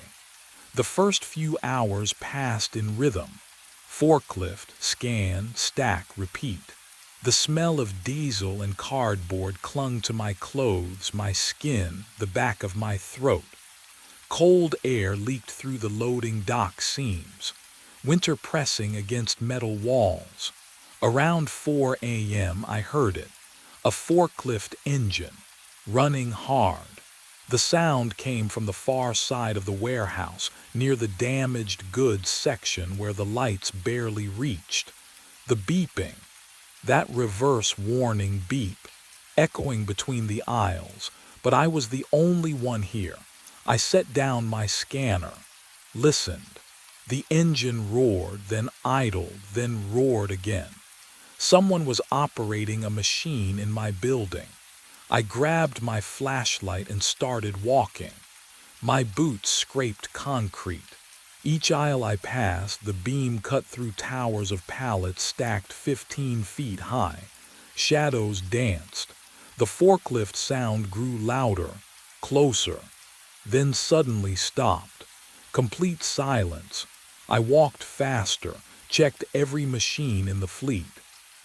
Speaker 1: The first few hours passed in rhythm. Forklift, scan, stack, repeat. The smell of diesel and cardboard clung to my clothes, my skin, the back of my throat. Cold air leaked through the loading dock seams, winter pressing against metal walls. Around 4 a.m. I heard it, a forklift engine, running hard. The sound came from the far side of the warehouse, near the damaged goods section where the lights barely reached. The beeping, that reverse warning beep, echoing between the aisles, but I was the only one here. I set down my scanner, listened. The engine roared, then idled, then roared again. Someone was operating a machine in my building. I grabbed my flashlight and started walking. My boots scraped concrete. Each aisle I passed, the beam cut through towers of pallets stacked 15 feet high. Shadows danced. The forklift sound grew louder, closer, then suddenly stopped. Complete silence. I walked faster, checked every machine in the fleet.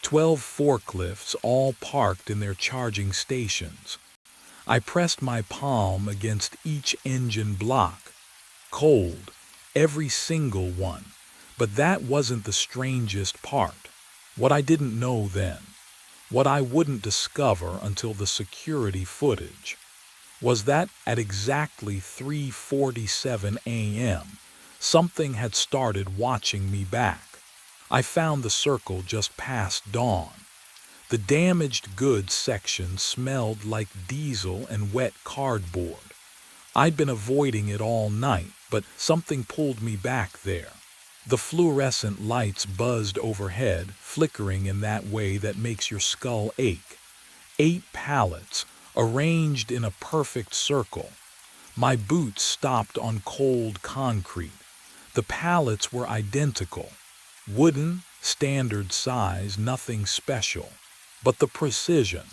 Speaker 1: 12 forklifts, all parked in their charging stations. I pressed my palm against each engine block. Cold, every single one. But that wasn't the strangest part. What I didn't know then, what I wouldn't discover until the security footage, was that at exactly 3:47 a.m., something had started watching me back. I found the circle just past dawn. The damaged goods section smelled like diesel and wet cardboard. I'd been avoiding it all night, but something pulled me back there. The fluorescent lights buzzed overhead, flickering in that way that makes your skull ache. 8 pallets, arranged in a perfect circle. My boots stopped on cold concrete. The pallets were identical. Wooden, standard size, nothing special. But the precision.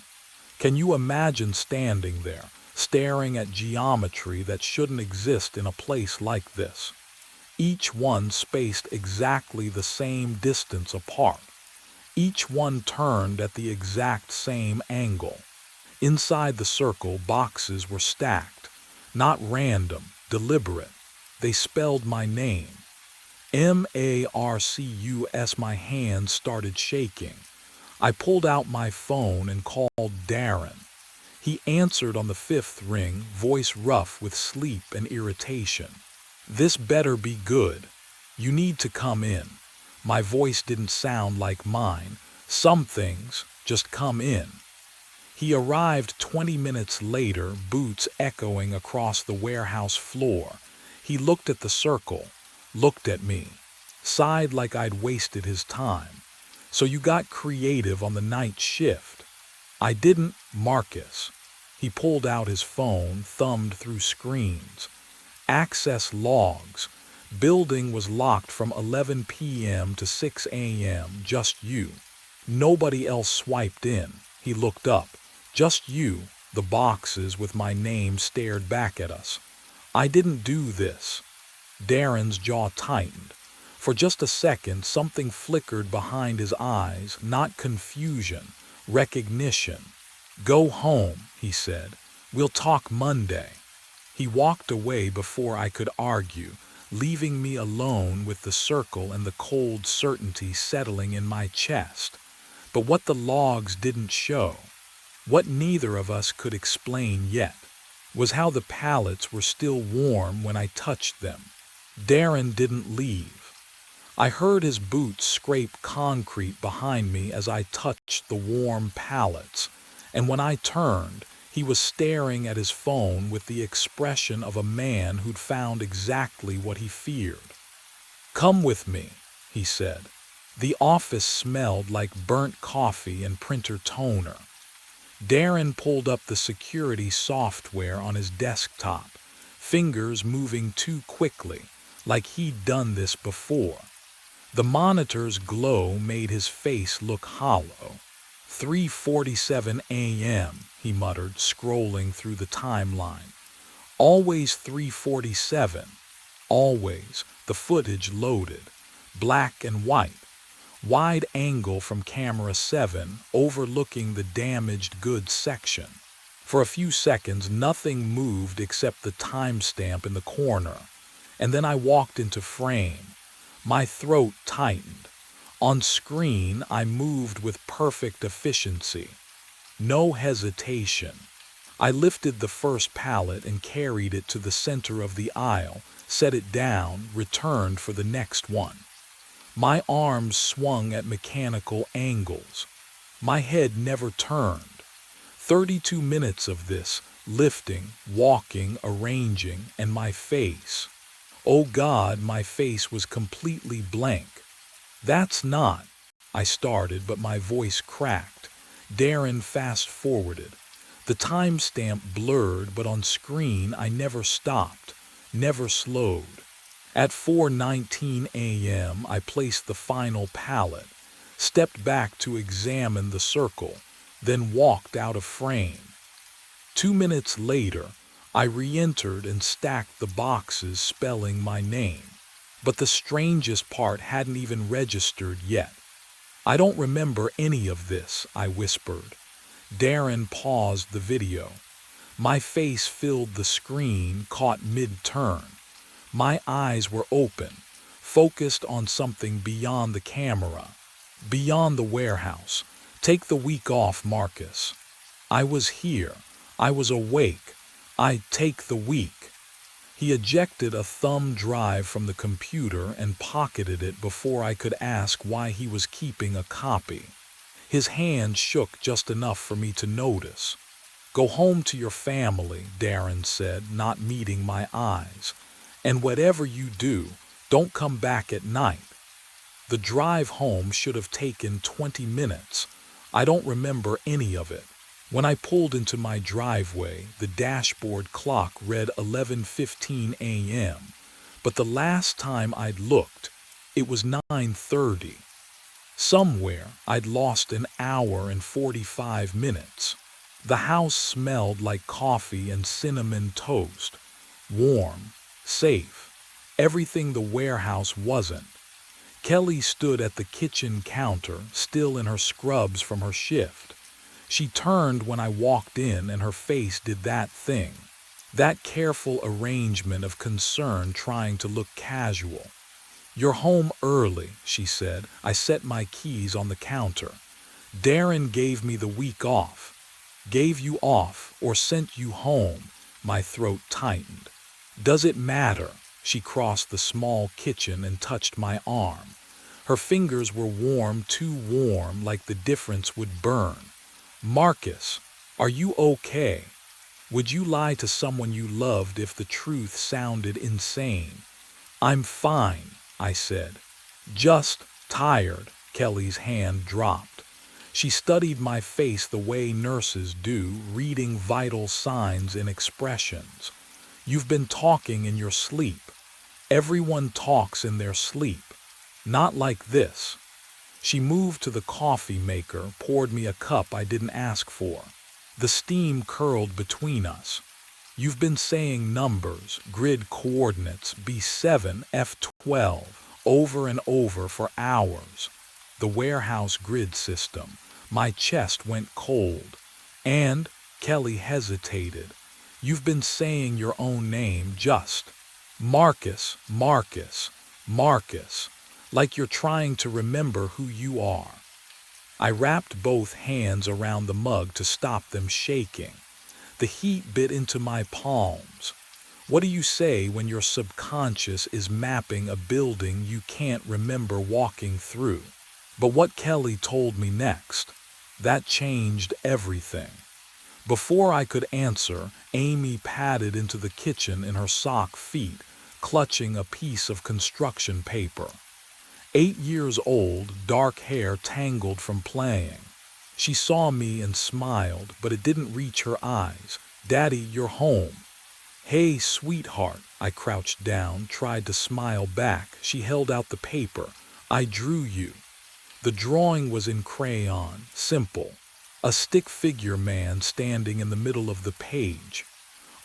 Speaker 1: Can you imagine standing there, staring at geometry that shouldn't exist in a place like this? Each one spaced exactly the same distance apart. Each one turned at the exact same angle. Inside the circle, boxes were stacked. Not random, deliberate. They spelled my name. Marcus. My hands started shaking. I pulled out my phone and called Darren. He answered on the 5th ring, voice rough with sleep and irritation. "This better be good. You need to come in." My voice didn't sound like mine. "Some things just come in." He arrived 20 minutes later, boots echoing across the warehouse floor. He looked at the circle, looked at me, sighed like I'd wasted his time. "So you got creative on the night shift." "I didn't, Marcus." He pulled out his phone, thumbed through screens. Access logs. Building was locked from 11 p.m. to 6 a.m., just you. Nobody else swiped in. He looked up. "Just you." The boxes with my name stared back at us. "I didn't do this." Darren's jaw tightened. For just a second, something flickered behind his eyes, not confusion, recognition. "Go home," he said. "We'll talk Monday." He walked away before I could argue, leaving me alone with the circle and the cold certainty settling in my chest. But what the logs didn't show, what neither of us could explain yet, was how the pallets were still warm when I touched them. Darren didn't leave. I heard his boots scrape concrete behind me as I touched the warm pallets, and when I turned, he was staring at his phone with the expression of a man who'd found exactly what he feared. "Come with me," he said. The office smelled like burnt coffee and printer toner. Darren pulled up the security software on his desktop, fingers moving too quickly, like he'd done this before. The monitor's glow made his face look hollow. 3:47 a.m., he muttered, scrolling through the timeline. Always 3:47. Always. The footage loaded. Black and white. Wide angle from camera 7, overlooking the damaged goods section. For a few seconds, nothing moved except the timestamp in the corner. And then I walked into frame. My throat tightened. On screen, I moved with perfect efficiency. No hesitation. I lifted the first pallet and carried it to the center of the aisle, set it down, returned for the next one. My arms swung at mechanical angles. My head never turned. 32 minutes of this, lifting, walking, arranging, and my face. Oh God, my face was completely blank. "That's not," I started, but my voice cracked. Darren fast-forwarded. The timestamp blurred, but on screen I never stopped, never slowed. At 4:19 a.m., I placed the final pallet, stepped back to examine the circle, then walked out of frame. 2 minutes later, I re-entered and stacked the boxes spelling my name. But the strangest part hadn't even registered yet. "I don't remember any of this," I whispered. Darren paused the video. My face filled the screen, caught mid-turn. My eyes were open, focused on something beyond the camera, beyond the warehouse. "Take the week off, Marcus." I was here. I was awake. I'd take the week. He ejected a thumb drive from the computer and pocketed it before I could ask why he was keeping a copy. His hand shook just enough for me to notice. "Go home to your family," Darren said, not meeting my eyes. "And whatever you do, Don't come back at night. The drive home should have taken 20 minutes. I don't remember any of it. When I pulled into my driveway, the dashboard clock read 11:15 a.m., but the last time I'd looked, it was 9:30. Somewhere, I'd lost an hour and 45 minutes. The house smelled like coffee and cinnamon toast. Warm, safe, everything the warehouse wasn't. Kelly stood at the kitchen counter, still in her scrubs from her shift. She turned when I walked in and her face did that thing. That careful arrangement of concern trying to look casual. "You're home early," she said. I set my keys on the counter. "Darren gave me the week off." "Gave you off or sent you home?" My throat tightened. "Does it matter?" She crossed the small kitchen and touched my arm. Her fingers were warm, too warm, like the difference would burn. "Marcus, are you okay? Would you lie to someone you loved if the truth sounded insane?" "I'm fine," I said. "Just tired." Kelly's hand dropped. She studied my face the way nurses do, reading vital signs in expressions. "You've been talking in your sleep. Everyone talks in their sleep. Not like this." She moved to the coffee maker, poured me a cup I didn't ask for. The steam curled between us. "You've been saying numbers, grid coordinates, B7, F12, over and over for hours. The warehouse grid system." My chest went cold. "And," Kelly hesitated, "you've been saying your own name just Marcus, Marcus, Marcus, like you're trying to remember who you are." I wrapped both hands around the mug to stop them shaking. The heat bit into my palms. What do you say when your subconscious is mapping a building you can't remember walking through? But what Kelly told me next, that changed everything. Before I could answer, Amy padded into the kitchen in her sock feet, clutching a piece of construction paper. 8 years old, dark hair tangled from playing. She saw me and smiled, but it didn't reach her eyes. "Daddy, you're home." "Hey, sweetheart." I crouched down, tried to smile back. She held out the paper. "I drew you." The drawing was in crayon, simple. A stick figure man standing in the middle of the page.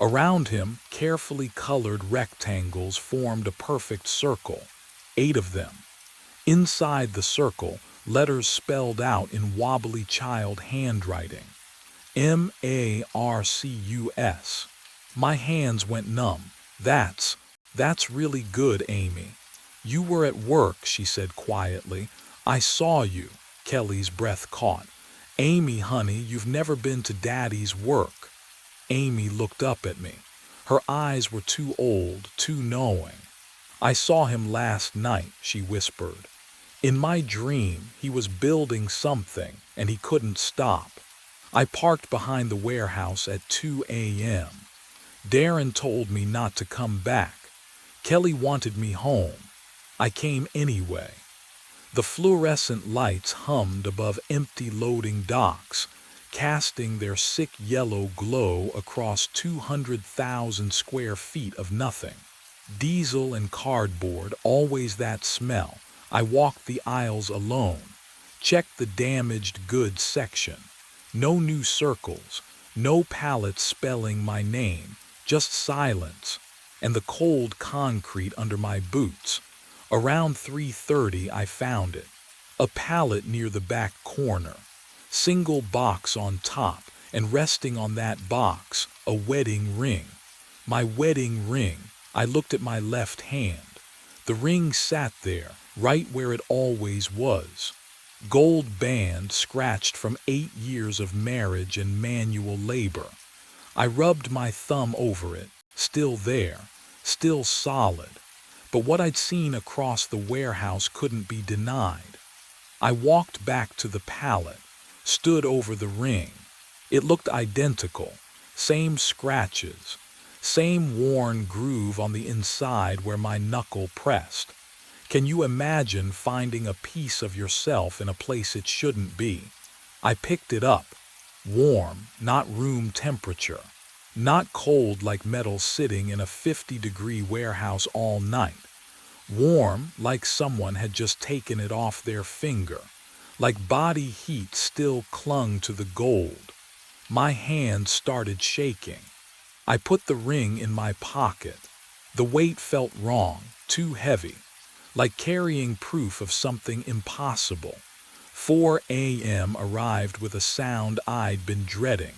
Speaker 1: Around him, carefully colored rectangles formed a perfect circle. 8 of them. Inside the circle, letters spelled out in wobbly child handwriting. Marcus. My hands went numb. That's really good, Amy." "You were at work," she said quietly. "I saw you." Kelly's breath caught. "Amy, honey, you've never been to Daddy's work." Amy looked up at me. Her eyes were too old, too knowing. "I saw him last night," she whispered. "In my dream, he was building something, and he couldn't stop. I parked behind the warehouse at 2 a.m. Darren told me not to come back. Kelly wanted me home. I came anyway." The fluorescent lights hummed above empty loading docks, casting their sick yellow glow across 200,000 square feet of nothing. Diesel and cardboard, always that smell. I walked the aisles alone, checked the damaged goods section. No new circles, no pallets spelling my name, just silence, and the cold concrete under my boots. Around 3:30 I found it. A pallet near the back corner. Single box on top, and resting on that box, a wedding ring. My wedding ring. I looked at my left hand. The ring sat there, right where it always was. Gold band scratched from 8 years of marriage and manual labor. I rubbed my thumb over it, still there, still solid. But what I'd seen across the warehouse couldn't be denied. I walked back to the pallet, stood over the ring. It looked identical, same scratches, Same worn groove on the inside where my knuckle pressed. Can you imagine finding a piece of yourself in a place it shouldn't be? I picked it up. Warm, not room temperature. Not cold like metal sitting in a 50-degree warehouse all night. Warm like someone had just taken it off their finger. Like body heat still clung to the gold. My hand started shaking. I put the ring in my pocket. The weight felt wrong, too heavy, like carrying proof of something impossible. 4 a.m. arrived with a sound I'd been dreading.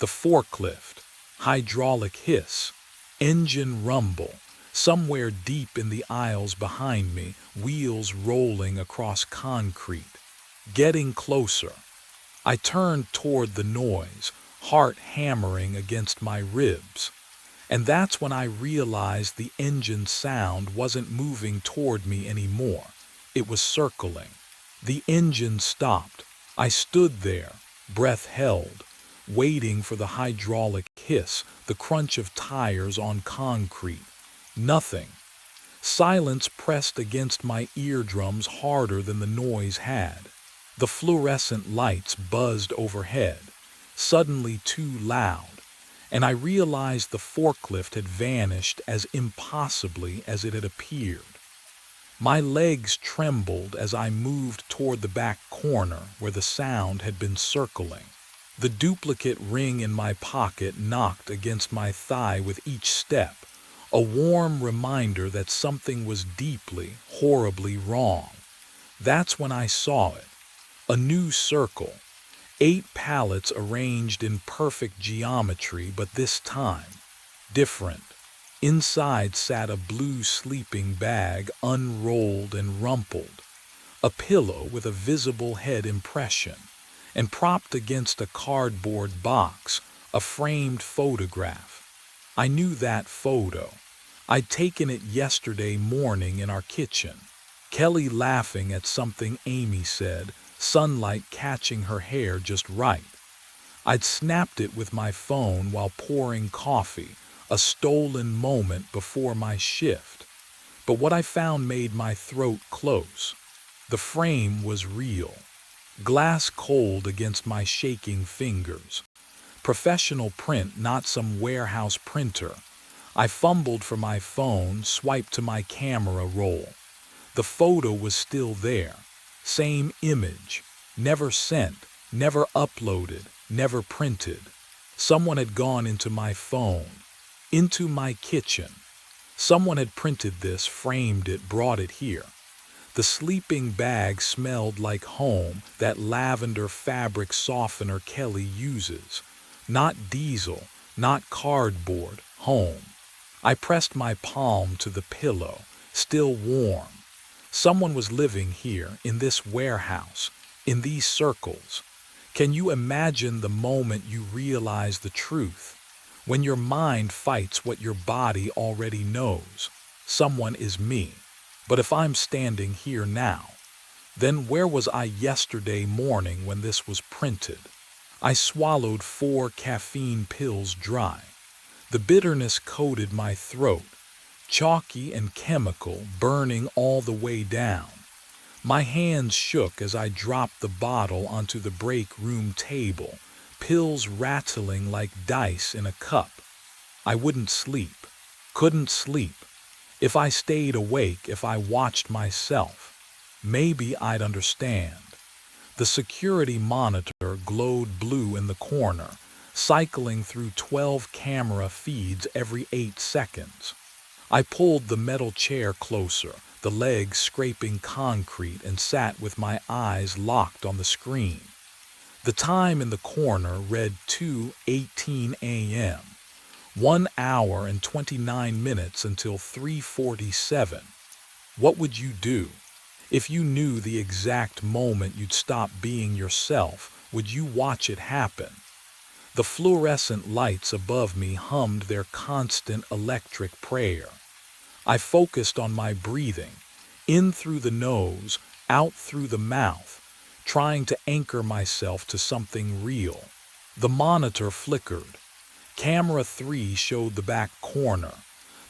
Speaker 1: The forklift, hydraulic hiss, engine rumble, somewhere deep in the aisles behind me, wheels rolling across concrete. Getting closer. I turned toward the noise, heart hammering against my ribs. And that's when I realized the engine sound wasn't moving toward me anymore. It was circling. The engine stopped. I stood there, breath held, waiting for the hydraulic hiss, the crunch of tires on concrete. Nothing. Silence pressed against my eardrums harder than the noise had. The fluorescent lights buzzed overhead, suddenly too loud, and I realized the forklift had vanished as impossibly as it had appeared. My legs trembled as I moved toward the back corner where the sound had been circling. The duplicate ring in my pocket knocked against my thigh with each step, a warm reminder that something was deeply, horribly wrong. That's when I saw it. A new circle. 8 pallets arranged in perfect geometry, but this time, different. Inside sat a blue sleeping bag, unrolled and rumpled. A pillow with a visible head impression. And propped against a cardboard box, a framed photograph. I knew that photo. I'd taken it yesterday morning in our kitchen. Kelly laughing at something Amy said, sunlight catching her hair just right. I'd snapped it with my phone while pouring coffee, a stolen moment before my shift. But what I found made my throat close. The frame was real. Glass cold against my shaking fingers. Professional print, not some warehouse printer. I fumbled for my phone, swiped to my camera roll. The photo was still there. Same image. Never sent, never uploaded, never printed. Someone had gone into my phone, into my kitchen. Someone had printed this, framed it, brought it here. The sleeping bag smelled like home, that lavender fabric softener Kelly uses. Not diesel, not cardboard, home. I pressed my palm to the pillow, still warm. Someone was living here, in this warehouse, in these circles. Can you imagine the moment you realize the truth? When your mind fights what your body already knows. Someone is me. But if I'm standing here now, then where was I yesterday morning when this was printed? I swallowed 4 caffeine pills dry. The bitterness coated my throat, chalky and chemical, burning all the way down. My hands shook as I dropped the bottle onto the break room table, pills rattling like dice in a cup. I wouldn't sleep, couldn't sleep. If I stayed awake, if I watched myself, maybe I'd understand. The security monitor glowed blue in the corner, cycling through 12 camera feeds every 8 seconds. I pulled the metal chair closer, the legs scraping concrete, and sat with my eyes locked on the screen. The time in the corner read 2:18 a.m. 1 hour and 29 minutes until 3:47. What would you do? If you knew the exact moment you'd stop being yourself, would you watch it happen? The fluorescent lights above me hummed their constant electric prayer. I focused on my breathing, in through the nose, out through the mouth, trying to anchor myself to something real. The monitor flickered. Camera 3 showed the back corner.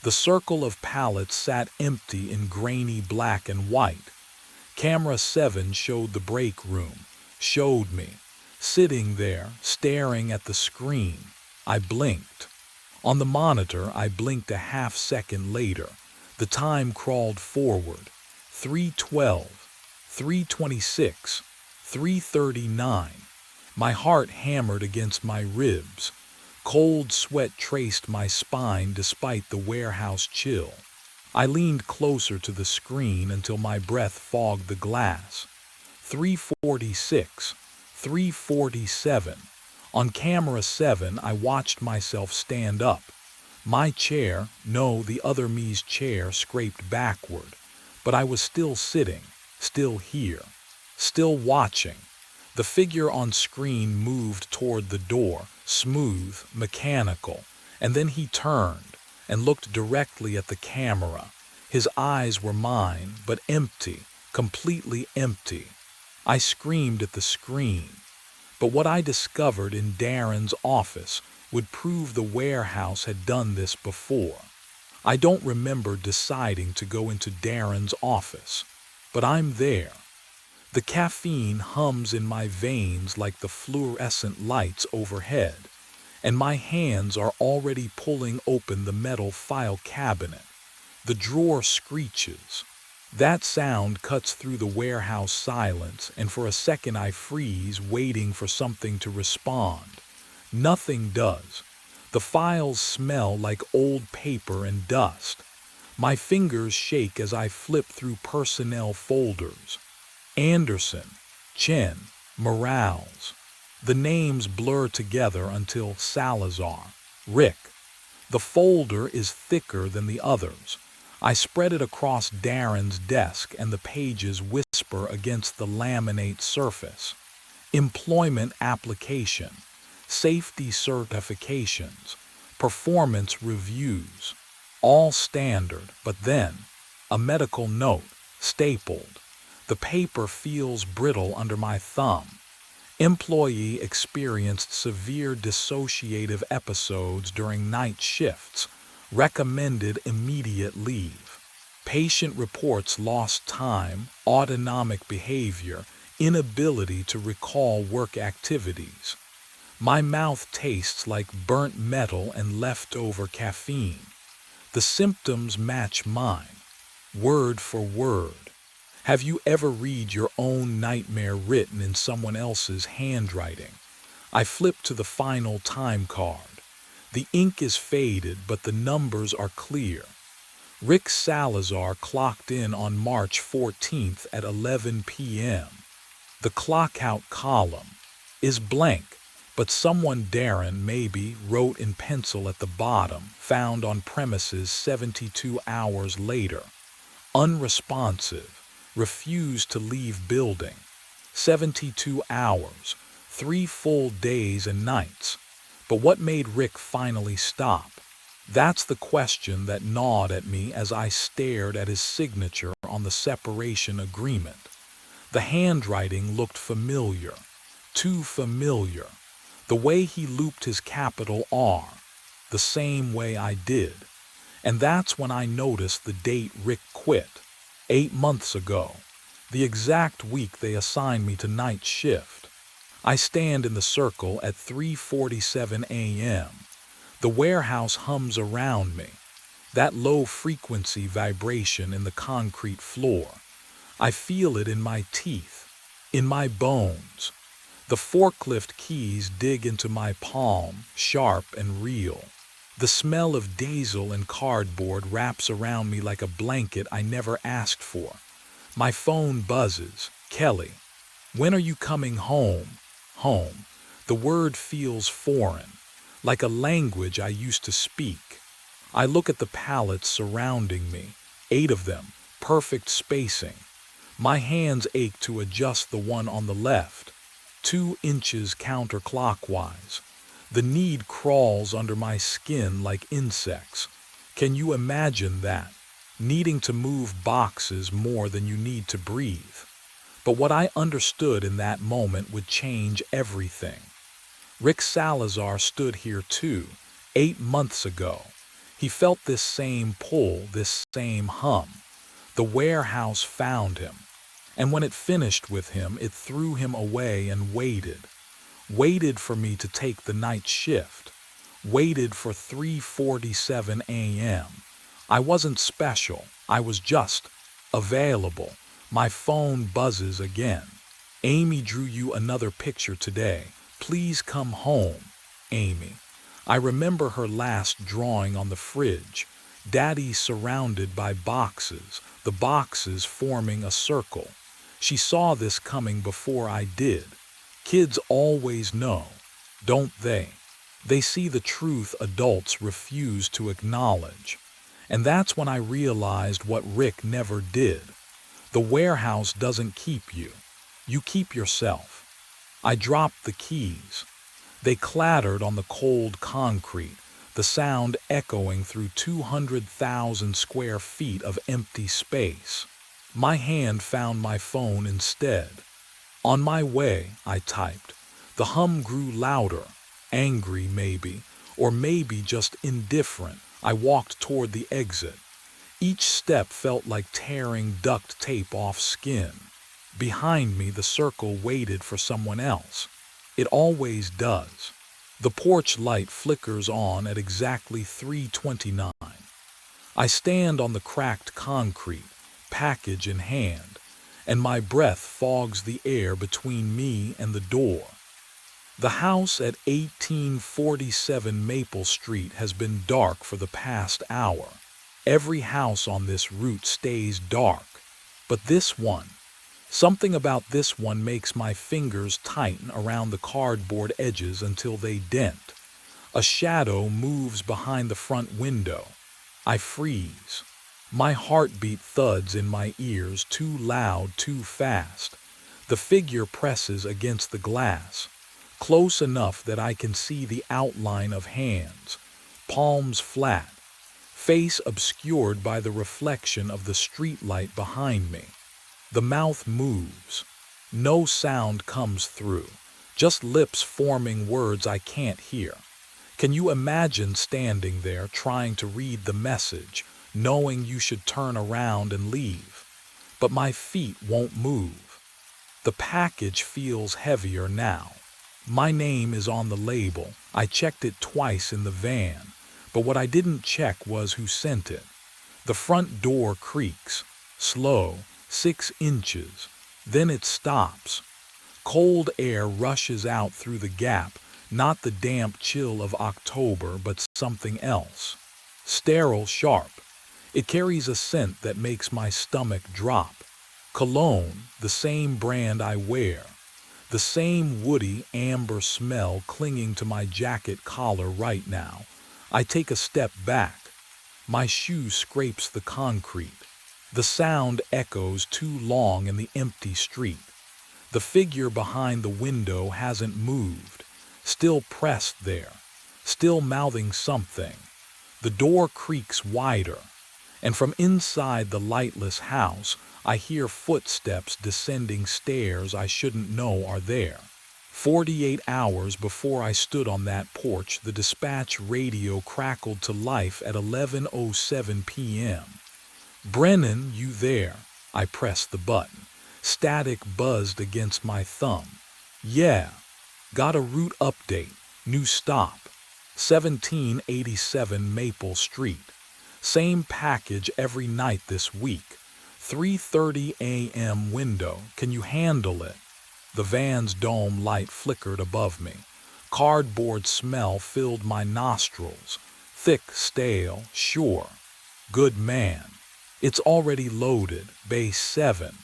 Speaker 1: The circle of pallets sat empty in grainy black and white. Camera 7 showed the break room, showed me, sitting there, staring at the screen. I blinked. On the monitor, I blinked a half second later. The time crawled forward. 3:12, 3:26, 3:39. My heart hammered against my ribs. Cold sweat traced my spine despite the warehouse chill. I leaned closer to the screen until my breath fogged the glass. 3:46, 3:47. On camera 7, I watched myself stand up. My chair, no, the other me's chair, scraped backward. But I was still sitting, still here, still watching. The figure on screen moved toward the door, smooth, mechanical, and then he turned and looked directly at the camera. His eyes were mine, but empty, completely empty. I screamed at the screen. But what I discovered in Darren's office would prove the warehouse had done this before. I don't remember deciding to go into Darren's office, but I'm there. The caffeine hums in my veins like the fluorescent lights overhead, and my hands are already pulling open the metal file cabinet. The drawer screeches. That sound cuts through the warehouse silence, and for a second I freeze, waiting for something to respond. Nothing does. The files smell like old paper and dust. My fingers shake as I flip through personnel folders. Anderson, Chen, Morales. The names blur together until Salazar, Rick. The folder is thicker than the others. I spread it across Darren's desk and the pages whisper against the laminate surface. Employment application, safety certifications, performance reviews, all standard, but then a medical note, stapled. The paper feels brittle under my thumb. Employee experienced severe dissociative episodes during night shifts. Recommended immediate leave. Patient reports lost time, autonomic behavior, inability to recall work activities. My mouth tastes like burnt metal and leftover caffeine. The symptoms match mine, word for word. Have you ever read your own nightmare written in someone else's handwriting? I flip to the final time card. The ink is faded, but the numbers are clear. Rick Salazar clocked in on March 14th at 11 p.m. The clock-out column is blank, but someone, Darren maybe, wrote in pencil at the bottom, found on premises 72 hours later. Unresponsive, refused to leave building. 72 hours, 3 full days and nights. But what made Rick finally stop? That's the question that gnawed at me as I stared at his signature on the separation agreement. The handwriting looked familiar, too familiar. The way he looped his capital R, the same way I did. And that's when I noticed the date Rick quit. 8 months ago, the exact week they assigned me to night shift. I stand in the circle at 3:47 a.m. The warehouse hums around me, that low-frequency vibration in the concrete floor. I feel it in my teeth, in my bones. The forklift keys dig into my palm, sharp and real. The smell of diesel and cardboard wraps around me like a blanket I never asked for. My phone buzzes. Kelly, when are you coming home? Home. The word feels foreign, like a language I used to speak. I look at the pallets surrounding me, 8 of them, perfect spacing. My hands ache to adjust the one on the left, 2 inches counterclockwise. The need crawls under my skin like insects. Can you imagine that? Needing to move boxes more than you need to breathe. But what I understood in that moment would change everything. Rick Salazar stood here too, 8 months ago, he felt this same pull, this same hum. The warehouse found him, and when it finished with him, it threw him away and waited for me to take the night shift, waited for 3:47 a.m. I wasn't special, I was just available. My phone buzzes again. Amy drew you another picture today. Please come home, Amy. I remember her last drawing on the fridge. Daddy surrounded by boxes, the boxes forming a circle. She saw this coming before I did. Kids always know, don't they? They see the truth adults refuse to acknowledge. And that's when I realized what Rick never did. The warehouse doesn't keep you. You keep yourself. I dropped the keys. They clattered on the cold concrete, the sound echoing through 200,000 square feet of empty space. My hand found my phone instead. On my way, I typed. The hum grew louder, angry maybe, or maybe just indifferent. I walked toward the exit. Each step felt like tearing duct tape off skin. Behind me, the circle waited for someone else. It always does. The porch light flickers on at exactly 3:29. I stand on the cracked concrete, package in hand, and my breath fogs the air between me and the door. The house at 1847 Maple Street has been dark for the past hour. Every house on this route stays dark. But this one, something about this one makes my fingers tighten around the cardboard edges until they dent. A shadow moves behind the front window. I freeze. My heartbeat thuds in my ears, too loud, too fast. The figure presses against the glass, close enough that I can see the outline of hands, palms flat, face obscured by the reflection of the streetlight behind me. The mouth moves. No sound comes through, just lips forming words I can't hear. Can you imagine standing there trying to read the message, knowing you should turn around and leave? But my feet won't move. The package feels heavier now. My name is on the label. I checked it twice in the van, but what I didn't check was who sent it. The front door creaks, slow, 6 inches. Then it stops. Cold air rushes out through the gap, not the damp chill of October, but something else. Sterile, sharp. It carries a scent that makes my stomach drop. Cologne, the same brand I wear. The same woody amber smell clinging to my jacket collar right now. I take a step back. My shoe scrapes the concrete. The sound echoes too long in the empty street. The figure behind the window hasn't moved, still pressed there, still mouthing something. The door creaks wider, and from inside the lightless house, I hear footsteps descending stairs I shouldn't know are there. 48 hours before I stood on that porch, the dispatch radio crackled to life at 11:07 p.m. Brennan, you there? I pressed the button. Static buzzed against my thumb. Yeah. Got a route update. New stop. 1787 Maple Street. Same package every night this week. 3:30 a.m. window. Can you handle it? The van's dome light flickered above me. Cardboard smell filled my nostrils. Thick, stale, sure. Good man. It's already loaded. Base 7.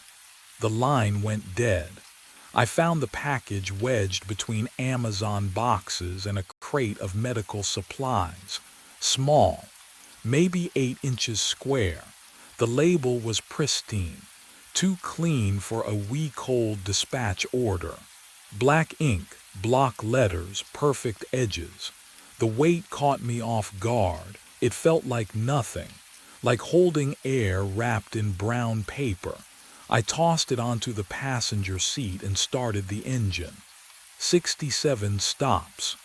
Speaker 1: The line went dead. I found the package wedged between Amazon boxes and a crate of medical supplies. Small, maybe 8 inches square. The label was pristine, too clean for a week-old dispatch order. Black ink, block letters, perfect edges. The weight caught me off guard. It felt like nothing, like holding air wrapped in brown paper. I tossed it onto the passenger seat and started the engine. 67 stops.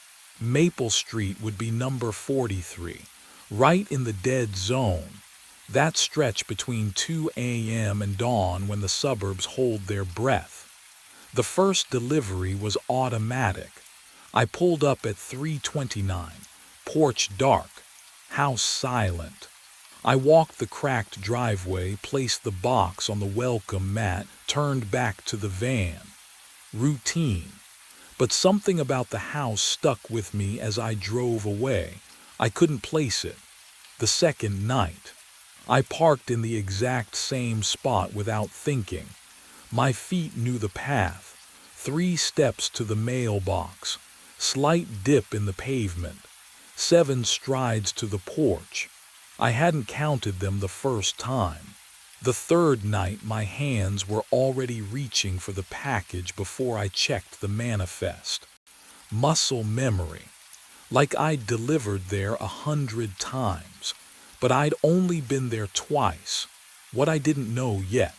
Speaker 1: Maple Street would be number 43, right in the dead zone, that stretch between 2 a.m. and dawn when the suburbs hold their breath. The first delivery was automatic. I pulled up at 3:29, porch dark, house silent. I walked the cracked driveway, placed the box on the welcome mat, turned back to the van. Routine. But something about the house stuck with me as I drove away. I couldn't place it. The second night, I parked in the exact same spot without thinking. My feet knew the path. 3 steps to the mailbox, slight dip in the pavement, 7 strides to the porch. I hadn't counted them the first time. The third night, my hands were already reaching for the package before I checked the manifest. Muscle memory. Like I'd delivered there 100 times, but I'd only been there twice. What I didn't know yet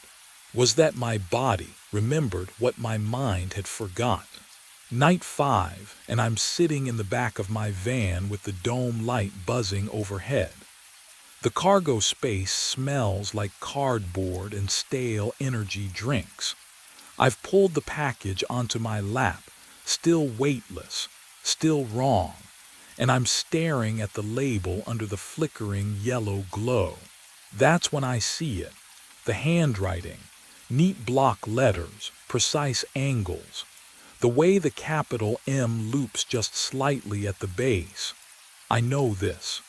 Speaker 1: was that my body remembered what my mind had forgotten. Night 5, and I'm sitting in the back of my van with the dome light buzzing overhead. The cargo space smells like cardboard and stale energy drinks. I've pulled the package onto my lap, still weightless, still wrong, and I'm staring at the label under the flickering yellow glow. That's when I see it. The handwriting, neat block letters, precise angles, the way the capital M loops just slightly at the base. I know this.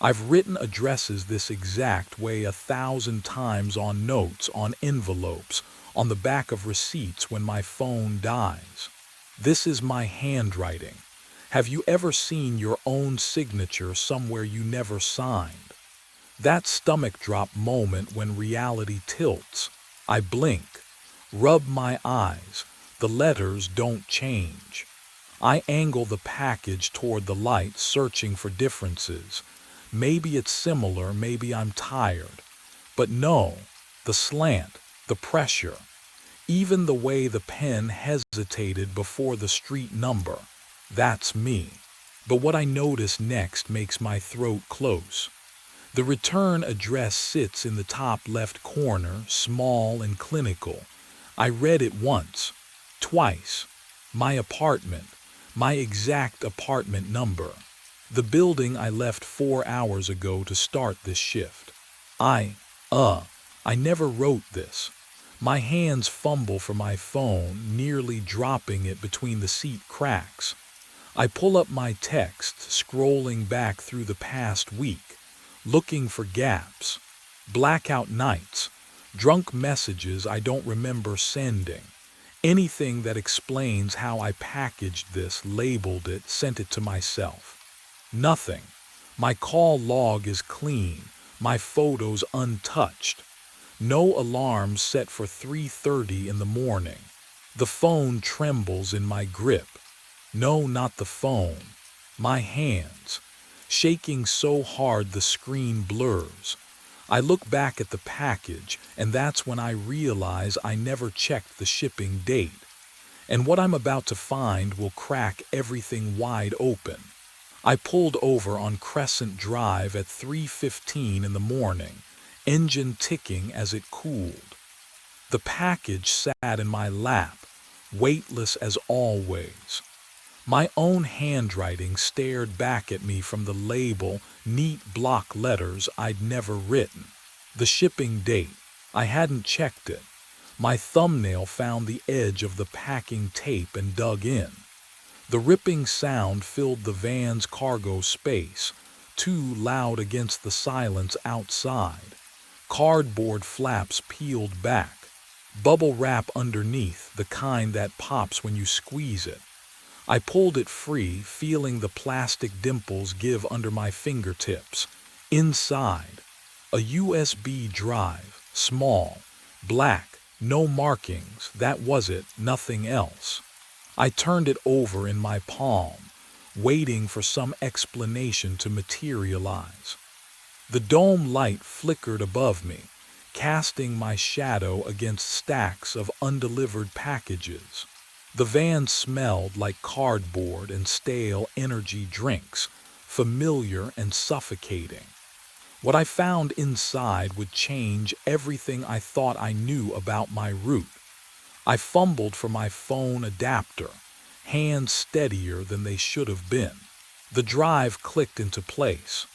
Speaker 1: I've written addresses this exact way 1,000 times on notes, on envelopes, on the back of receipts when my phone dies. This is my handwriting. Have you ever seen your own signature somewhere you never signed? That stomach drop moment when reality tilts. I blink, rub my eyes. The letters don't change. I angle the package toward the light, searching for differences. Maybe it's similar, maybe I'm tired. But no, the slant, the pressure, even the way the pen hesitated before the street number, that's me. But what I notice next makes my throat close. The return address sits in the top left corner, small and clinical. I read it once, twice. My apartment, my exact apartment number. The building I left 4 hours ago to start this shift. I never wrote this. My hands fumble for my phone, nearly dropping it between the seat cracks. I pull up my text, scrolling back through the past week, looking for gaps, blackout nights, drunk messages I don't remember sending. Anything that explains how I packaged this, labeled it, sent it to myself. Nothing. My call log is clean, my photos untouched. No alarms set for 3:30 in the morning. The phone trembles in my grip. No, not the phone. My hands, shaking so hard the screen blurs. I look back at the package, and that's when I realize I never checked the shipping date. And what I'm about to find will crack everything wide open. I pulled over on Crescent Drive at 3:15 in the morning, engine ticking as it cooled. The package sat in my lap, weightless as always. My own handwriting stared back at me from the label, neat block letters I'd never written. The shipping date, I hadn't checked it. My thumbnail found the edge of the packing tape and dug in. The ripping sound filled the van's cargo space, too loud against the silence outside. Cardboard flaps peeled back, bubble wrap underneath, the kind that pops when you squeeze it. I pulled it free, feeling the plastic dimples give under my fingertips. Inside, a USB drive, small, black, no markings, that was it, nothing else. I turned it over in my palm, waiting for some explanation to materialize. The dome light flickered above me, casting my shadow against stacks of undelivered packages. The van smelled like cardboard and stale energy drinks, familiar and suffocating. What I found inside would change everything I thought I knew about my route. I fumbled for my phone adapter, hands steadier than they should have been. The drive clicked into place.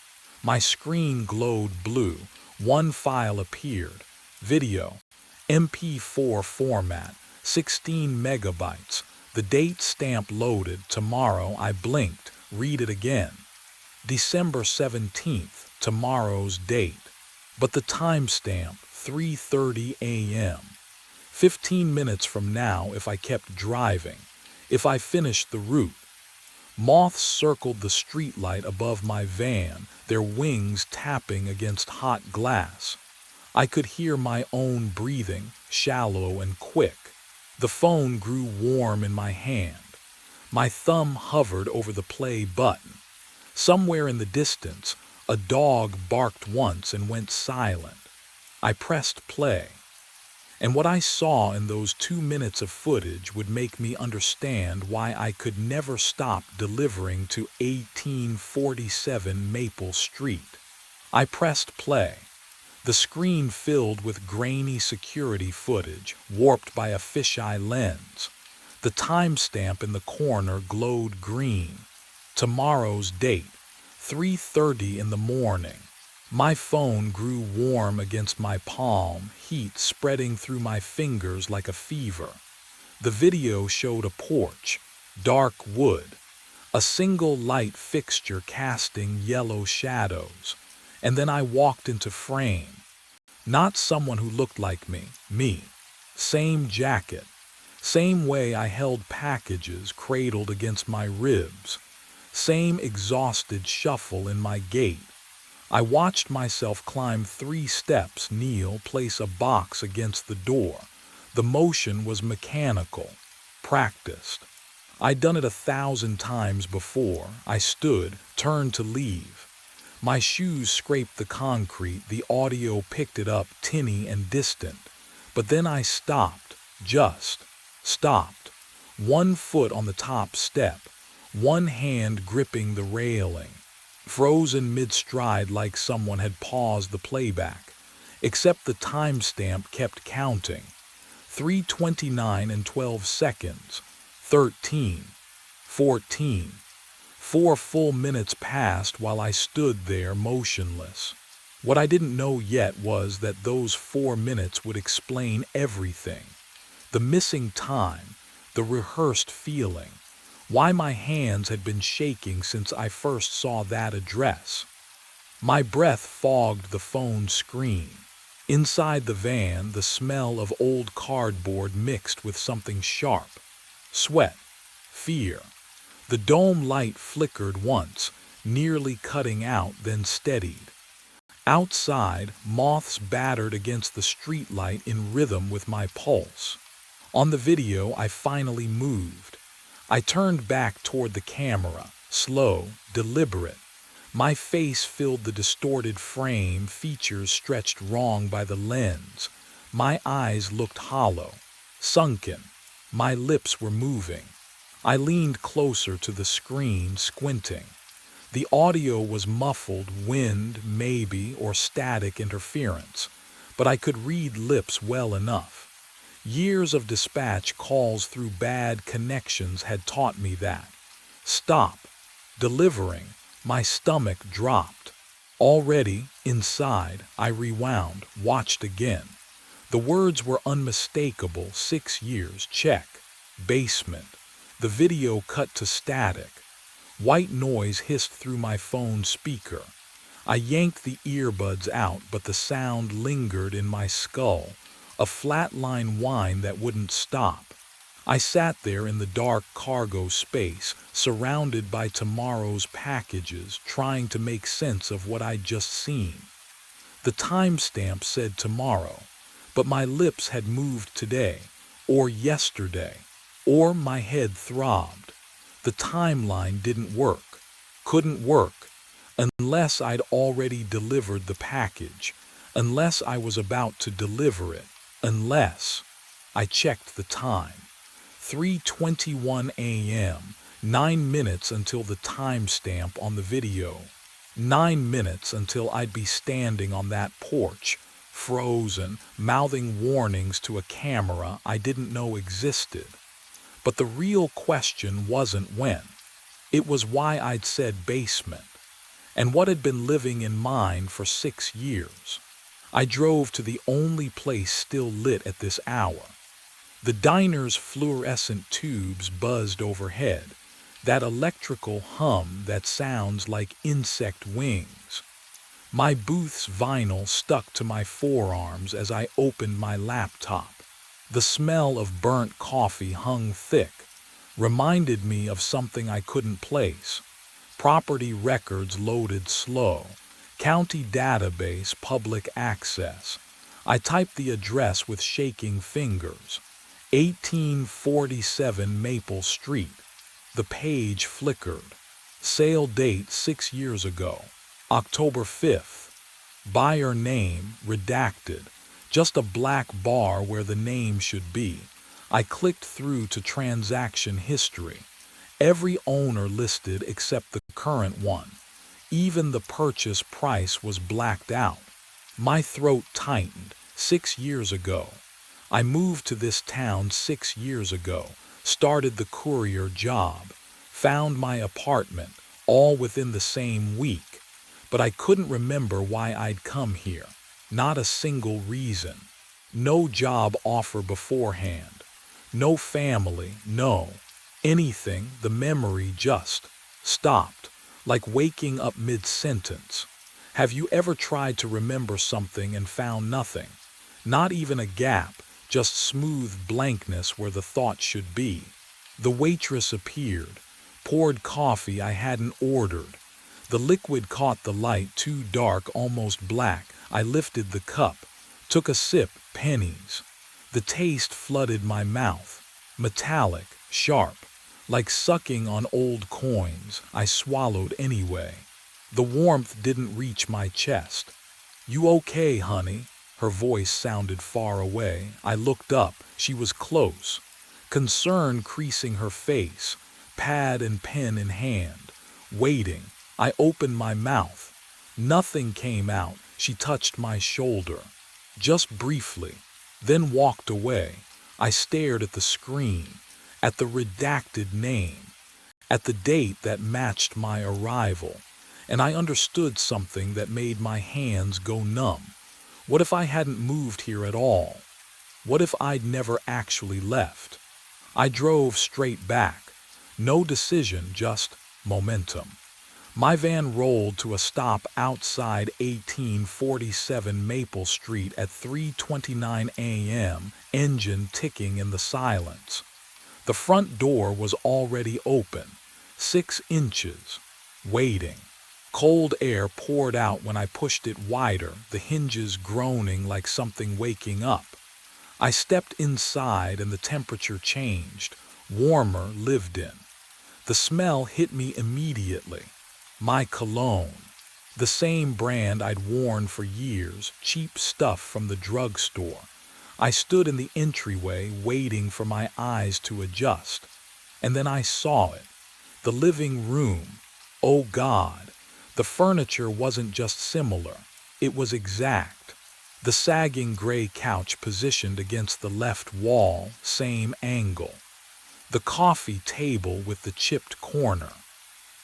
Speaker 1: My screen glowed blue. One file appeared. Video. MP4 format. 16 megabytes. The date stamp loaded. Tomorrow. I blinked. Read it again. December 17th. Tomorrow's date. But the timestamp. 3:30 a.m. 15 minutes from now if I kept driving. If I finished the route. Moths circled the streetlight above my van, their wings tapping against hot glass. I could hear my own breathing, shallow and quick. The phone grew warm in my hand. My thumb hovered over the play button. Somewhere in the distance, a dog barked once and went silent. I pressed play. And what I saw in those 2 minutes of footage would make me understand why I could never stop delivering to 1847 Maple Street. I pressed play. The screen filled with grainy security footage, warped by a fisheye lens. The timestamp in the corner glowed green. Tomorrow's date, 3:30 in the morning. My phone grew warm against my palm, heat spreading through my fingers like a fever. The video showed a porch, dark wood, a single light fixture casting yellow shadows, and then I walked into frame. Not someone who looked like me. Same jacket, same way I held packages cradled against my ribs, same exhausted shuffle in my gait. I watched myself climb 3 steps, kneel, place a box against the door. The motion was mechanical, practiced. I'd done it 1,000 times before. I stood, turned to leave. My shoes scraped the concrete, the audio picked it up, tinny and distant. But then I stopped, just stopped. 1 foot on the top step, one hand gripping the railing. Frozen mid-stride like someone had paused the playback, except the timestamp kept counting. 3:29 and 12 seconds, 13, 14. 4 full minutes passed while I stood there motionless. What I didn't know yet was that those 4 minutes would explain everything. The missing time, the rehearsed feeling. Why my hands had been shaking since I first saw that address. My breath fogged the phone screen. Inside the van, the smell of old cardboard mixed with something sharp. Sweat. Fear. The dome light flickered once, nearly cutting out, then steadied. Outside, moths battered against the streetlight in rhythm with my pulse. On the video, I finally moved. I turned back toward the camera, slow, deliberate. My face filled the distorted frame, features stretched wrong by the lens. My eyes looked hollow, sunken. My lips were moving. I leaned closer to the screen, squinting. The audio was muffled, wind, maybe, or static interference, but I could read lips well enough. Years of dispatch calls through bad connections had taught me that. Stop. Delivering. My stomach dropped. Already, inside, I rewound, watched again. The words were unmistakable. 6 years, check. Basement. The video cut to static. White noise hissed through my phone speaker. I yanked the earbuds out, but the sound lingered in my skull. A flatline whine that wouldn't stop. I sat there in the dark cargo space, surrounded by tomorrow's packages, trying to make sense of what I'd just seen. The timestamp said tomorrow, but my lips had moved today, or yesterday, or my head throbbed. The timeline didn't work, couldn't work, unless I'd already delivered the package, unless I was about to deliver it. Unless I checked the time. 3:21 a.m., 9 minutes until the timestamp on the video. 9 minutes until I'd be standing on that porch, frozen, mouthing warnings to a camera I didn't know existed. But the real question wasn't when. It was why I'd said basement, and what had been living in mine for 6 years. I drove to the only place still lit at this hour. The diner's fluorescent tubes buzzed overhead, that electrical hum that sounds like insect wings. My booth's vinyl stuck to my forearms as I opened my laptop. The smell of burnt coffee hung thick, reminded me of something I couldn't place. Property records loaded slow. County database public access. I typed the address with shaking fingers. 1847 Maple Street. The page flickered. Sale date 6 years ago. October 5th. Buyer name redacted. Just a black bar where the name should be. I clicked through to transaction history. Every owner listed except the current one. Even the purchase price was blacked out. My throat tightened. 6 years ago. I moved to this town 6 years ago, started the courier job, found my apartment, all within the same week. But I couldn't remember why I'd come here. Not a single reason. No job offer beforehand. No family, no. Anything, the memory just stopped, like waking up mid-sentence. Have you ever tried to remember something and found nothing? Not even a gap, just smooth blankness where the thought should be. The waitress appeared, poured coffee I hadn't ordered. The liquid caught the light, too dark, almost black. I lifted the cup, took a sip, pennies. The taste flooded my mouth, metallic, sharp, like sucking on old coins. I swallowed anyway. The warmth didn't reach my chest. "You okay, honey?" Her voice sounded far away. I looked up. She was close, concern creasing her face, pad and pen in hand, waiting. I opened my mouth. Nothing came out. She touched my shoulder, just briefly, then walked away. I stared at the screen, at the redacted name, at the date that matched my arrival, and I understood something that made my hands go numb. What if I hadn't moved here at all? What if I'd never actually left? I drove straight back. No decision, just momentum. My van rolled to a stop outside 1847 Maple Street at 3:29 a.m., engine ticking in the silence. The front door was already open, 6 inches, waiting. Cold air poured out when I pushed it wider, the hinges groaning like something waking up. I stepped inside and the temperature changed, warmer, lived in. The smell hit me immediately. My cologne. The same brand I'd worn for years, cheap stuff from the drugstore. I stood in the entryway waiting for my eyes to adjust. And then I saw it. The living room. Oh God. The furniture wasn't just similar, it was exact. The sagging gray couch positioned against the left wall, same angle. The coffee table with the chipped corner.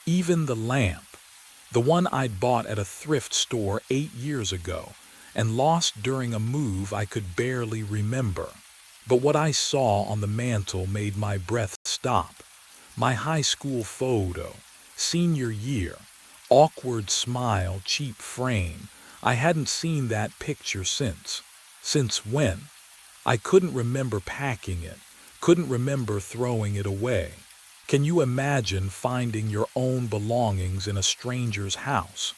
Speaker 1: Even the lamp, the one I'd bought at a thrift store 8 years ago and lost during a move I could barely remember. But what I saw on the mantel made my breath stop. My high school photo, senior year. Awkward smile, cheap frame. I hadn't seen that picture since. Since when? I couldn't remember packing it, couldn't remember throwing it away. Can you imagine finding your own belongings in a stranger's house?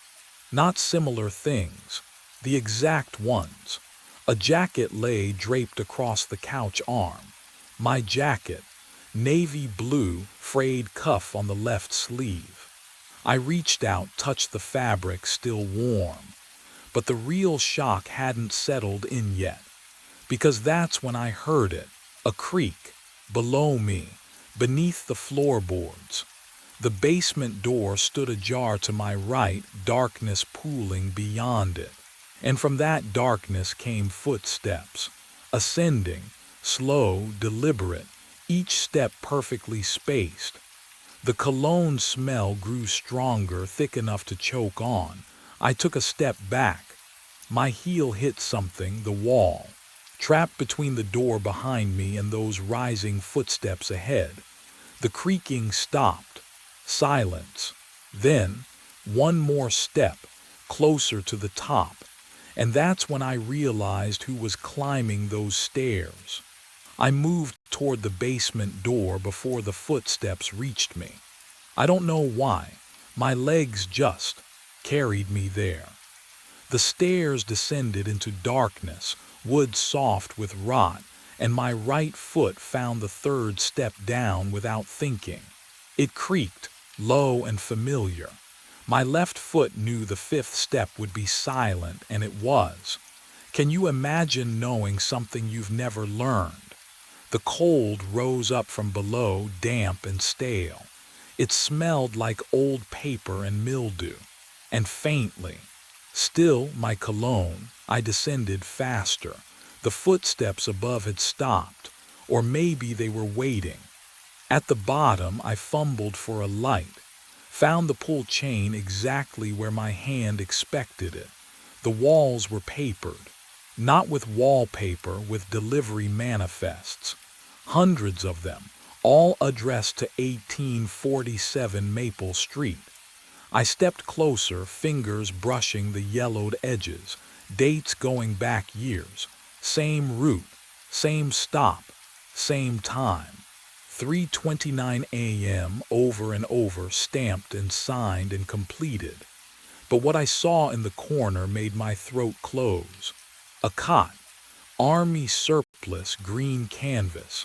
Speaker 1: Not similar things, the exact ones. A jacket lay draped across the couch arm. My jacket, navy blue, frayed cuff on the left sleeve. I reached out, touched the fabric, still warm. But the real shock hadn't settled in yet. Because that's when I heard it. A creak. Below me, beneath the floorboards. The basement door stood ajar to my right, darkness pooling beyond it. And from that darkness came footsteps, ascending, slow, deliberate, each step perfectly spaced. The cologne smell grew stronger, thick enough to choke on. I took a step back. My heel hit something, the wall, trapped between the door behind me and those rising footsteps ahead. The creaking stopped. Silence. Then, one more step, closer to the top. And that's when I realized who was climbing those stairs. I moved toward the basement door before the footsteps reached me. I don't know why. My legs just carried me there. The stairs descended into darkness, wood soft with rot, and my right foot found the third step down without thinking. It creaked, low and familiar. My left foot knew the fifth step would be silent, and it was. Can you imagine knowing something you've never learned? The cold rose up from below, damp and stale. It smelled like old paper and mildew. And faintly, still my cologne, I descended faster. The footsteps above had stopped, or maybe they were waiting. At the bottom, I fumbled for a light, found the pull chain exactly where my hand expected it. The walls were papered, not with wallpaper, with delivery manifests. Hundreds of them, all addressed to 1847 Maple Street. I stepped closer, fingers brushing the yellowed edges, dates going back years. Same route, same stop, same time. 3:29 a.m. over and over, stamped and signed and completed. But what I saw in the corner made my throat close. A cot, army surplus, green canvas.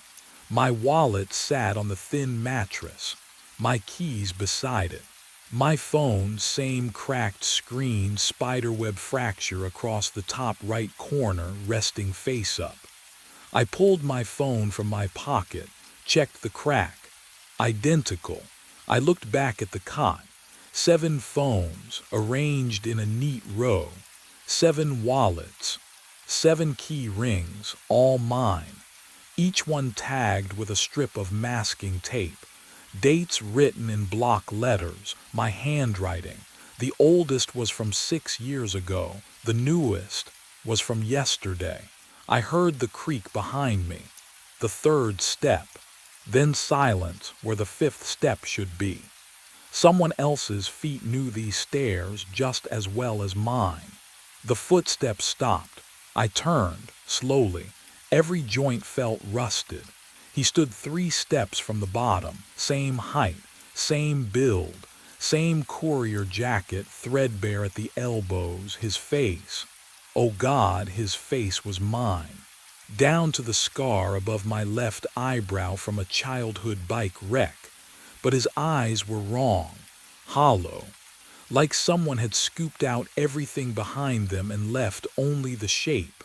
Speaker 1: My wallet sat on the thin mattress, my keys beside it. My phone, same cracked screen, spiderweb fracture across the top right corner, resting face up. I pulled my phone from my pocket, checked the crack. Identical. I looked back at the cot. 7 phones, arranged in a neat row. 7 wallets. 7 key rings, all mine. Each one tagged with a strip of masking tape. Dates written in block letters, my handwriting. The oldest was from 6 years ago. The newest was from yesterday. I heard the creak behind me. The third step. Then silence where the fifth step should be. Someone else's feet knew these stairs just as well as mine. The footsteps stopped. I turned, slowly. Every joint felt rusted. He stood 3 steps from the bottom, same height, same build, same courier jacket, threadbare at the elbows, his face. Oh God, his face was mine. Down to the scar above my left eyebrow from a childhood bike wreck. But his eyes were wrong, hollow, like someone had scooped out everything behind them and left only the shape.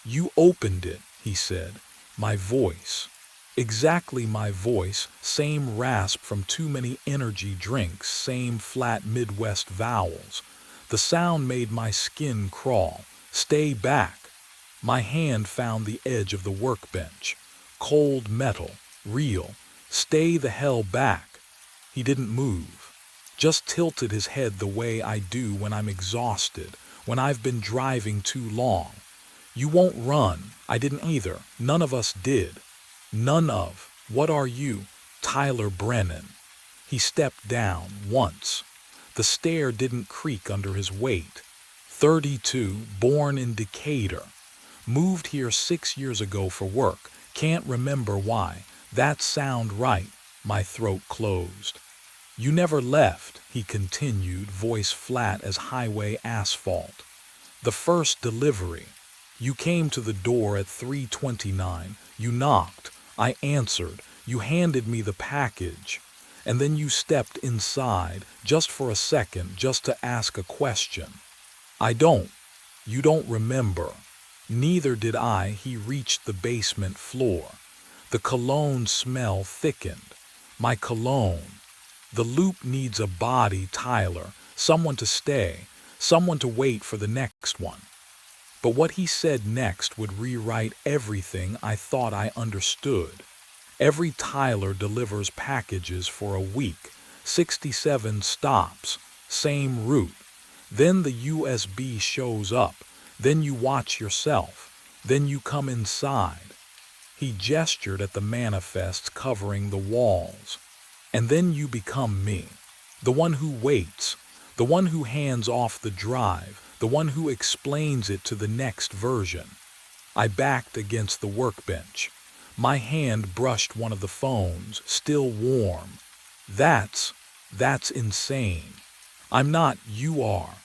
Speaker 1: You opened it, he said. My voice. Exactly my voice, same rasp from too many energy drinks, same flat Midwest vowels. The sound made my skin crawl. Stay back. My hand found the edge of the workbench. Cold metal, real. Stay the hell back. He didn't move. Just tilted his head the way I do when I'm exhausted, when I've been driving too long. You won't run. I didn't either. None of us did. None of. What are you? Tyler Brennan. He stepped down once. The stair didn't creak under his weight. 32, born in Decatur. Moved here 6 years ago for work. Can't remember why. That sound right. My throat closed. You never left, he continued, voice flat as highway asphalt. The first delivery. You came to the door at 3:29. You knocked. I answered. You handed me the package. And then you stepped inside, just for a second, just to ask a question. You don't remember. Neither did I. He reached the basement floor. The cologne smell thickened. My cologne. The loop needs a body, Tyler, someone to stay, someone to wait for the next one. But what he said next would rewrite everything I thought I understood. Every Tyler delivers packages for a week, 67 stops, same route. Then the USB shows up, then you watch yourself, then you come inside. He gestured at the manifests covering the walls. And then you become me, the one who waits, the one who hands off the drive, the one who explains it to the next version. I backed against the workbench. My hand brushed one of the phones, still warm. That's insane. I'm not, you are.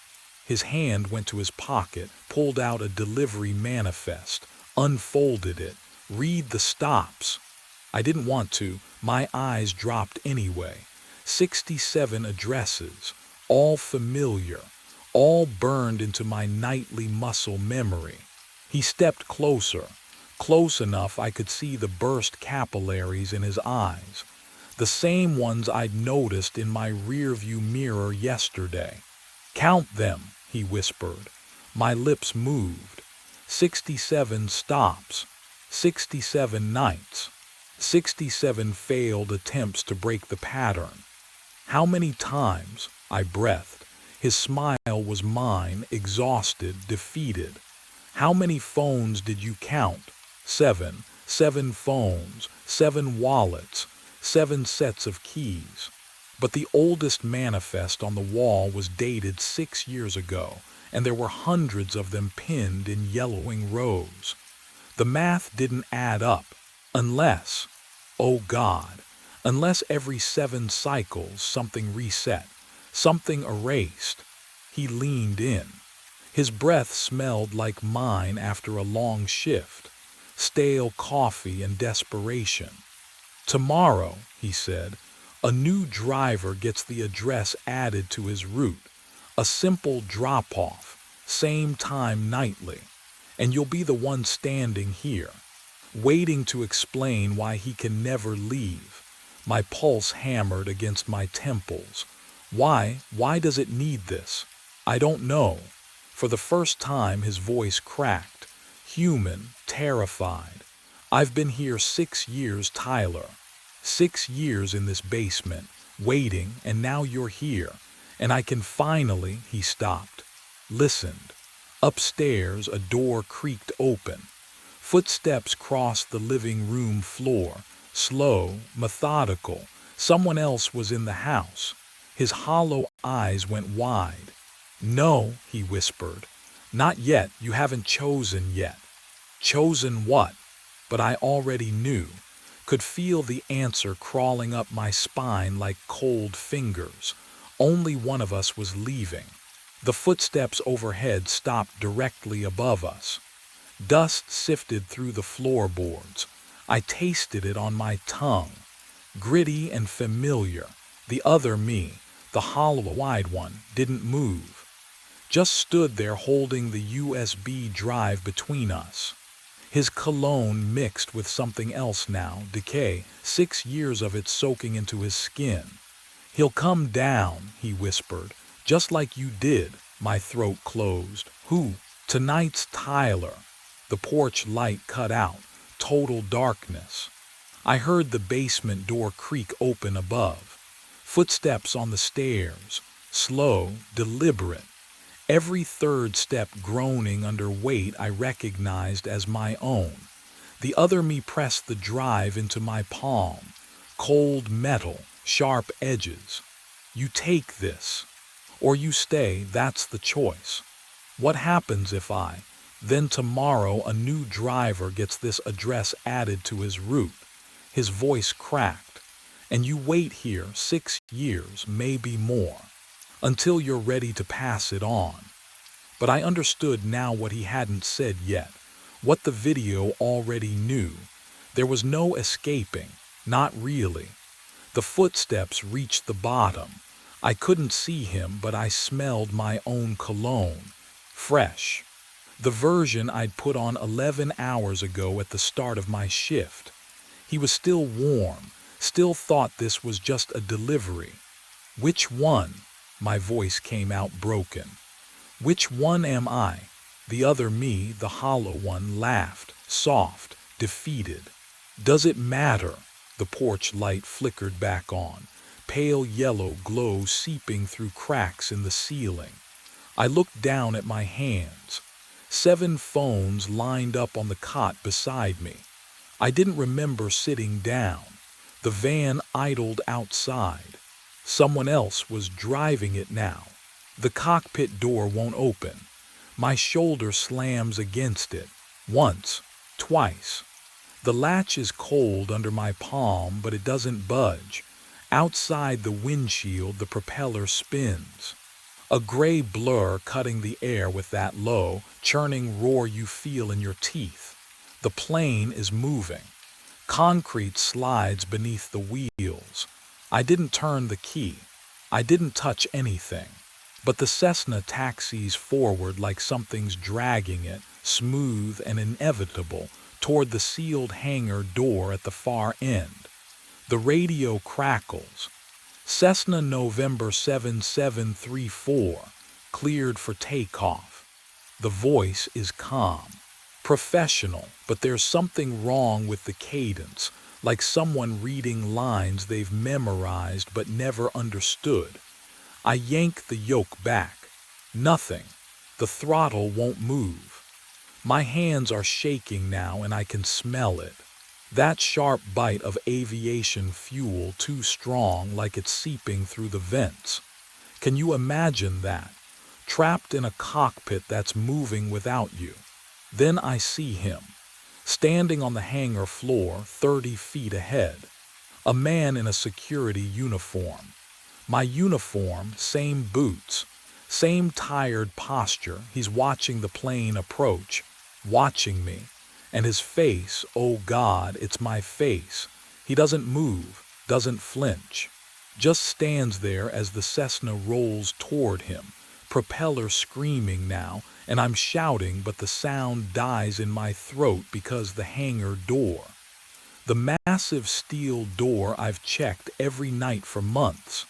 Speaker 1: His hand went to his pocket, pulled out a delivery manifest, unfolded it. Read the stops. I didn't want to. My eyes dropped anyway. 67 addresses, all familiar, all burned into my nightly muscle memory. He stepped closer, close enough I could see the burst capillaries in his eyes, the same ones I'd noticed in my rearview mirror yesterday. Count them, he whispered. My lips moved. 67 stops, 67 nights, 67 failed attempts to break the pattern. How many times? I breathed. His smile was mine, exhausted, defeated. How many phones did you count? 7. 7 phones, 7 wallets, 7 sets of keys. But the oldest manifest on the wall was dated 6 years ago, and there were hundreds of them pinned in yellowing rows. The math didn't add up, unless, oh God, unless every 7 cycles something reset, something erased. He leaned in. His breath smelled like mine after a long shift, stale coffee and desperation. Tomorrow, he said, a new driver gets the address added to his route, a simple drop-off, same time nightly, and you'll be the one standing here, waiting to explain why he can never leave. My pulse hammered against my temples. Why does it need this? I don't know. For the first time his voice cracked, human, terrified. I've been here 6 years, Tyler. 6 years in this basement, waiting, and now you're here. And I can finally, he stopped, listened. Upstairs, a door creaked open. Footsteps crossed the living room floor, slow, methodical. Someone else was in the house. His hollow eyes went wide. No, he whispered. Not yet, you haven't chosen yet. Chosen what? But I already knew, could feel the answer crawling up my spine like cold fingers. Only one of us was leaving. The footsteps overhead stopped directly above us. Dust sifted through the floorboards. I tasted it on my tongue. Gritty and familiar. The other me, the hollow-eyed one, didn't move. Just stood there holding the USB drive between us. His cologne mixed with something else now, decay, 6 years of it soaking into his skin. He'll come down, he whispered, just like you did. My throat closed. Who? Tonight's Tyler. The porch light cut out. Total darkness. I heard the basement door creak open above. Footsteps on the stairs. Slow, deliberate. Every third step groaning under weight I recognized as my own. The other me pressed the drive into my palm. Cold metal, sharp edges. You take this. Or you stay, that's the choice. What happens if I? Then tomorrow a new driver gets this address added to his route. His voice cracked. And you wait here 6 years, maybe more, until you're ready to pass it on. But I understood now what he hadn't said yet, what the video already knew. There was no escaping, not really. The footsteps reached the bottom. I couldn't see him, but I smelled my own cologne. Fresh. The version I'd put on 11 hours ago at the start of my shift. He was still warm, still thought this was just a delivery. "Which one?" My voice came out broken. "Which one am I?" The other me, the hollow one, laughed, soft, defeated. "Does it matter?" The porch light flickered back on, pale yellow glow seeping through cracks in the ceiling. I looked down at my hands. 7 phones lined up on the cot beside me. I didn't remember sitting down. The van idled outside. Someone else was driving it now. The cockpit door won't open. My shoulder slams against it. Once, twice. The latch is cold under my palm, but it doesn't budge. Outside the windshield, the propeller spins. A gray blur cutting the air with that low, churning roar you feel in your teeth. The plane is moving. Concrete slides beneath the wheels. I didn't turn the key. I didn't touch anything. But the Cessna taxis forward like something's dragging it, smooth and inevitable, toward the sealed hangar door at the far end. The radio crackles. Cessna November 7734, cleared for takeoff. The voice is calm, professional, but there's something wrong with the cadence, like someone reading lines they've memorized but never understood. I yank the yoke back. Nothing. The throttle won't move. My hands are shaking now and I can smell it. That sharp bite of aviation fuel, too strong, like it's seeping through the vents. Can you imagine that? Trapped in a cockpit that's moving without you. Then I see him, standing on the hangar floor 30 feet ahead. A man in a security uniform. My uniform, same boots, same tired posture. He's watching the plane approach, watching me. And his face, oh God, it's my face. He doesn't move, doesn't flinch. Just stands there as the Cessna rolls toward him, propeller screaming now, and I'm shouting, but the sound dies in my throat because the hangar door. The massive steel door I've checked every night for months.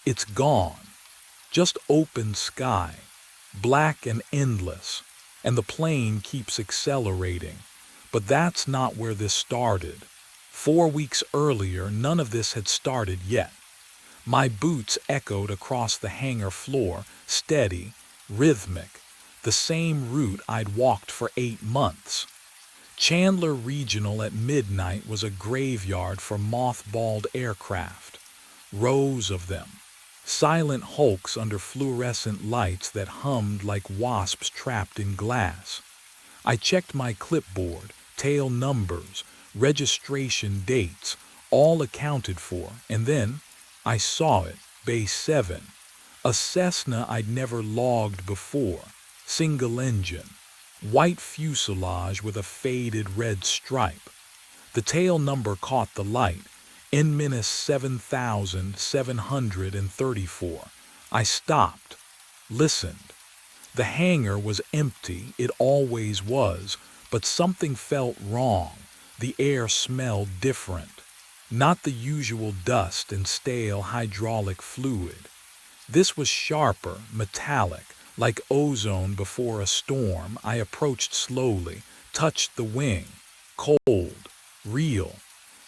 Speaker 1: It's gone. Just open sky, black and endless, and the plane keeps accelerating. But that's not where this started. 4 weeks earlier, none of this had started yet. My boots echoed across the hangar floor, steady, rhythmic, the same route I'd walked for 8 months. Chandler Regional at midnight was a graveyard for mothballed aircraft. Rows of them. Silent hulks under fluorescent lights that hummed like wasps trapped in glass. I checked my clipboard, tail numbers, registration dates, all accounted for, and then I saw it, Bay 7. A Cessna I'd never logged before, single engine, white fuselage with a faded red stripe. The tail number caught the light, N-7734. I stopped, listened. The hangar was empty, it always was, but something felt wrong. The air smelled different. Not the usual dust and stale hydraulic fluid. This was sharper, metallic, like ozone before a storm. I approached slowly, touched the wing. Cold, real,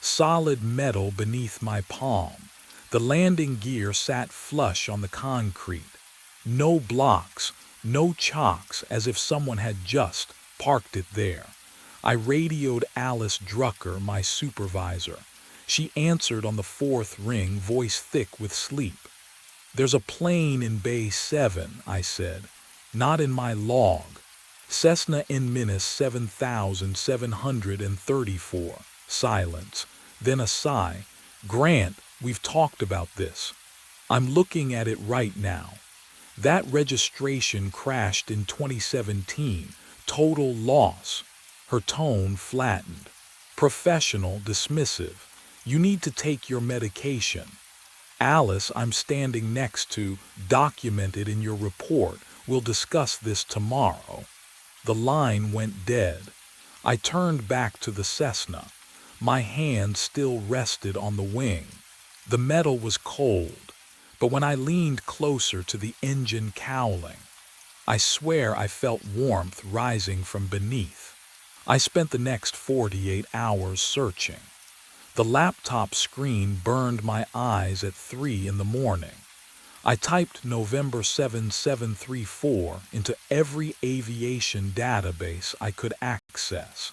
Speaker 1: solid metal beneath my palm. The landing gear sat flush on the concrete. No blocks, no chocks, as if someone had just parked it there. I radioed Alice Drucker, my supervisor. She answered on the 4th ring, voice thick with sleep. "There's a plane in Bay 7, I said. "Not in my log." "Cessna N 7734. Silence. Then a sigh. "Grant, we've talked about this. I'm looking at it right now. That registration crashed in 2017. Total loss." Her tone flattened. Professional, dismissive. "You need to take your medication." "Alice, I'm standing next to, document it in your report. We'll discuss this tomorrow." The line went dead. I turned back to the Cessna. My hand still rested on the wing. The metal was cold, but when I leaned closer to the engine cowling, I swear I felt warmth rising from beneath. I spent the next 48 hours searching. The laptop screen burned my eyes at 3 in the morning. I typed November 7734 into every aviation database I could access.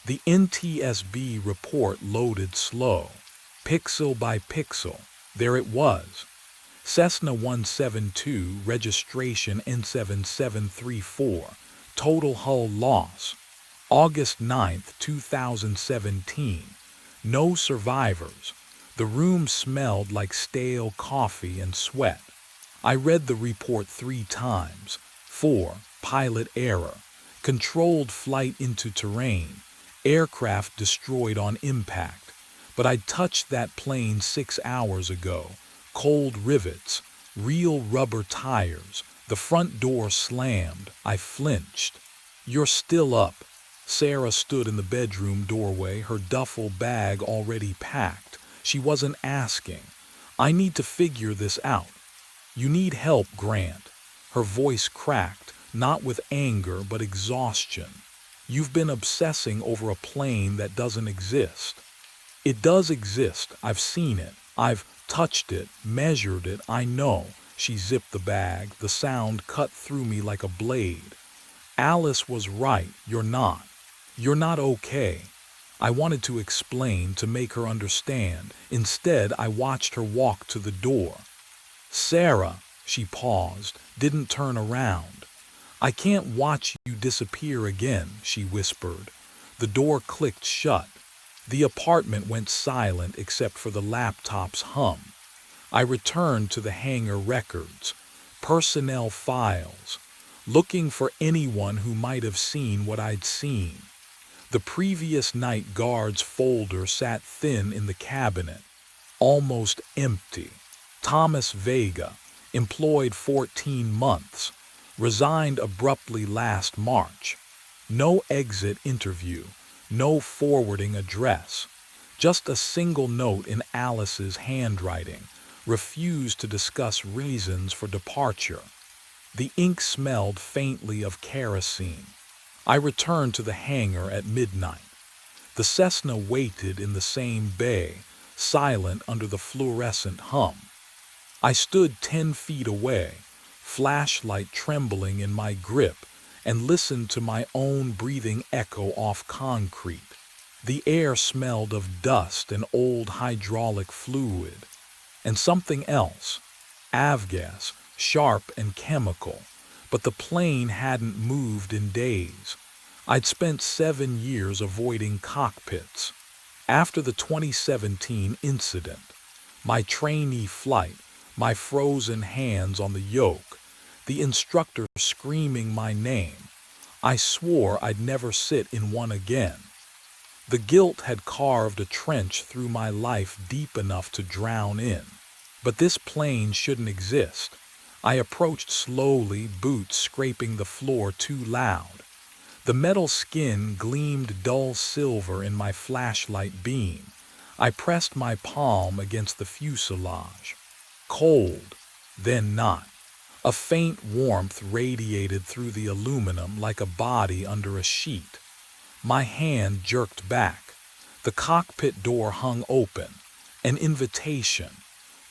Speaker 1: The NTSB report loaded slow. Pixel by pixel, there it was. Cessna 172, registration N7734, total hull loss. August 9, 2017. No survivors. The room smelled like stale coffee and sweat. I read the report 3 times. 4. Pilot error. Controlled flight into terrain. Aircraft destroyed on impact. But I'd touched that plane 6 hours ago. Cold rivets. Real rubber tires. The front door slammed. I flinched. You're still up. Sarah stood in the bedroom doorway, her duffel bag already packed. She wasn't asking. I need to figure this out. You need help, Grant. Her voice cracked, not with anger but exhaustion. You've been obsessing over a plane that doesn't exist. It does exist. I've seen it. I've touched it, measured it. I know. She zipped the bag. The sound cut through me like a blade. Alice was right. You're not. You're not okay. I wanted to explain, to make her understand. Instead, I watched her walk to the door. Sarah, she paused, didn't turn around. I can't watch you disappear again, she whispered. The door clicked shut. The apartment went silent except for the laptop's hum. I returned to the hangar records, personnel files, looking for anyone who might have seen what I'd seen. The previous night guard's folder sat thin in the cabinet, almost empty. Thomas Vega, employed 14 months, resigned abruptly last March. No exit interview, no forwarding address. Just a single note in Alice's handwriting, refused to discuss reasons for departure. The ink smelled faintly of kerosene. I returned to the hangar at midnight. The Cessna waited in the same bay, silent under the fluorescent hum. I stood 10 feet away, flashlight trembling in my grip, and listened to my own breathing echo off concrete. The air smelled of dust and old hydraulic fluid. And something else, avgas, sharp and chemical. But the plane hadn't moved in days. I'd spent 7 years avoiding cockpits. After the 2017 incident, my trainee flight, my frozen hands on the yoke, the instructor screaming my name, I swore I'd never sit in one again. The guilt had carved a trench through my life deep enough to drown in. But this plane shouldn't exist. I approached slowly, boots scraping the floor too loud. The metal skin gleamed dull silver in my flashlight beam. I pressed my palm against the fuselage. Cold, then not. A faint warmth radiated through the aluminum like a body under a sheet. My hand jerked back. The cockpit door hung open. An invitation.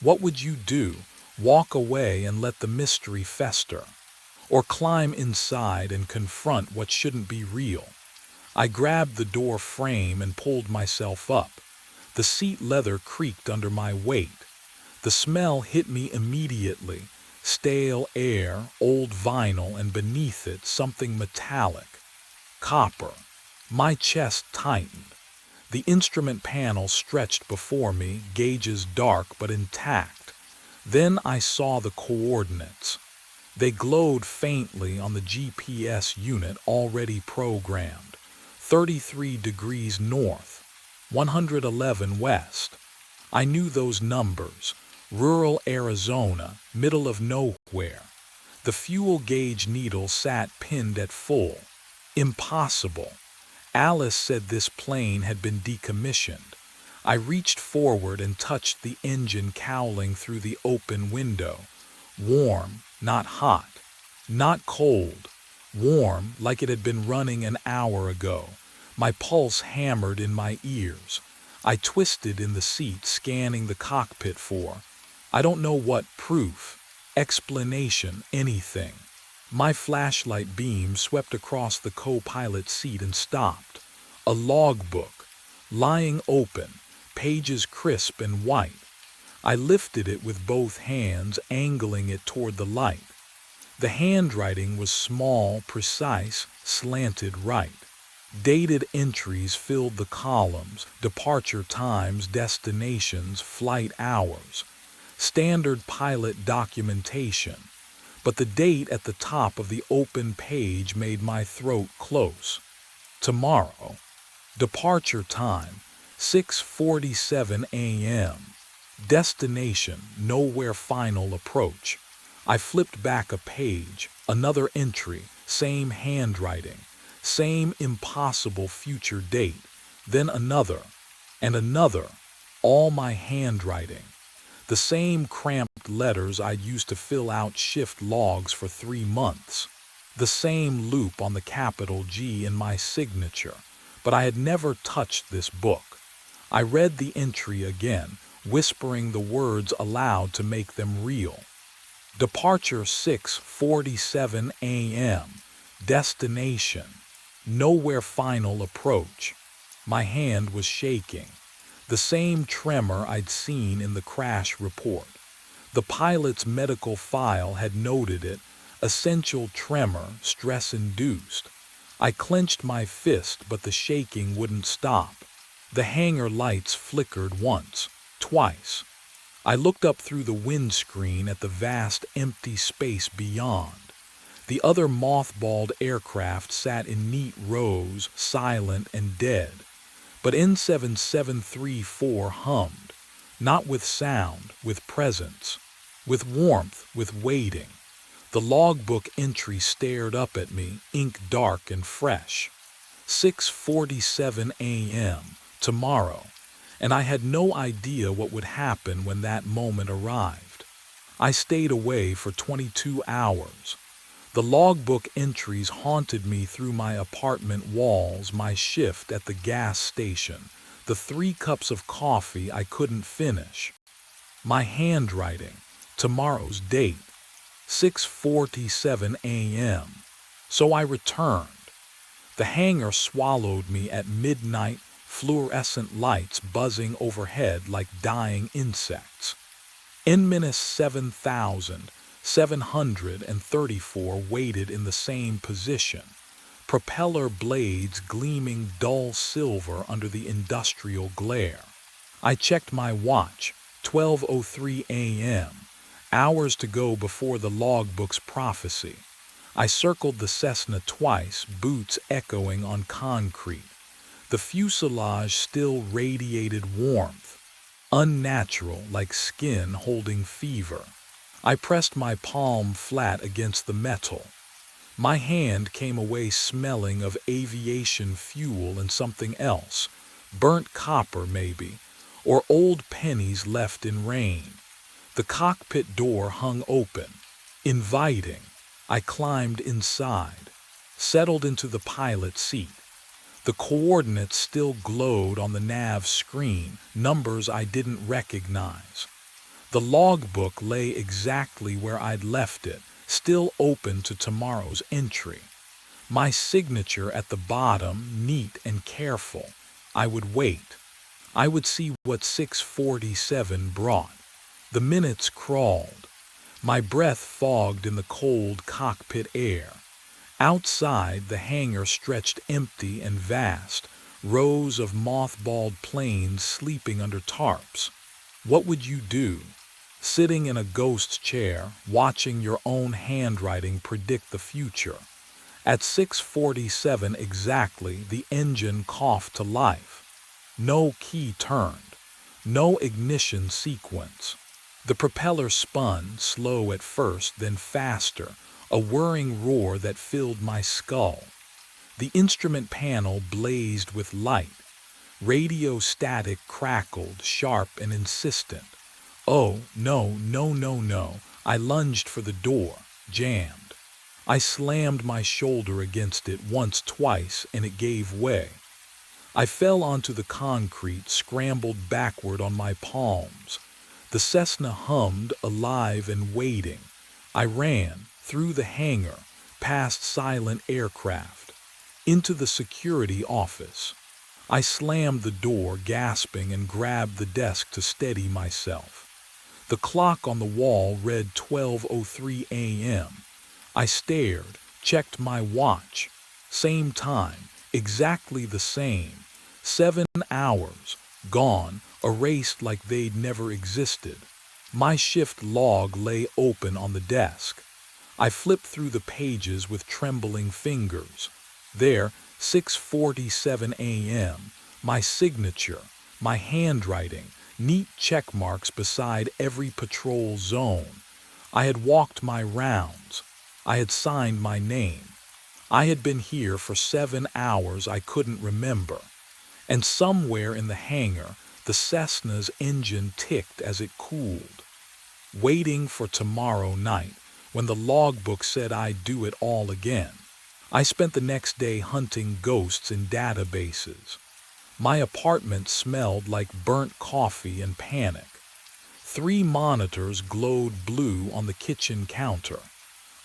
Speaker 1: What would you do? Walk away and let the mystery fester? Or climb inside and confront what shouldn't be real? I grabbed the door frame and pulled myself up. The seat leather creaked under my weight. The smell hit me immediately. Stale air, old vinyl, and beneath it something metallic. Copper. My chest tightened. The instrument panel stretched before me, gauges dark but intact. Then I saw the coordinates. They glowed faintly on the GPS unit already programmed. 33 degrees north, 111 west. I knew those numbers. Rural Arizona, middle of nowhere. The fuel gauge needle sat pinned at full. Impossible. Alice said this plane had been decommissioned. I reached forward and touched the engine cowling through the open window. Warm, not hot. Not cold. Warm, like it had been running an hour ago. My pulse hammered in my ears. I twisted in the seat, scanning the cockpit for, I don't know what, proof, explanation, anything. My flashlight beam swept across the co-pilot seat and stopped. A logbook, lying open, pages crisp and white. I lifted it with both hands, angling it toward the light. The handwriting was small, precise, slanted right. Dated entries filled the columns, departure times, destinations, flight hours. Standard pilot documentation. But the date at the top of the open page made my throat close. Tomorrow. Departure time, 6:47 a.m. Destination, nowhere final approach. I flipped back a page, another entry, same handwriting, same impossible future date, then another, and another, all my handwriting. The same cramped letters I'd used to fill out shift logs for 3 months. The same loop on the capital G in my signature, but I had never touched this book. I read the entry again, whispering the words aloud to make them real. Departure 6:47 a.m. Destination. Nowhere final approach. My hand was shaking. The same tremor I'd seen in the crash report. The pilot's medical file had noted it, essential tremor, stress-induced. I clenched my fist, but the shaking wouldn't stop. The hangar lights flickered once, twice. I looked up through the windscreen at the vast empty space beyond. The other mothballed aircraft sat in neat rows, silent and dead. But N7734 hummed, not with sound, with presence, with warmth, with waiting. The logbook entry stared up at me, ink dark and fresh. 6:47 a.m., tomorrow, and I had no idea what would happen when that moment arrived. I stayed away for 22 hours. The logbook entries haunted me through my apartment walls, my shift at the gas station, the 3 cups of coffee I couldn't finish. My handwriting, tomorrow's date, 6:47 a.m. So I returned. The hangar swallowed me at midnight, fluorescent lights buzzing overhead like dying insects. N-7734 waited in the same position, propeller blades gleaming dull silver under the industrial glare. I checked my watch, 12:03 a.m., hours to go before the logbook's prophecy. I circled the Cessna twice, boots echoing on concrete. The fuselage still radiated warmth, unnatural, like skin holding fever. I pressed my palm flat against the metal. My hand came away smelling of aviation fuel and something else, burnt copper maybe, or old pennies left in rain. The cockpit door hung open, inviting. I climbed inside, settled into the pilot seat. The coordinates still glowed on the nav screen, numbers I didn't recognize. The logbook lay exactly where I'd left it, still open to tomorrow's entry. My signature at the bottom, neat and careful. I would wait. I would see what 6:47 brought. The minutes crawled. My breath fogged in the cold cockpit air. Outside, the hangar stretched empty and vast, rows of mothballed planes sleeping under tarps. What would you do? Sitting in a ghost chair, watching your own handwriting predict the future. At 6:47 exactly, the engine coughed to life. No key turned. No ignition sequence. The propeller spun, slow at first, then faster, a whirring roar that filled my skull. The instrument panel blazed with light. Radio static crackled, sharp and insistent. Oh, no, no, no, no. I lunged for the door, jammed. I slammed my shoulder against it once, twice, and it gave way. I fell onto the concrete, scrambled backward on my palms. The Cessna hummed, alive and waiting. I ran, through the hangar, past silent aircraft, into the security office. I slammed the door, gasping, and grabbed the desk to steady myself. The clock on the wall read 12:03 a.m. I stared, checked my watch. Same time, exactly the same. 7 hours, gone, erased like they'd never existed. My shift log lay open on the desk. I flipped through the pages with trembling fingers. There, 6:47 a.m., my signature, my handwriting, neat check marks beside every patrol zone. I had walked my rounds. I had signed my name. I had been here for 7 hours I couldn't remember. And somewhere in the hangar, the Cessna's engine ticked as it cooled. Waiting for tomorrow night, when the logbook said I'd do it all again. I spent the next day hunting ghosts in databases. My apartment smelled like burnt coffee and panic. 3 monitors glowed blue on the kitchen counter.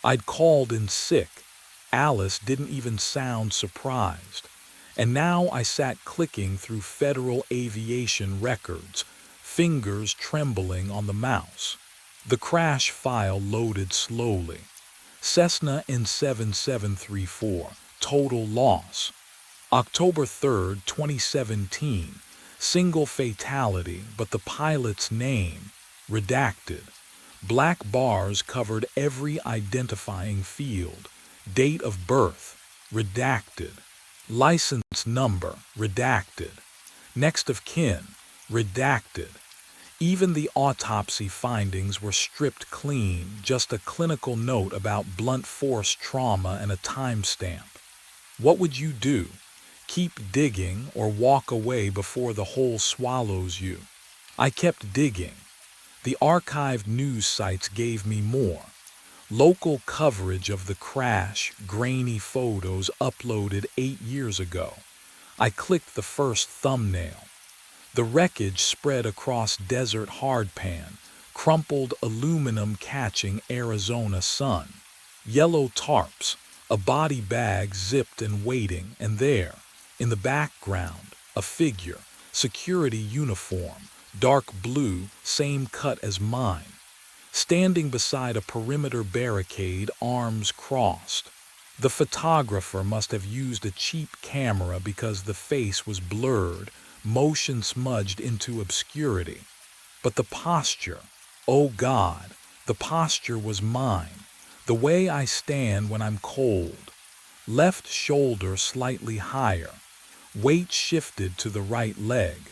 Speaker 1: I'd called in sick. Alice didn't even sound surprised. And now I sat clicking through federal aviation records, fingers trembling on the mouse. The crash file loaded slowly. Cessna in 7734, total loss. October 3rd, 2017, single fatality, but the pilot's name, redacted. Black bars covered every identifying field. Date of birth, redacted. License number, redacted. Next of kin, redacted. Even the autopsy findings were stripped clean, just a clinical note about blunt force trauma and a timestamp. What would you do? Keep digging or walk away before the hole swallows you? I kept digging. The archived news sites gave me more. Local coverage of the crash, grainy photos uploaded 8 years ago. I clicked the first thumbnail. The wreckage spread across desert hardpan, crumpled aluminum catching Arizona sun. Yellow tarps, a body bag zipped and waiting, and there, in the background, a figure, security uniform, dark blue, same cut as mine. Standing beside a perimeter barricade, arms crossed. The photographer must have used a cheap camera because the face was blurred, motion smudged into obscurity. But the posture, oh God, the posture was mine, the way I stand when I'm cold. Left shoulder slightly higher, weight shifted to the right leg.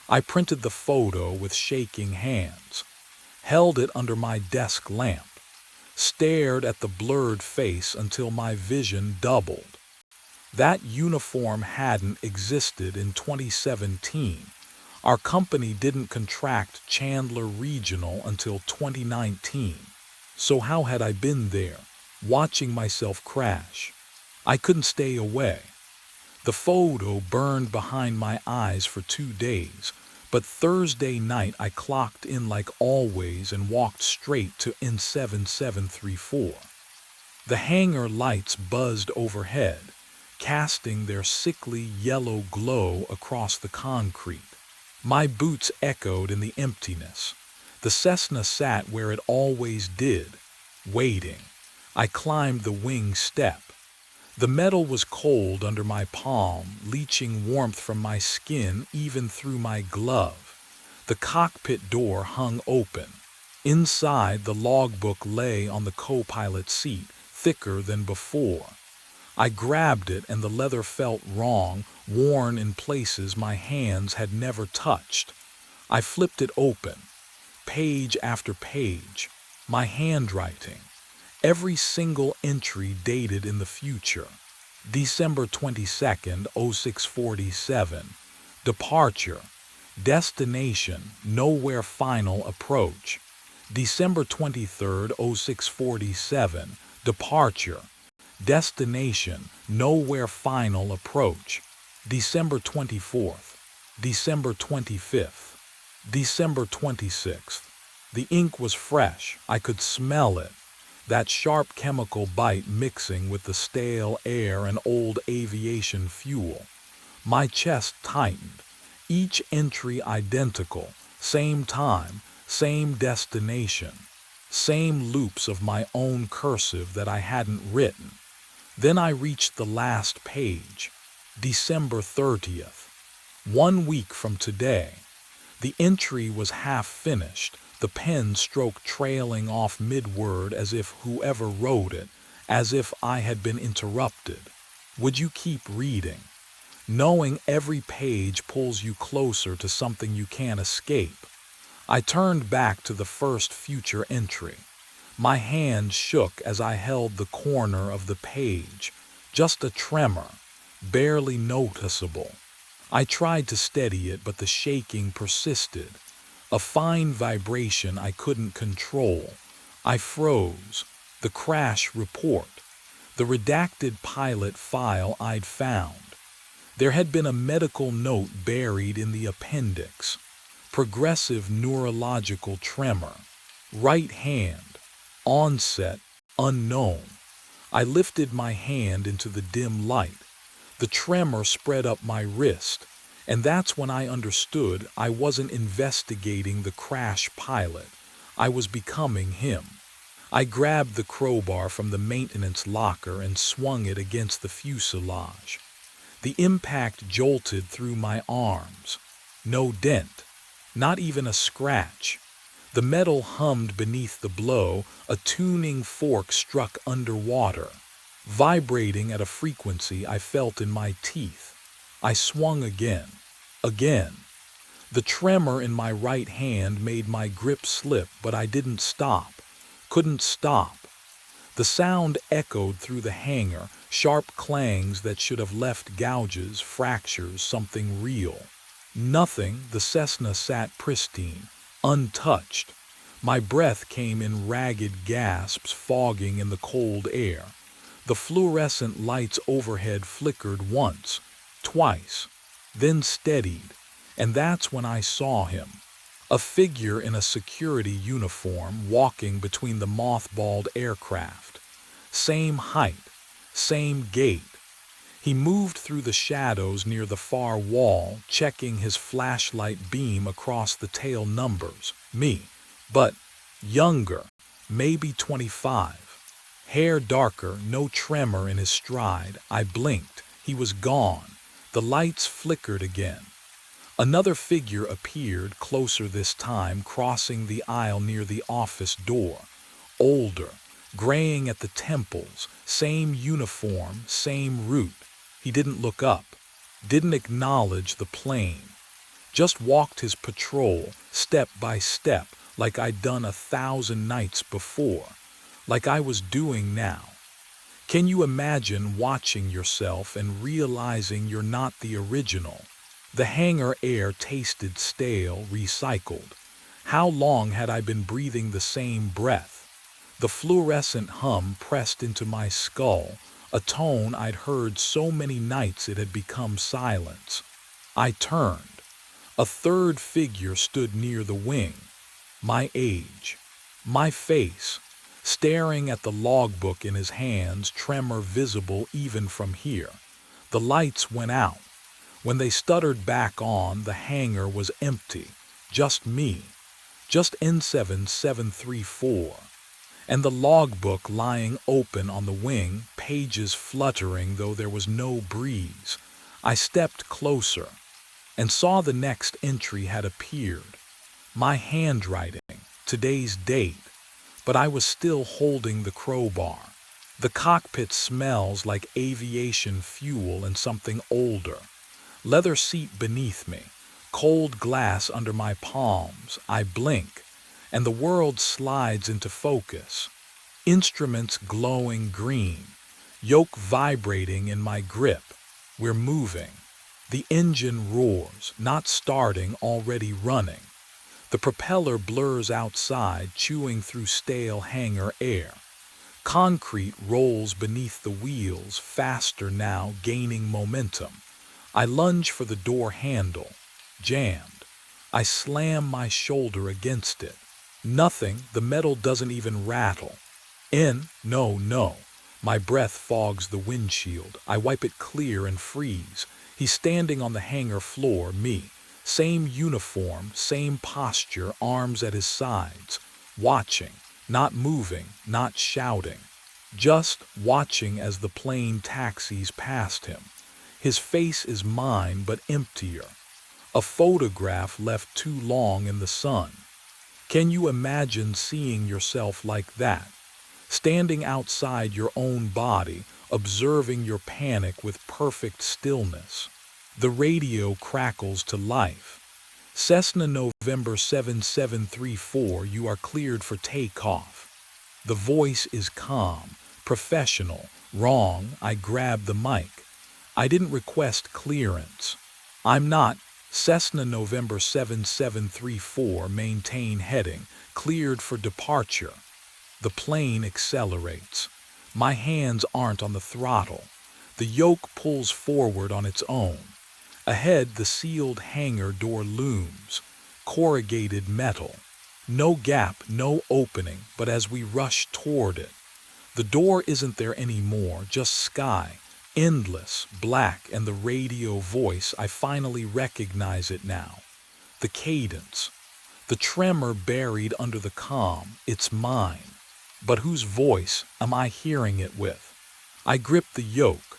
Speaker 1: I printed the photo with shaking hands. Held it under my desk lamp, stared at the blurred face until my vision doubled. That uniform hadn't existed in 2017. Our company didn't contract Chandler Regional until 2019. So how had I been there, watching myself crash? I couldn't stay away. The photo burned behind my eyes for 2 days. But Thursday night I clocked in like always and walked straight to N7734. The hangar lights buzzed overhead, casting their sickly yellow glow across the concrete. My boots echoed in the emptiness. The Cessna sat where it always did, waiting. I climbed the wing step. The metal was cold under my palm, leaching warmth from my skin even through my glove. The cockpit door hung open. Inside, the logbook lay on the co-pilot seat, thicker than before. I grabbed it and the leather felt wrong, worn in places my hands had never touched. I flipped it open. Page after page. My handwriting. Every single entry dated in the future. December 22nd, 0647. Departure. Destination, nowhere final approach. December 23rd, 0647. Departure. Destination, nowhere final approach. December 24th. December 25th. December 26th. The ink was fresh. I could smell it. That sharp chemical bite mixing with the stale air and old aviation fuel. My chest tightened. Each entry identical, same time, same destination, same loops of my own cursive that I hadn't written. Then I reached the last page, December 30th. 1 week from today. The entry was half finished, the pen stroke trailing off mid-word as if whoever wrote it, as if I had been interrupted. Would you keep reading? Knowing every page pulls you closer to something you can't escape. I turned back to the first future entry. My hand shook as I held the corner of the page, just a tremor, barely noticeable. I tried to steady it, but the shaking persisted. A fine vibration I couldn't control. I froze. The crash report. The redacted pilot file I'd found. There had been a medical note buried in the appendix. Progressive neurological tremor. Right hand. Onset unknown. I lifted my hand into the dim light. The tremor spread up my wrist, and that's when I understood I wasn't investigating the crash pilot. I was becoming him. I grabbed the crowbar from the maintenance locker and swung it against the fuselage. The impact jolted through my arms. No dent, not even a scratch. The metal hummed beneath the blow, a tuning fork struck underwater, vibrating at a frequency I felt in my teeth. I swung again. The tremor in my right hand made my grip slip, but I didn't stop. Couldn't stop. The sound echoed through the hangar, sharp clangs that should have left gouges, fractures, something real. Nothing. The Cessna sat pristine, untouched. My breath came in ragged gasps, fogging in the cold air. The fluorescent lights overhead flickered once, twice, then steadied, and that's when I saw him. A figure in a security uniform walking between the mothballed aircraft. Same height, same gait. He moved through the shadows near the far wall, checking his flashlight beam across the tail numbers. Me, but younger, maybe 25. Hair darker, no tremor in his stride. I blinked. He was gone. The lights flickered again. Another figure appeared, closer this time, crossing the aisle near the office door. Older, graying at the temples, same uniform, same route. He didn't look up, didn't acknowledge the plane. Just walked his patrol, step by step, like I'd done 1,000 nights before, like I was doing now. Can you imagine watching yourself and realizing you're not the original? The hangar air tasted stale, recycled. How long had I been breathing the same breath? The fluorescent hum pressed into my skull, a tone I'd heard so many nights it had become silence. I turned. A third figure stood near the wing. My age. My face. Staring at the logbook in his hands, tremor visible even from here. The lights went out. When they stuttered back on, the hangar was empty. Just me. Just N7734. And the logbook lying open on the wing, pages fluttering though there was no breeze. I stepped closer and saw the next entry had appeared. My handwriting, today's date, but I was still holding the crowbar. The cockpit smells like aviation fuel and something older. Leather seat beneath me, cold glass under my palms. I blink, and the world slides into focus. Instruments glowing green, yoke vibrating in my grip. We're moving. The engine roars, not starting, already running. The propeller blurs outside, chewing through stale hangar air. Concrete rolls beneath the wheels, faster now, gaining momentum. I lunge for the door handle. Jammed. I slam my shoulder against it. Nothing, the metal doesn't even rattle. No. My breath fogs the windshield. I wipe it clear and freeze. He's standing on the hangar floor, me. Same uniform, same posture, arms at his sides. Watching, not moving, not shouting. Just watching as the plane taxis past him. His face is mine, but emptier. A photograph left too long in the sun. Can you imagine seeing yourself like that? Standing outside your own body, observing your panic with perfect stillness. The radio crackles to life. Cessna November 7734, you are cleared for takeoff. The voice is calm, professional. Wrong, I grab the mic. I didn't request clearance. I'm not. Cessna November 7734, maintain heading, cleared for departure. The plane accelerates. My hands aren't on the throttle. The yoke pulls forward on its own. Ahead, the sealed hangar door looms. Corrugated metal. No gap, no opening, but as we rush toward it, the door isn't there anymore, just sky. Endless, black, and the radio voice. I finally recognize it now. The cadence. The tremor buried under the calm. It's mine. But whose voice am I hearing it with? I grip the yoke.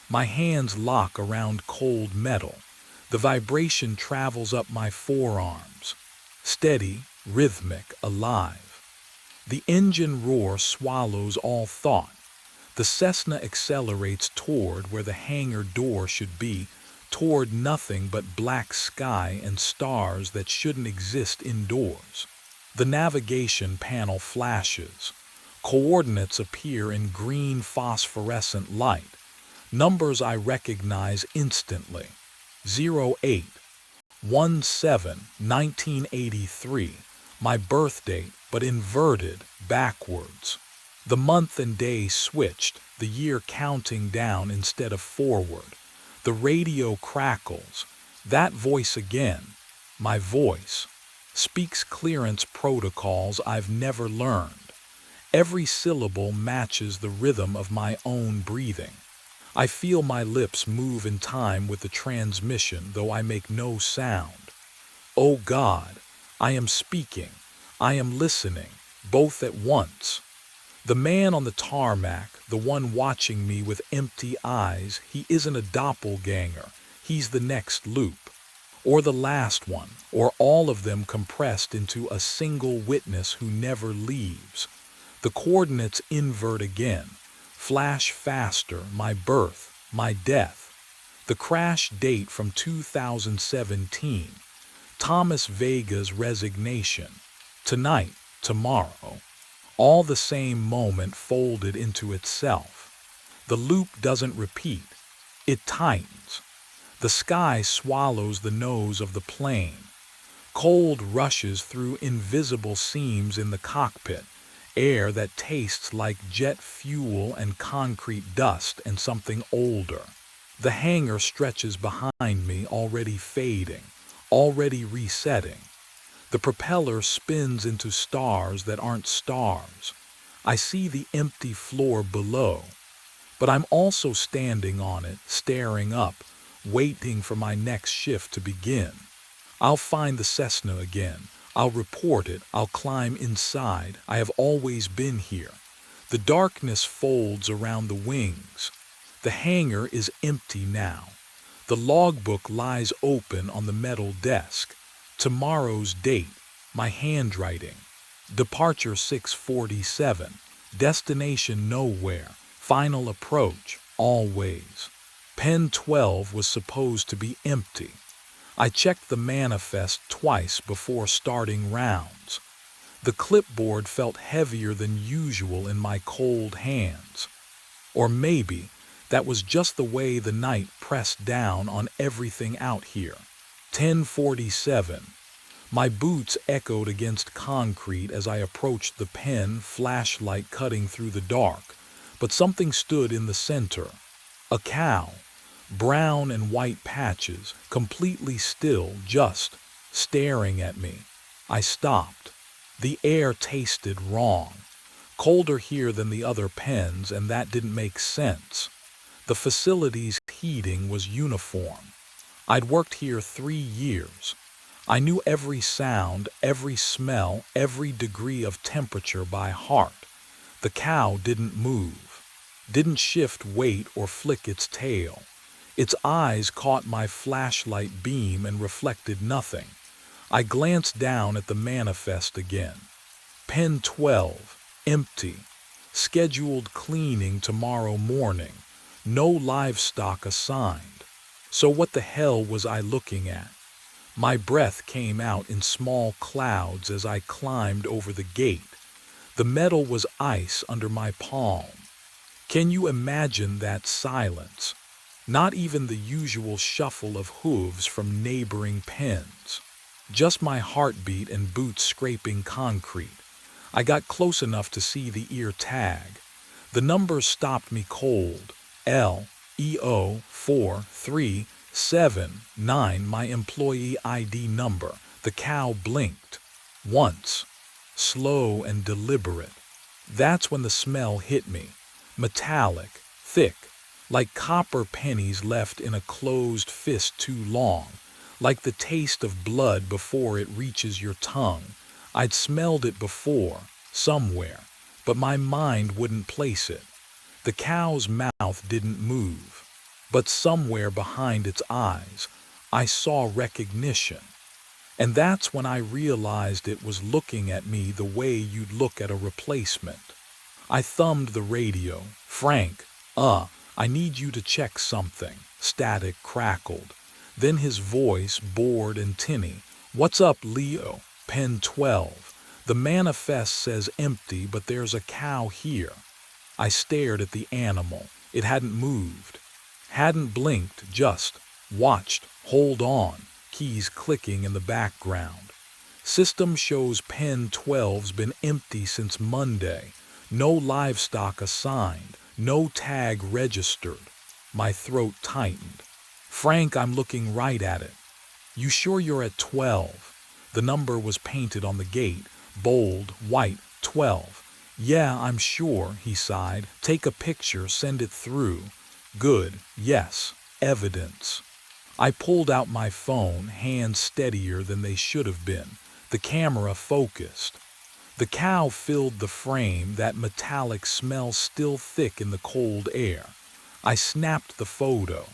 Speaker 1: My hands lock around cold metal. The vibration travels up my forearms. Steady, rhythmic, alive. The engine roar swallows all thought. The Cessna accelerates toward where the hangar door should be, toward nothing but black sky and stars that shouldn't exist indoors. The navigation panel flashes. Coordinates appear in green phosphorescent light. Numbers I recognize instantly. 08-17-1983, my birth date, but inverted, backwards. The month and day switched, the year counting down instead of forward. The radio crackles. That voice again, my voice, speaks clearance protocols I've never learned. Every syllable matches the rhythm of my own breathing. I feel my lips move in time with the transmission, though I make no sound. Oh God, I am speaking, I am listening, both at once. The man on the tarmac, the one watching me with empty eyes, he isn't a doppelganger, he's the next loop. Or the last one, or all of them compressed into a single witness who never leaves. The coordinates invert again. Flash faster, my birth, my death. The crash date from 2017. Thomas Vega's resignation. Tonight, tomorrow. All the same moment folded into itself. The loop doesn't repeat. It tightens. The sky swallows the nose of the plane. Cold rushes through invisible seams in the cockpit. Air that tastes like jet fuel and concrete dust and something older. The hangar stretches behind me, already fading, already resetting. The propeller spins into stars that aren't stars. I see the empty floor below, but I'm also standing on it, staring up, waiting for my next shift to begin. I'll find the Cessna again. I'll report it. I'll climb inside. I have always been here. The darkness folds around the wings. The hangar is empty now. The logbook lies open on the metal desk. Tomorrow's date, my handwriting. Departure 6:47. Destination nowhere. Final approach, always. Pen 12 was supposed to be empty. I checked the manifest twice before starting rounds. The clipboard felt heavier than usual in my cold hands. Or maybe that was just the way the night pressed down on everything out here. 10:47. My boots echoed against concrete as I approached the pen, flashlight cutting through the dark, but something stood in the center. A cow, brown and white patches, completely still, just staring at me. I stopped. The air tasted wrong. Colder here than the other pens, and that didn't make sense. The facility's heating was uniform. I'd worked here 3 years. I knew every sound, every smell, every degree of temperature by heart. The cow didn't move, didn't shift weight or flick its tail. Its eyes caught my flashlight beam and reflected nothing. I glanced down at the manifest again. Pen 12, empty. Scheduled cleaning tomorrow morning. No livestock assigned. So what the hell was I looking at? My breath came out in small clouds as I climbed over the gate. The metal was ice under my palm. Can you imagine that silence? Not even the usual shuffle of hooves from neighboring pens. Just my heartbeat and boots scraping concrete. I got close enough to see the ear tag. The number stopped me cold. LEO 4379, my employee ID number. The cow blinked. Once. Slow and deliberate. That's when the smell hit me. Metallic, thick, like copper pennies left in a closed fist too long, like the taste of blood before it reaches your tongue. I'd smelled it before, somewhere, but my mind wouldn't place it. The cow's mouth didn't move, but somewhere behind its eyes, I saw recognition. And that's when I realized it was looking at me the way you'd look at a replacement. I thumbed the radio. Frank, I need you to check something. Static crackled. Then his voice, bored and tinny. What's up, Leo? Pen 12. The manifest says empty, but there's a cow here. I stared at the animal. It hadn't moved. Hadn't blinked, just watched. Hold on. Keys clicking in the background. System shows pen 12's been empty since Monday. No livestock assigned. No tag registered. My throat tightened. Frank, I'm looking right at it. You sure you're at 12? The number was painted on the gate. Bold, white, 12. Yeah, I'm sure, he sighed. Take a picture, send it through. Good, yes, evidence. I pulled out my phone, hands steadier than they should have been. The camera focused. The cow filled the frame, that metallic smell still thick in the cold air. I snapped the photo.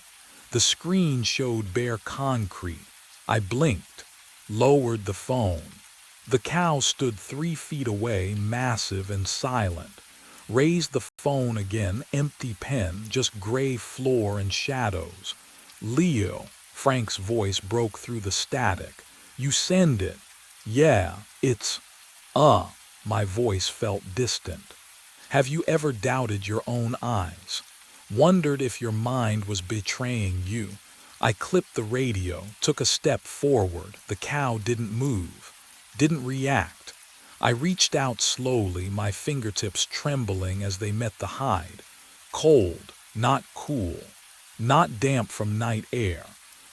Speaker 1: The screen showed bare concrete. I blinked, lowered the phone. The cow stood 3 feet away, massive and silent. Raised the phone again, empty pen, just gray floor and shadows. Leo, Frank's voice broke through the static. You send it. Yeah, it's, my voice felt distant. Have you ever doubted your own eyes? Wondered if your mind was betraying you? I clipped the radio, took a step forward. The cow didn't move, didn't react. I reached out slowly, my fingertips trembling as they met the hide. Cold, not cool. Not damp from night air.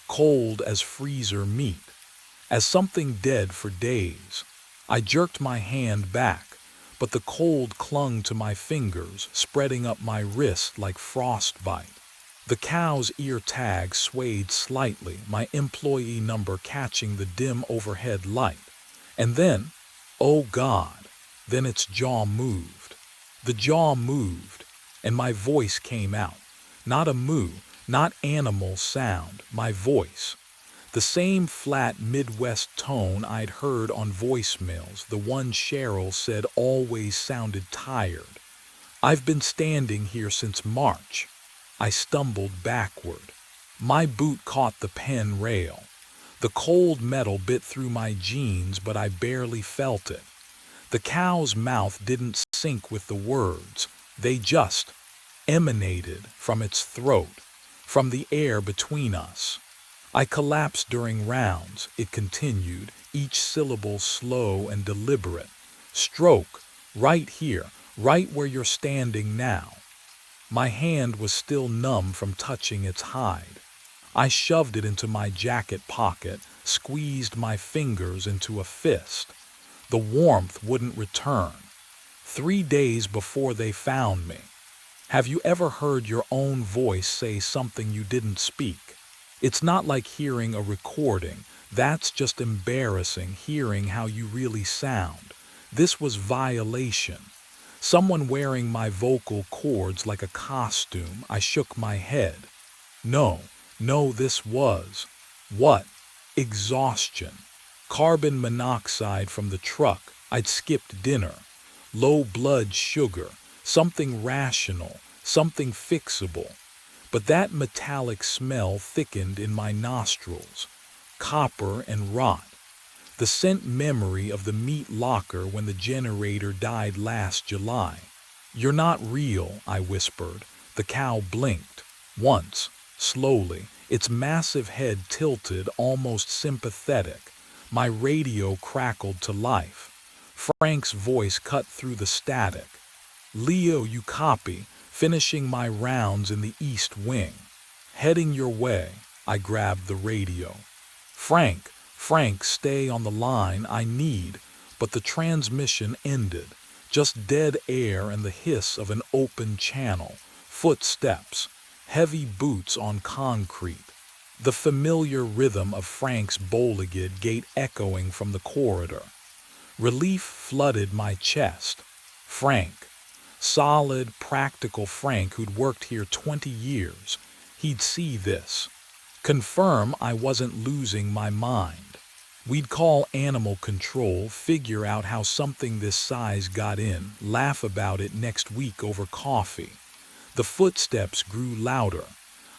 Speaker 1: Cold as freezer meat. As something dead for days. I jerked my hand back, but the cold clung to my fingers, spreading up my wrist like frostbite. The cow's ear tag swayed slightly, my employee number catching the dim overhead light. And then, oh God, then its jaw moved. The jaw moved, and my voice came out. Not a moo, not animal sound, my voice. The same flat Midwest tone I'd heard on voicemails, the one Cheryl said always sounded tired. I've been standing here since March. I stumbled backward. My boot caught the pen rail. The cold metal bit through my jeans, but I barely felt it. The cow's mouth didn't sync with the words. They just emanated from its throat, from the air between us. I collapsed during rounds, it continued, each syllable slow and deliberate. Stroke, right here, right where you're standing now. My hand was still numb from touching its hide. I shoved it into my jacket pocket, squeezed my fingers into a fist. The warmth wouldn't return. 3 days before they found me. Have you ever heard your own voice say something you didn't speak? It's not like hearing a recording. That's just embarrassing, hearing how you really sound. This was violation. Someone wearing my vocal cords like a costume. I shook my head. No, no, this was. What? Exhaustion. Carbon monoxide from the truck. I'd skipped dinner. Low blood sugar. Something rational. Something fixable. But that metallic smell thickened in my nostrils. Copper and rot. The scent memory of the meat locker when the generator died last July. You're not real, I whispered. The cow blinked. Once, slowly, its massive head tilted, almost sympathetic. My radio crackled to life. Frank's voice cut through the static. Leo, you copy, finishing my rounds in the east wing. Heading your way, I grabbed the radio. Frank, stay on the line, I need, but the transmission ended. Just dead air and the hiss of an open channel. Footsteps, heavy boots on concrete. The familiar rhythm of Frank's bowligate gate echoing from the corridor. Relief flooded my chest. Frank. Solid, practical Frank who'd worked here 20 years. He'd see this. Confirm I wasn't losing my mind. We'd call animal control, figure out how something this size got in, laugh about it next week over coffee. The footsteps grew louder.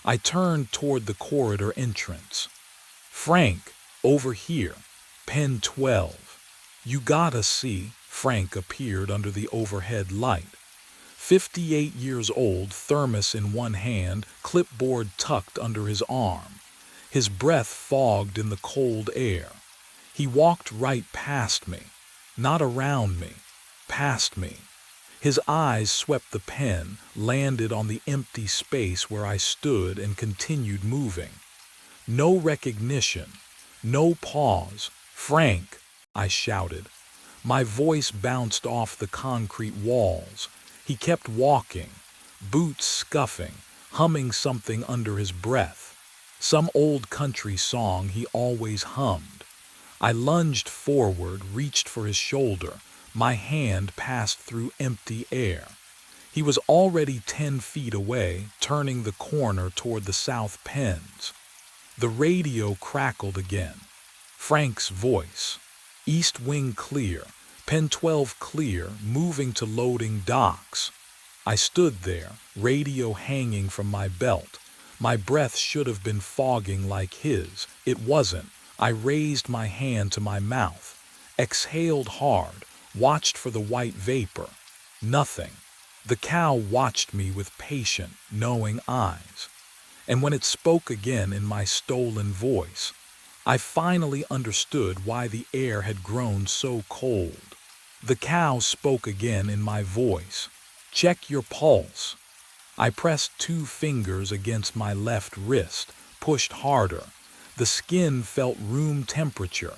Speaker 1: I turned toward the corridor entrance. Frank, over here, pen 12. You gotta see, Frank appeared under the overhead light. 58 years old, thermos in one hand, clipboard tucked under his arm. His breath fogged in the cold air. He walked right past me, not around me, past me. His eyes swept the pen, landed on the empty space where I stood and continued moving. No recognition, no pause. Frank, I shouted. My voice bounced off the concrete walls. He kept walking, boots scuffing, humming something under his breath. Some old country song he always hummed. I lunged forward, reached for his shoulder. My hand passed through empty air. He was already 10 feet away, turning the corner toward the south pens. The radio crackled again. Frank's voice. East wing clear, pen 12 clear, moving to loading docks. I stood there, radio hanging from my belt. My breath should have been fogging like his. It wasn't. I raised my hand to my mouth, exhaled hard, watched for the white vapor. Nothing. The cow watched me with patient, knowing eyes. And when it spoke again in my stolen voice, I finally understood why the air had grown so cold. The cow spoke again in my voice. Check your pulse. I pressed 2 fingers against my left wrist, pushed harder. The skin felt room temperature,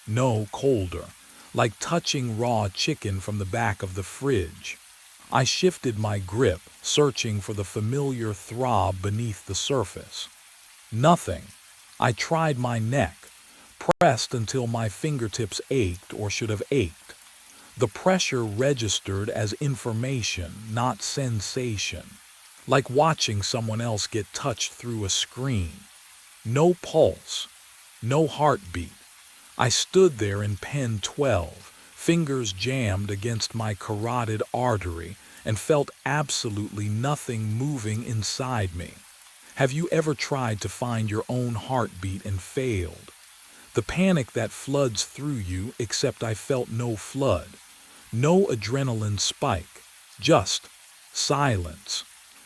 Speaker 1: no colder, like touching raw chicken from the back of the fridge. I shifted my grip, searching for the familiar throb beneath the surface. Nothing. I tried my neck, pressed until my fingertips ached or should have ached. The pressure registered as information, not sensation, like watching someone else get touched through a screen. No pulse, no heartbeat. I stood there in pen 12, fingers jammed against my carotid artery, and felt absolutely nothing moving inside me. Have you ever tried to find your own heartbeat and failed? The panic that floods through you, except I felt no flood, no adrenaline spike, just silence.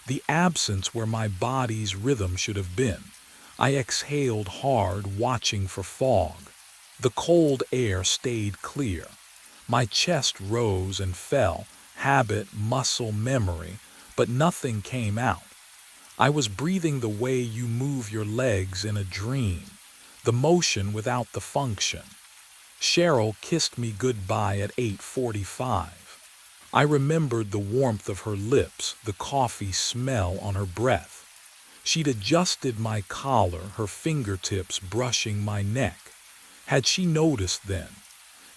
Speaker 1: the absence where my body's rhythm should have been. I exhaled hard, watching for fog. The cold air stayed clear. My chest rose and fell, habit, muscle, memory, but nothing came out. I was breathing the way you move your legs in a dream, the motion without the function. Cheryl kissed me goodbye at 8:45. I remembered the warmth of her lips, the coffee smell on her breath. She'd adjusted my collar, her fingertips brushing my neck. Had she noticed then?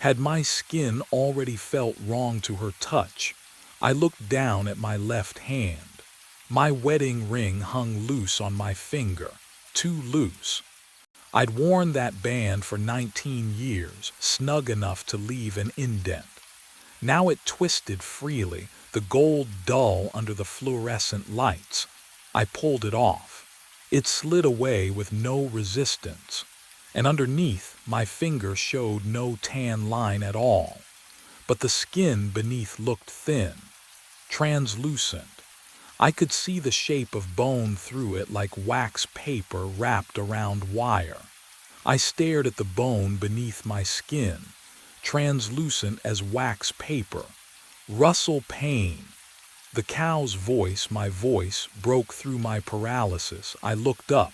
Speaker 1: Had my skin already felt wrong to her touch? I looked down at my left hand. My wedding ring hung loose on my finger, too loose. I'd worn that band for 19 years, snug enough to leave an indent. Now it twisted freely, the gold dull under the fluorescent lights. I pulled it off. It slid away with no resistance, and underneath my finger showed no tan line at all. But the skin beneath looked thin, translucent. I could see the shape of bone through it like wax paper wrapped around wire. I stared at the bone beneath my skin, translucent as wax paper. Russell Payne. The cow's voice, my voice, broke through my paralysis. I looked up.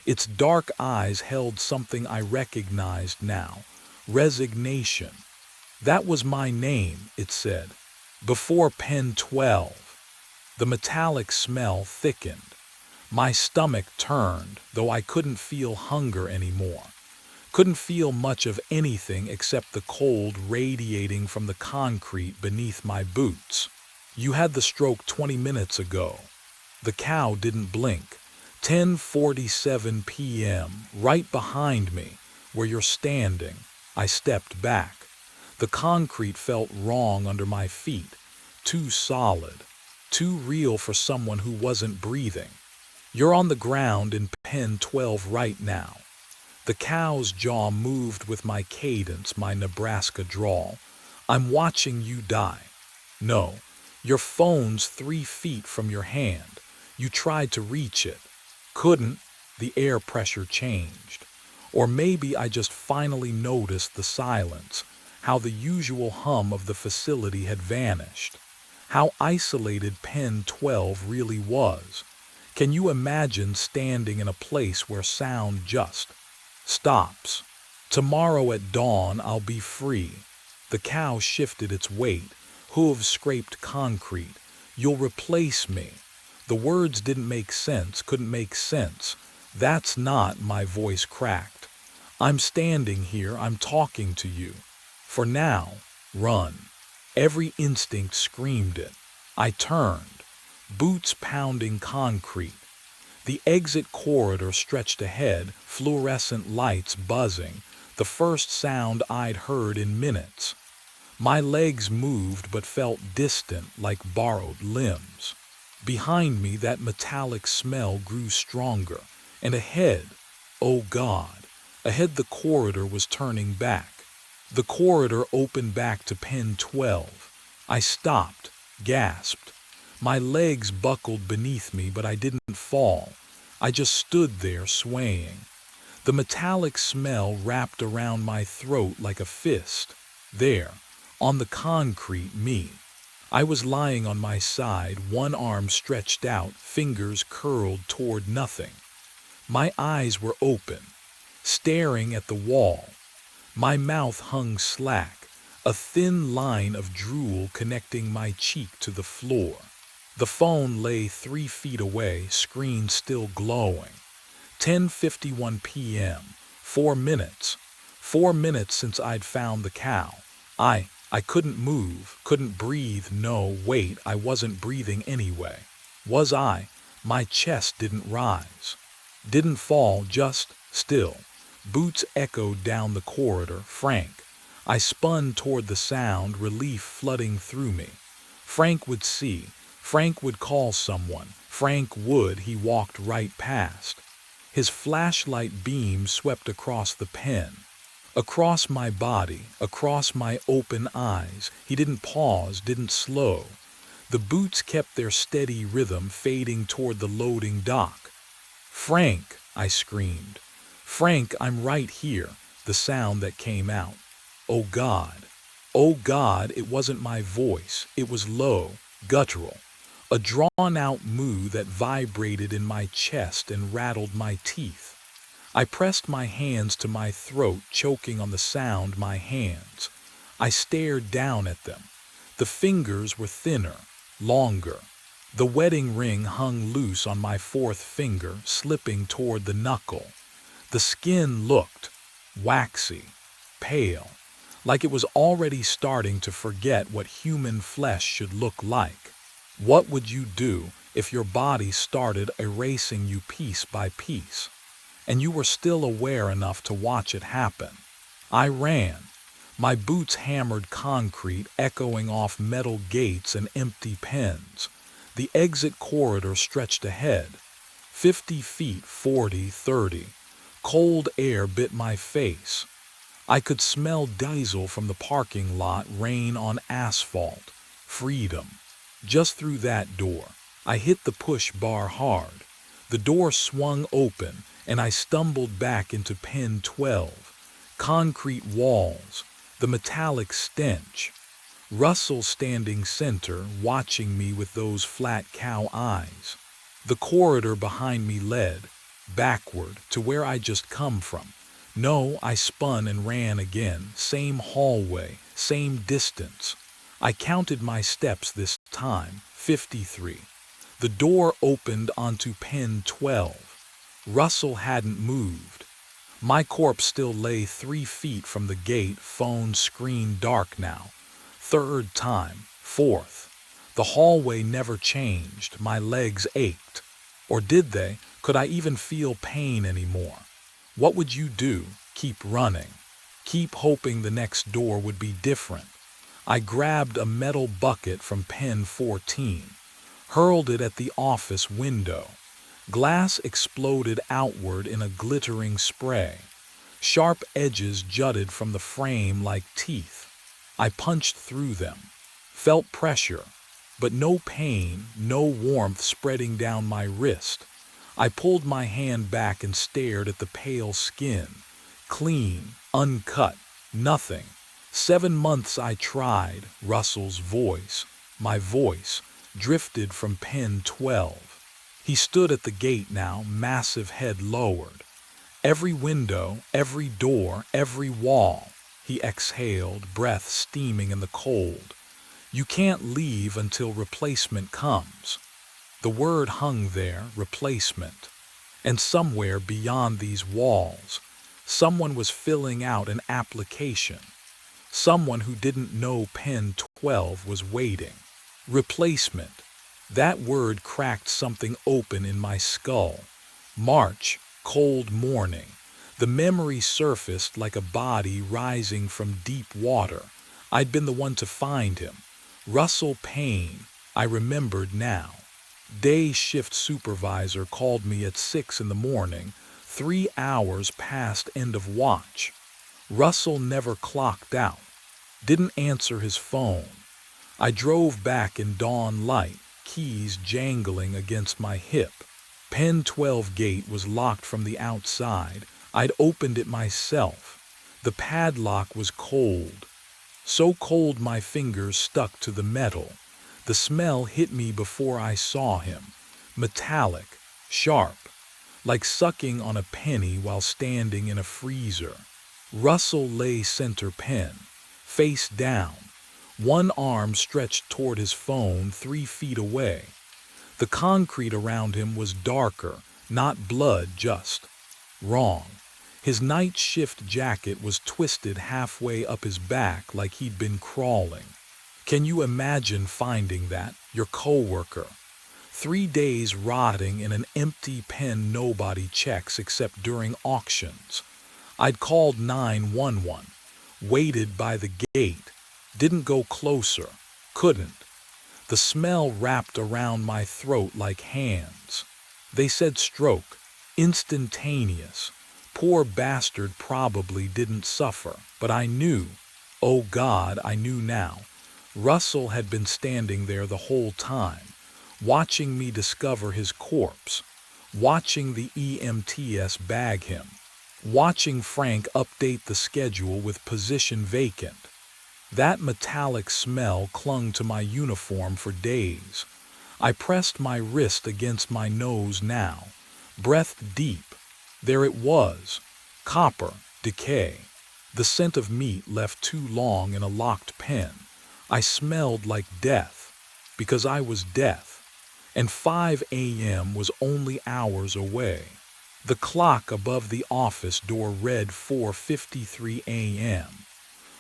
Speaker 1: Its dark eyes held something I recognized now. Resignation. That was my name, it said. Before pen 12. The metallic smell thickened. My stomach turned, though I couldn't feel hunger anymore. Couldn't feel much of anything except the cold radiating from the concrete beneath my boots. You had the stroke 20 minutes ago. The cow didn't blink. 10:47 p.m., right behind me, where you're standing. I stepped back. The concrete felt wrong under my feet, too solid, too real for someone who wasn't breathing. You're on the ground in pen 12 right now. The cow's jaw moved with my cadence, my Nebraska drawl. I'm watching you die. No, your phone's 3 feet from your hand. You tried to reach it. Couldn't. The air pressure changed. Or maybe I just finally noticed the silence, how the usual hum of the facility had vanished, how isolated pen 12 really was. Can you imagine standing in a place where sound just stops? Tomorrow at dawn I'll be free. The cow shifted its weight, hooves scraped concrete. You'll replace me. The words didn't make sense, couldn't make sense. That's not, my voice cracked. I'm standing here, I'm talking to you. For now, run. Every instinct screamed it. I turned, boots pounding concrete. The exit corridor stretched ahead, fluorescent lights buzzing, the first sound I'd heard in minutes. My legs moved but felt distant, like borrowed limbs. Behind me, that metallic smell grew stronger, and ahead, oh God, ahead the corridor was turning back. The corridor opened back to pen 12. I stopped, gasped. My legs buckled beneath me, but I didn't fall. I just stood there swaying. The metallic smell wrapped around my throat like a fist. There, on the concrete, me. I was lying on my side, one arm stretched out, fingers curled toward nothing. My eyes were open, staring at the wall. My mouth hung slack, a thin line of drool connecting my cheek to the floor. The phone lay 3 feet away, screen still glowing. 10:51 p.m., 4 minutes. 4 minutes since I'd found the cow. I couldn't move, couldn't breathe, no, wait, I wasn't breathing anyway. Was I? My chest didn't rise. Didn't fall, just still. Boots echoed down the corridor. Frank. I spun toward the sound, relief flooding through me. Frank would see. Frank would call someone. Frank would. He walked right past. His flashlight beam swept across the pen, across my body, across my open eyes. He didn't pause, didn't slow. The boots kept their steady rhythm fading toward the loading dock. "Frank!" I screamed. "Frank, I'm right here," the sound that came out. Oh God. Oh God, it wasn't my voice. It was low, guttural. A drawn-out moo that vibrated in my chest and rattled my teeth. I pressed my hands to my throat, choking on the sound my hands. I stared down at them. The fingers were thinner, longer. The wedding ring hung loose on my fourth finger, slipping toward the knuckle. The skin looked waxy, pale, like it was already starting to forget what human flesh should look like. What would you do if your body started erasing you piece by piece, and you were still aware enough to watch it happen? I ran. My boots hammered concrete, echoing off metal gates and empty pens. The exit corridor stretched ahead. 50 feet, 40, 30. Cold air bit my face. I could smell diesel from the parking lot, rain on asphalt. Freedom. Just through that door. I hit the push bar hard. The door swung open, and I stumbled back into Pen 12. Concrete walls. The metallic stench. Russell standing center, watching me with those flat cow eyes. The corridor behind me led, backward, to where I'd just come from. No, I spun and ran again, same hallway, same distance. I counted my steps this time, 53. The door opened onto Pen 12. Russell hadn't moved. My corpse still lay 3 feet from the gate, phone screen dark now. Third time, fourth. The hallway never changed. My legs ached. Or did they? Could I even feel pain anymore? What would you do? Keep running. Keep hoping the next door would be different. I grabbed a metal bucket from Pen 14, hurled it at the office window. Glass exploded outward in a glittering spray. Sharp edges jutted from the frame like teeth. I punched through them, felt pressure, but no pain, no warmth spreading down my wrist. I pulled my hand back and stared at the pale skin. Clean, uncut, nothing. 7 months I tried. Russell's voice, my voice, drifted from Pen 12. He stood at the gate now, massive head lowered. Every window, every door, every wall. He exhaled, breath steaming in the cold. You can't leave until replacement comes. The word hung there, replacement. And somewhere beyond these walls, someone was filling out an application. Someone who didn't know Pen 12 was waiting. Replacement. That word cracked something open in my skull. March, cold morning. The memory surfaced like a body rising from deep water. I'd been the one to find him. Russell Payne, I remembered now. Day shift supervisor called me at 6 in the morning, 3 hours past end of watch. Russell never clocked out. Didn't answer his phone. I drove back in dawn light, keys jangling against my hip. Pen 12 gate was locked from the outside. I'd opened it myself. The padlock was cold. So cold my fingers stuck to the metal. The smell hit me before I saw him. Metallic, sharp, like sucking on a penny while standing in a freezer. Russell lay center pen, face down. One arm stretched toward his phone 3 feet away. The concrete around him was darker, not blood, just wrong. His night shift jacket was twisted halfway up his back like he'd been crawling. Can you imagine finding that, your coworker? 3 days rotting in an empty pen nobody checks except during auctions. I'd called 911, waited by the gate, didn't go closer, couldn't. The smell wrapped around my throat like hands. They said stroke, instantaneous. Poor bastard probably didn't suffer, but I knew. Oh God, I knew now. Russell had been standing there the whole time, watching me discover his corpse, watching the EMTS bag him, watching Frank update the schedule with position vacant. That metallic smell clung to my uniform for days. I pressed my wrist against my nose now, breathed deep. There it was, copper, decay. The scent of meat left too long in a locked pen. I smelled like death, because I was death, and 5 a.m. was only hours away. The clock above the office door read 4:53 a.m.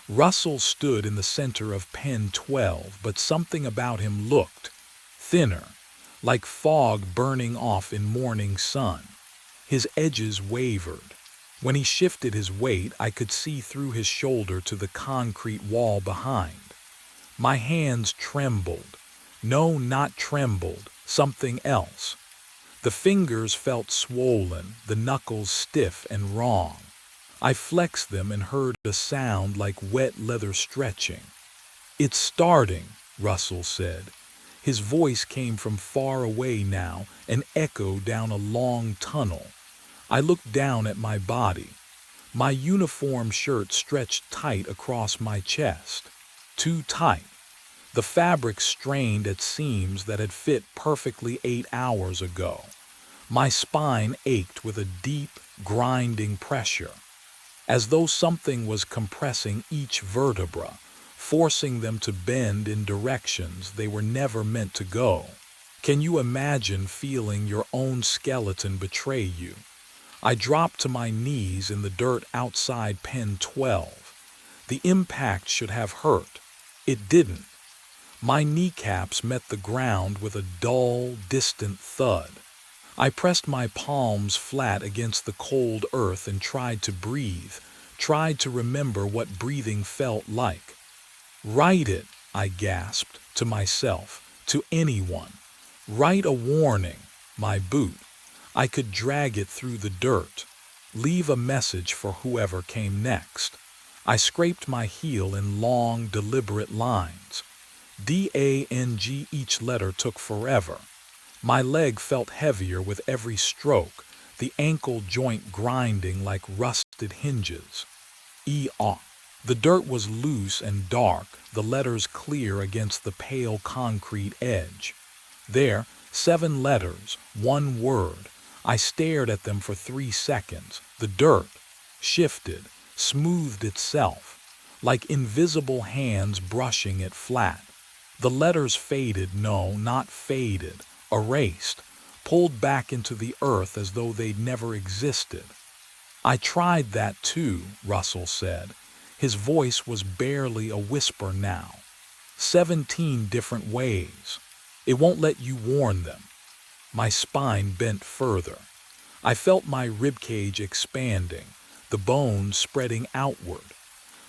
Speaker 1: Russell stood in the center of pen 12, but something about him looked thinner, like fog burning off in morning sun. His edges wavered. When he shifted his weight, I could see through his shoulder to the concrete wall behind. My hands trembled. No, not trembled, something else. The fingers felt swollen, the knuckles stiff and wrong. I flexed them and heard a sound like wet leather stretching. "It's starting," Russell said. His voice came from far away now, an echo down a long tunnel. I looked down at my body. My uniform shirt stretched tight across my chest. Too tight. The fabric strained at seams that had fit perfectly 8 hours ago. My spine ached with a deep, grinding pressure, as though something was compressing each vertebra, forcing them to bend in directions they were never meant to go. Can you imagine feeling your own skeleton betray you? I dropped to my knees in the dirt outside pen 12. The impact should have hurt. It didn't. My kneecaps met the ground with a dull, distant thud. I pressed my palms flat against the cold earth and tried to breathe, tried to remember what breathing felt like. "Write it," I gasped, to myself, to anyone. Write a warning, my boot. I could drag it through the dirt. Leave a message for whoever came next. I scraped my heel in long, deliberate lines. DANG, each letter took forever. My leg felt heavier with every stroke, the ankle joint grinding like rusted hinges. ER. The dirt was loose and dark, the letters clear against the pale concrete edge. There, 7 letters, 1 word. I stared at them for 3 seconds. The dirt shifted, smoothed itself, like invisible hands brushing it flat. The letters faded, no, not faded, erased, pulled back into the earth as though they'd never existed. "I tried that too," Russell said. His voice was barely a whisper now. 17 different ways. It won't let you warn them. My spine bent further. I felt my ribcage expanding, the bones spreading outward.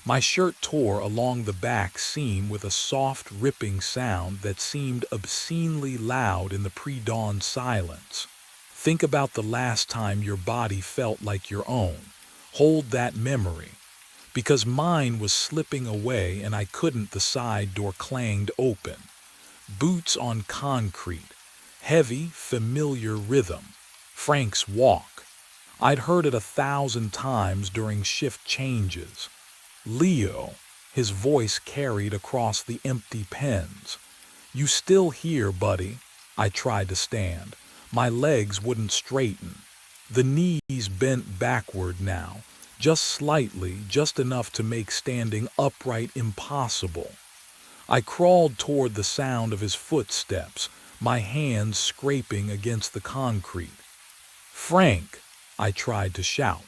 Speaker 1: My shirt tore along the back seam with a soft, ripping sound that seemed obscenely loud in the pre-dawn silence. Think about the last time your body felt like your own. Hold that memory. Because mine was slipping away and I couldn't, the side door clanged open. Boots on concrete. Heavy, familiar rhythm. Frank's walk. I'd heard it 1,000 times during shift changes. "Leo," his voice carried across the empty pens. "You still here, buddy?" I tried to stand. My legs wouldn't straighten. The knees bent backward now, just slightly, just enough to make standing upright impossible. I crawled toward the sound of his footsteps, my hands scraping against the concrete. "Frank," I tried to shout.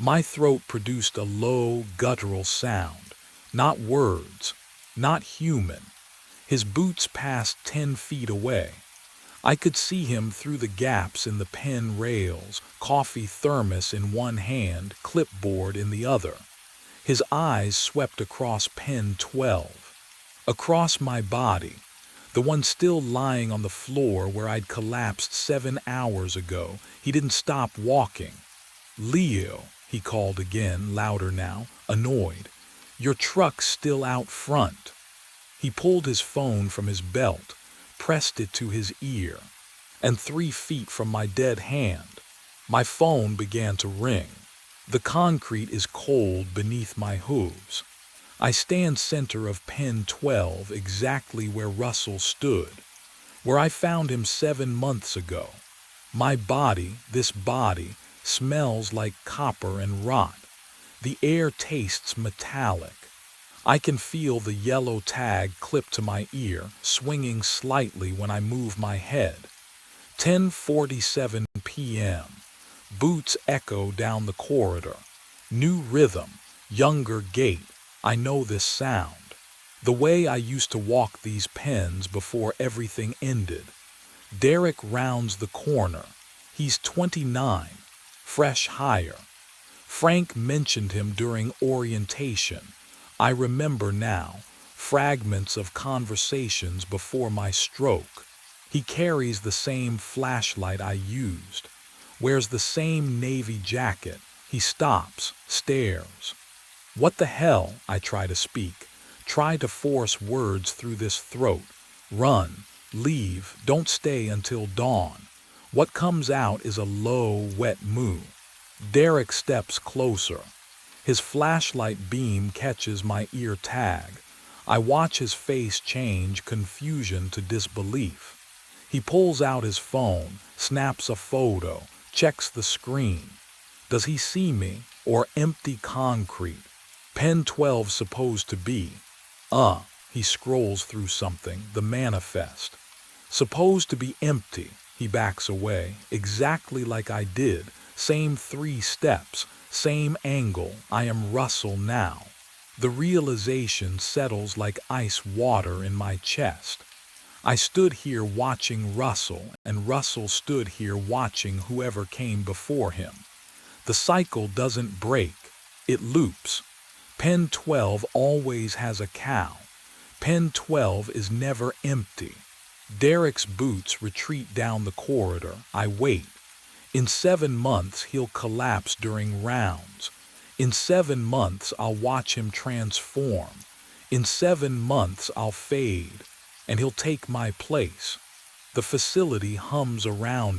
Speaker 1: My throat produced a low, guttural sound. Not words. Not human. His boots passed 10 feet away. I could see him through the gaps in the pen rails, coffee thermos in one hand, clipboard in the other. His eyes swept across pen 12. Across my body, the one still lying on the floor where I'd collapsed 7 hours ago. He didn't stop walking. "Leo," he called again, louder now, annoyed. "Your truck's still out front." He pulled his phone from his belt, pressed it to his ear, and 3 feet from my dead hand, my phone began to ring. The concrete is cold beneath my hooves. I stand center of pen 12, exactly where Russell stood, where I found him 7 months ago. My body, this body, smells like copper and rot. The air tastes metallic. I can feel the yellow tag clipped to my ear, swinging slightly when I move my head. 10:47 p.m. Boots echo down the corridor. New rhythm, younger gait. I know this sound. The way I used to walk these pens before everything ended. Derek rounds the corner. He's 29, fresh hire. Frank mentioned him during orientation. I remember now, fragments of conversations before my stroke. He carries the same flashlight I used, wears the same navy jacket. He stops, stares. What the hell? I try to speak, try to force words through this throat. Run, leave, don't stay until dawn. What comes out is a low, wet moo. Derek steps closer. His flashlight beam catches my ear tag. I watch his face change confusion to disbelief. He pulls out his phone, snaps a photo, checks the screen. Does he see me, or empty concrete? Pen 12 supposed to be. He scrolls through something, the manifest. Supposed to be empty. He backs away, exactly like I did. Same 3 steps, same angle. I am Russell now. The realization settles like ice water in my chest. I stood here watching Russell, and Russell stood here watching whoever came before him. The cycle doesn't break, it loops. Pen 12 always has a cow. Pen 12 is never empty. Derek's boots retreat down the corridor. I wait. In 7 months, he'll collapse during rounds. In 7 months, I'll watch him transform. In 7 months, I'll fade, and he'll take my place. The facility hums around